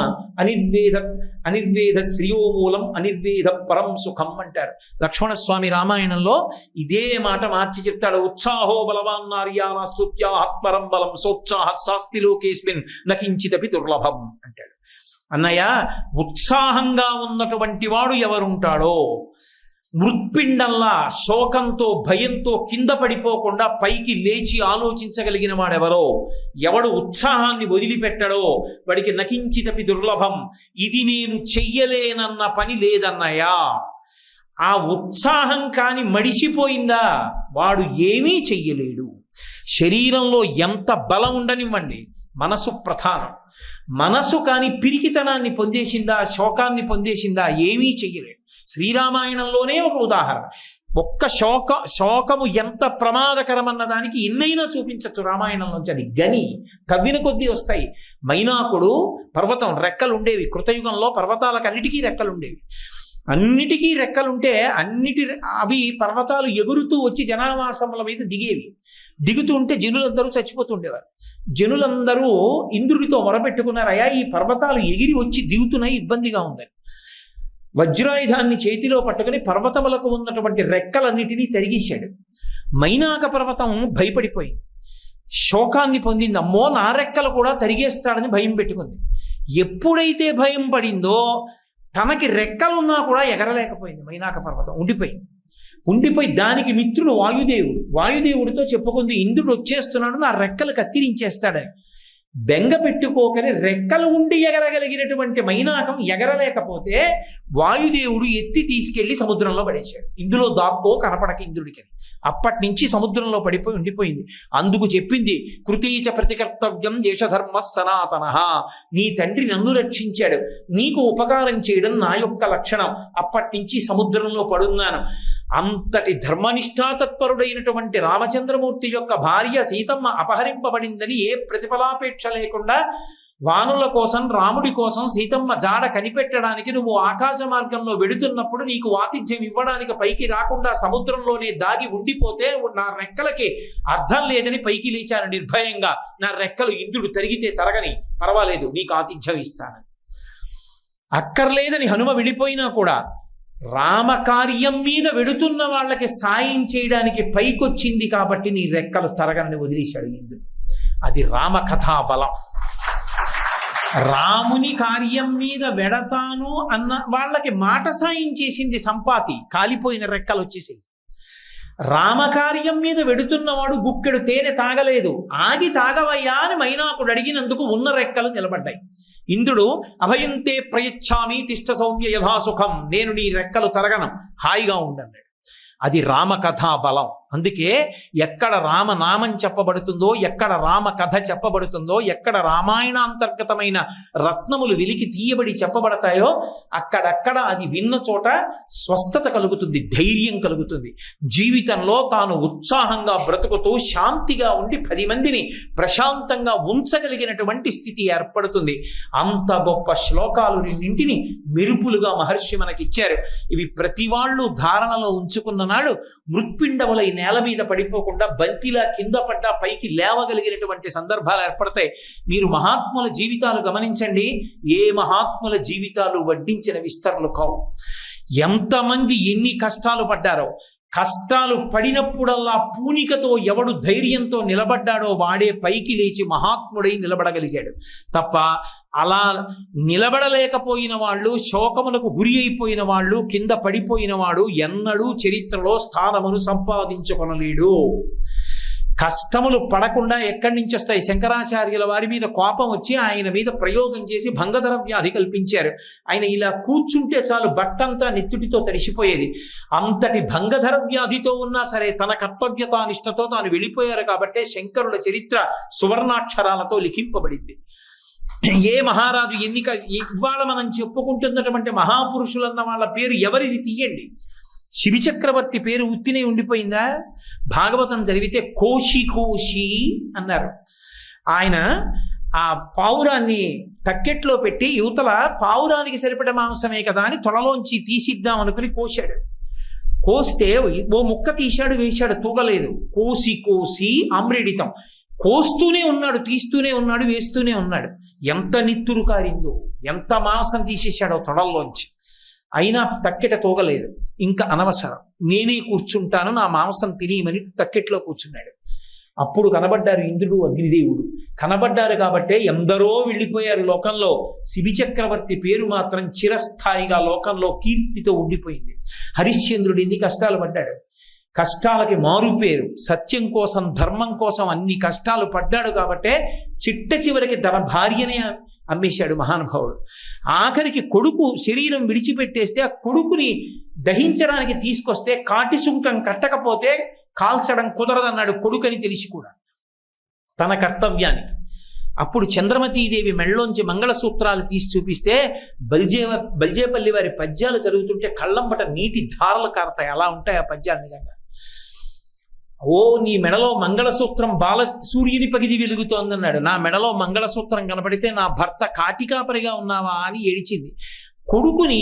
అనిర్వేద శ్రీయోమూలం అనిర్వేద పరం సుఖం అంటారు. లక్ష్మణస్వామి రామాయణంలో ఇదే మాట మార్చి చెప్తాడు. ఉత్సాహో బలవాన్ నార్యానాస్తుత్యా ఆత్మరం బలం సోత్సాహ శాస్తి లోకేస్మిన్ నకించితపి దుర్లభం అంటాడు. అన్నయ్య, ఉత్సాహంగా ఉన్నటువంటి వాడు ఎవరుంటాడో, మృత్పిండంలా శోకంతో భయంతో కింద పడిపోకుండా పైకి లేచి ఆలోచించగలిగిన వాడెవరో, ఎవడు ఉత్సాహాన్ని వదిలిపెట్టడో వాడికి నకించితపి దుర్లభం. ఇది నేను చెయ్యలేనన్న పని లేదన్నయ్యా. ఆ ఉత్సాహం కాని మడిచిపోయిందా వాడు ఏమీ చెయ్యలేడు. శరీరంలో ఎంత బలం ఉండనివ్వండి, మనసు ప్రధానం. మనసు కాని పిరికితనాన్ని పొందేసిందా, శోకాన్ని పొందేసిందా, ఏమీ చెయ్యలేడు. శ్రీరామాయణంలోనే ఒక ఉదాహరణ. ఒక్క శోకము ఎంత ప్రమాదకరమన్న దానికి ఎన్నైనా చూపించచ్చు రామాయణంలోంచి. అది గని కవ్విన కొద్దీ వస్తాయి. మైనాకుడు పర్వతం, రెక్కలు ఉండేవి. కృతయుగంలో పర్వతాలకు అన్నిటికీ రెక్కలు ఉండేవి. అన్నిటికీ రెక్కలుంటే అవి పర్వతాలు ఎగురుతూ వచ్చి జనావాసముల మీద దిగేవి. దిగుతూ ఉంటే జనులందరూ చచ్చిపోతుండేవారు. జనులందరూ ఇంద్రుడితో మొరపెట్టుకున్నారు, అయ్యా ఈ పర్వతాలు ఎగిరి వచ్చి దిగుతున్నాయి, ఇబ్బందిగా ఉందని. వజ్రాయుధాన్ని చేతిలో పట్టుకుని పర్వతములకు ఉన్నటువంటి రెక్కలన్నిటినీ తరిగేశాడు. మైనాక పర్వతం భయపడిపోయింది. శోకాన్ని పొందింది. అమ్మో నా రెక్కలు కూడా తరిగేస్తాడని భయం పెట్టుకుంది. ఎప్పుడైతే భయం పడిందో తనకి రెక్కలున్నా కూడా ఎగరలేకపోయింది. మైనాక పర్వతం ఉండిపోయి దానికి మిత్రుడు వాయుదేవుడితో చెప్పుకుంది, ఇంద్రుడు వచ్చేస్తున్నాడు, నా రెక్కలు కత్తిరించేస్తాడని. బెంగ పెట్టుకోకని రెక్కలు ఉండి ఎగరగలిగినటువంటి మైనాకం ఎగరలేకపోతే వాయుదేవుడు ఎత్తి తీసుకెళ్లి సముద్రంలో పడేశాడు. ఇందులో దాక్కో కనపడక ఇంద్రుడికి. అప్పటి నుంచి సముద్రంలో పడిపోయి ఉండిపోయింది. అందుకు చెప్పింది, కృతీచ ప్రతికర్తవ్యం దేశధర్మ సనాతన. నీ తండ్రి నన్ను రక్షించాడు, నీకు ఉపకారం చేయడం నా యొక్క లక్షణం. అప్పటి నుంచి సముద్రంలో పడున్నాను. అంతటి ధర్మనిష్ఠాతత్పరుడైనటువంటి రామచంద్రమూర్తి యొక్క భార్య సీతమ్మ అపహరింపబడిందని ఏ ప్రతిఫలాపేక్ష లేకుండా వానుల కోసం, రాముడి కోసం సీతమ్మ జాడ కనిపెట్టడానికి నువ్వు ఆకాశ మార్గంలో వెడుతున్నప్పుడు నీకు ఆతిథ్యం ఇవ్వడానికి పైకి రాకుండా సముద్రంలోనే దాగి ఉండిపోతే నా రెక్కలకి అర్థం లేదని పైకి లేచాను నిర్భయంగా. నా రెక్కలు ఇంద్రుడు తరిగితే తరగని, పర్వాలేదు, నీకు ఆతిథ్యం ఇస్తానని. అక్కర్లేదని హనుమ వెళ్ళిపోయినా కూడా రామకార్యం మీద వెడుతున్న వాళ్ళకి సాయం చేయడానికి పైకొచ్చింది కాబట్టి నీ రెక్కలు తరగనని వదిలేశాడు ఇంద్రుడు. అది రామకథా బలం. రాముని కార్యం మీద వెడతాను అన్న వాళ్ళకి మాట సాయం చేసింది సంపాతి, కాలిపోయిన రెక్కలు వచ్చేసాయి. రామకార్యం మీద వెడుతున్నవాడు గుక్కెడు తేనె తాగలేదు, ఆగి తాగవయ్యా అని మైనాకుడు అడిగినందుకు ఉన్న రెక్కలు నిలబడ్డాయి. ఇంద్రుడు అభయంతే ప్రయచ్ఛామి తిష్ట సౌమ్య యథాసుఖం, నేను నీ రెక్కలు తరగను, హాయిగా ఉండన్నాడు. అది రామకథా బలం. అందుకే ఎక్కడ రామనామం చెప్పబడుతుందో, ఎక్కడ రామ కథ చెప్పబడుతుందో, ఎక్కడ రామాయణాంతర్గతమైన రత్నములు వెలికి తీయబడి చెప్పబడతాయో అక్కడక్కడ అది విన్న చోట స్వస్థత కలుగుతుంది, ధైర్యం కలుగుతుంది. జీవితంలో తాను ఉత్సాహంగా బ్రతుకుతూ శాంతిగా ఉండి 10 మందిని ప్రశాంతంగా ఉంచగలిగినటువంటి స్థితి ఏర్పడుతుంది. అంత గొప్ప శ్లోకాలు రెండింటిని మెరుపులుగా మహర్షి మనకిచ్చారు. ఇవి ప్రతి వాళ్ళు ధారణలో ఉంచుకున్న నాడు మృత్పిండములై నేల మీద పడిపోకుండా బంతిలా కింద పడ్డా పైకి లేవగలిగినటువంటి సందర్భాలు ఏర్పడతాయి. మీరు మహాత్ముల జీవితాలు గమనించండి, ఏ మహాత్ముల జీవితాలు వడ్డించిన విస్తరలు కావు. ఎంతమంది ఎన్ని కష్టాలు పడ్డారో, కష్టాలు పడినప్పుడల్లా పూనికతో ఎవడు ధైర్యంతో నిలబడ్డాడో వాడే పైకి లేచి మహాత్ముడై నిలబడగలిగాడు తప్ప అలా నిలబడలేకపోయిన వాళ్ళు, శోకములకు గురి అయిపోయిన వాళ్ళు, కింద పడిపోయిన వాడు ఎన్నడూ చరిత్రలో స్థానమును సంపాదించుకొనలేడు. కష్టములు పడకుండా ఎక్కడి నుంచి వస్తాయి? శంకరాచార్యుల వారి మీద కోపం వచ్చి ఆయన మీద ప్రయోగం చేసి భంగధర వ్యాధి కల్పించారు. ఆయన ఇలా కూర్చుంటే చాలు బట్టంతా నెత్తుటితో తడిసిపోయేది. అంతటి భంగధర వ్యాధితో ఉన్నా సరే తన కర్తవ్యతానిష్టతో తాను వెళ్ళిపోయారు కాబట్టే శంకరుల చరిత్ర సువర్ణాక్షరాలతో లిఖింపబడింది. ఏ మహారాజు ఇవాళ మనం చెప్పుకుంటున్నటువంటి మహాపురుషులన్న వాళ్ళ పేరు ఎవరిది తీయండి. శిబి చక్రవర్తి పేరు ఉత్తినే ఉండిపోయిందా? భాగవతం చదివితే కోశి కోశి అన్నారు. ఆయన ఆ పావురాన్ని తక్కెట్లో పెట్టి యువతల పావురానికి సరిపడే మాంసమే కదా అని తొడలోంచి తీసిద్దాం అనుకుని కోశాడు. కోస్తే ఓ ముక్క తీశాడు, వేశాడు, తూగలేదు. కోసి కోసి ఆమ్రేడితం. కోస్తూనే ఉన్నాడు, తీస్తూనే ఉన్నాడు, వేస్తూనే ఉన్నాడు. ఎంత నిత్తురు కారిందో, ఎంత మాంసం తీసేశాడో తొడల్లోంచి. అయినా తక్కెట తోగలేదు. ఇంకా అనవసరం, నేనే కూర్చుంటాను, నా మాంసం తినేయమని తక్కెట్లో కూర్చున్నాడు. అప్పుడు కనబడ్డారు ఇంద్రుడు, అగ్నిదేవుడు కనబడ్డారు. కాబట్టే ఎందరో వెళ్ళిపోయారు లోకంలో. శిబి చక్రవర్తి పేరు మాత్రం చిరస్థాయిగా లోకంలో కీర్తితో ఉండిపోయింది. హరిశ్చంద్రుడు ఎన్ని కష్టాలు పడ్డాడు, కష్టాలకి మారు పేరు. సత్యం కోసం, ధర్మం కోసం అన్ని కష్టాలు పడ్డాడు. కాబట్టే చిట్ట చివరికి తన భార్యనే అమ్మేశాడు మహానుభావుడు. ఆఖరికి కొడుకు శరీరం విడిచిపెట్టేస్తే ఆ కొడుకుని దహించడానికి తీసుకొస్తే కాటి సుంకం కట్టకపోతే కాల్చడం కుదరదన్నాడు కొడుకని తెలిసి కూడా తన కర్తవ్యానికి. అప్పుడు చంద్రమతీదేవి మెళ్ళలోంచి మంగళసూత్రాలు తీసి చూపిస్తే బల్జేపల్లి వారి పద్యాలు చదువుతుంటే కళ్ళంబట నీటి ధారలు కారతాయి. అలా ఉంటాయి ఆ పద్యాలు నిజంగా. ఓ నీ మెడలో మంగళసూత్రం సూర్యుని పగిది వెలుగుతోందన్నాడు. నా మెడలో మంగళసూత్రం కనపడితే నా భర్త కాటికాపరిగా ఉన్నావా అని ఏడిచింది. కొడుకుని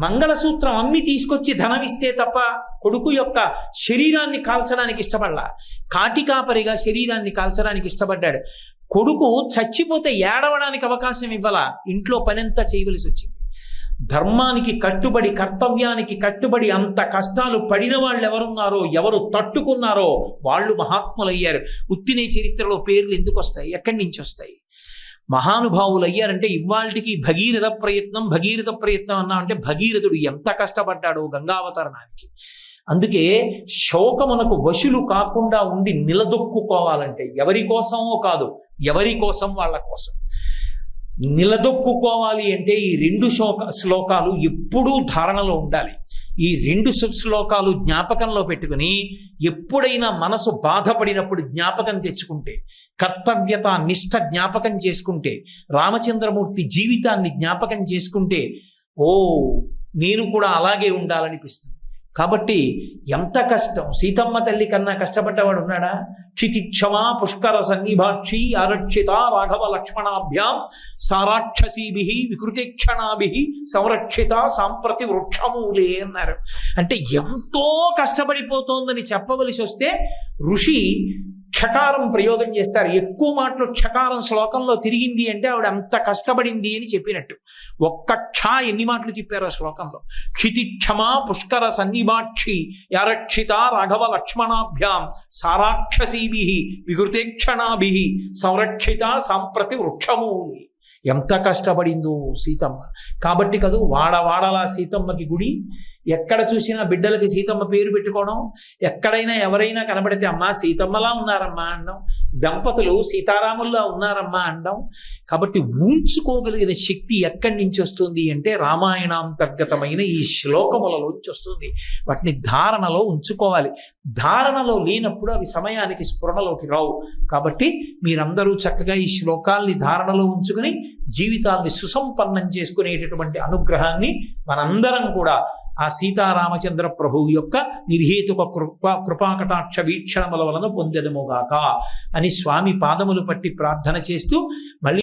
మంగళసూత్రం అమ్మి తీసుకొచ్చి ధనమిస్తే తప్ప కొడుకు యొక్క శరీరాన్ని కాల్చడానికి ఇష్టపడలా. కాటికాపరిగా శరీరాన్ని కాల్చడానికి ఇష్టపడ్డాడు. కొడుకు చచ్చిపోతే ఏడవడానికి అవకాశం ఇవ్వాల, ఇంట్లో పనంతా చేయవలసి వచ్చింది. ధర్మానికి కట్టుబడి, కర్తవ్యానికి కట్టుబడి అంత కష్టాలు పడిన వాళ్ళు ఎవరున్నారో, ఎవరు తట్టుకున్నారో వాళ్ళు మహాత్ములయ్యారు. ఉత్తినే చరిత్రలో పేర్లు ఎందుకు వస్తాయి? ఎక్కడి నుంచి వస్తాయి? మహానుభావులు అయ్యారంటే ఇవాళకి భగీరథ ప్రయత్నం అన్నా అంటే భగీరథుడు ఎంత కష్టపడ్డాడో గంగావతరణానికి. అందుకే శోకమునకు వశులు కాకుండా ఉండి నిలదొక్కుకోవాలంటే ఎవరి కోసమో కాదు, ఎవరి కోసం వాళ్ళ కోసం నిలదొక్కుకోవాలి అంటే ఈ 2 శ్లోకాలు ఎప్పుడూ ధారణలో ఉండాలి. ఈ 2 శ్లోకాలు జ్ఞాపకంలో పెట్టుకుని ఎప్పుడైనా మనసు బాధపడినప్పుడు జ్ఞాపకం తెచ్చుకుంటే, కర్తవ్యత నిష్ఠ జ్ఞాపకం చేసుకుంటే, రామచంద్రమూర్తి జీవితాన్ని జ్ఞాపకం చేసుకుంటే నేను కూడా అలాగే ఉండాలనిపిస్తుంది. కాబట్టి ఎంత కష్టం! సీతమ్మ తల్లి కన్నా కష్టపడ్డవాడు ఉన్నాడా? క్షితిక్షమా పుష్కర సన్నిభాక్షి ఆరక్షిత రాఘవ లక్ష్మణాభ్యాం సారాక్షసీభి వికృతిక్షణాభి సంరక్షిత సాంప్రతి వృక్షమూలే అన్నారు. అంటే ఎంతో కష్టపడిపోతోందని చెప్పవలసి వస్తే ఋషి క్షకారం ప్రయోగం చేస్తారు. ఎక్కువ మాటలు క్షకారం శ్లోకంలో తిరిగింది అంటే ఆవిడ అంత కష్టపడింది అని చెప్పినట్టు. ఒక్క క్ష ఎన్ని మాటలు చెప్పారు ఆ శ్లోకంలో? క్షితిక్షమా పుష్కర సన్నిభాక్షి యారక్షిత రాఘవ లక్ష్మణాభ్యాం సారాక్షసీభి వికృతేక్షణాభి సంరక్షిత సాంప్రతి వృక్షమూలి. ఎంత కష్టపడిందో సీతమ్మ. కాబట్టి కదూ వాడవాడలా సీతమ్మకి గుడి. ఎక్కడ చూసినా బిడ్డలకి సీతమ్మ పేరు పెట్టుకోవడం, ఎక్కడైనా ఎవరైనా కనబడితే అమ్మా సీతమ్మలా ఉన్నారమ్మా అనడం, దంపతులు సీతారాముల్లా ఉన్నారమ్మా అనడం. కాబట్టి ఊంచుకోగలిగిన శక్తి ఎక్కడి నుంచి వస్తుంది అంటే రామాయణాంతర్గతమైన ఈ శ్లోకములలోంచి వస్తుంది. వాటిని ధారణలో ఉంచుకోవాలి. ధారణలో లేనప్పుడు అవి సమయానికి స్ఫురణలోకి రావు. కాబట్టి మీరందరూ చక్కగా ఈ శ్లోకాల్ని ధారణలో ఉంచుకుని జీవితాల్ని సుసంపన్నం చేసుకునేటటువంటి అనుగ్రహాన్ని మనందరం కూడా ఆ సీతారామచంద్ర ప్రభువు యొక్క నిర్హేతుక కృపాకటాక్ష వీక్షణముల వలన పొందెదముగాక అని స్వామి పాదములు పట్టి ప్రార్థన చేస్తూ మళ్ళీ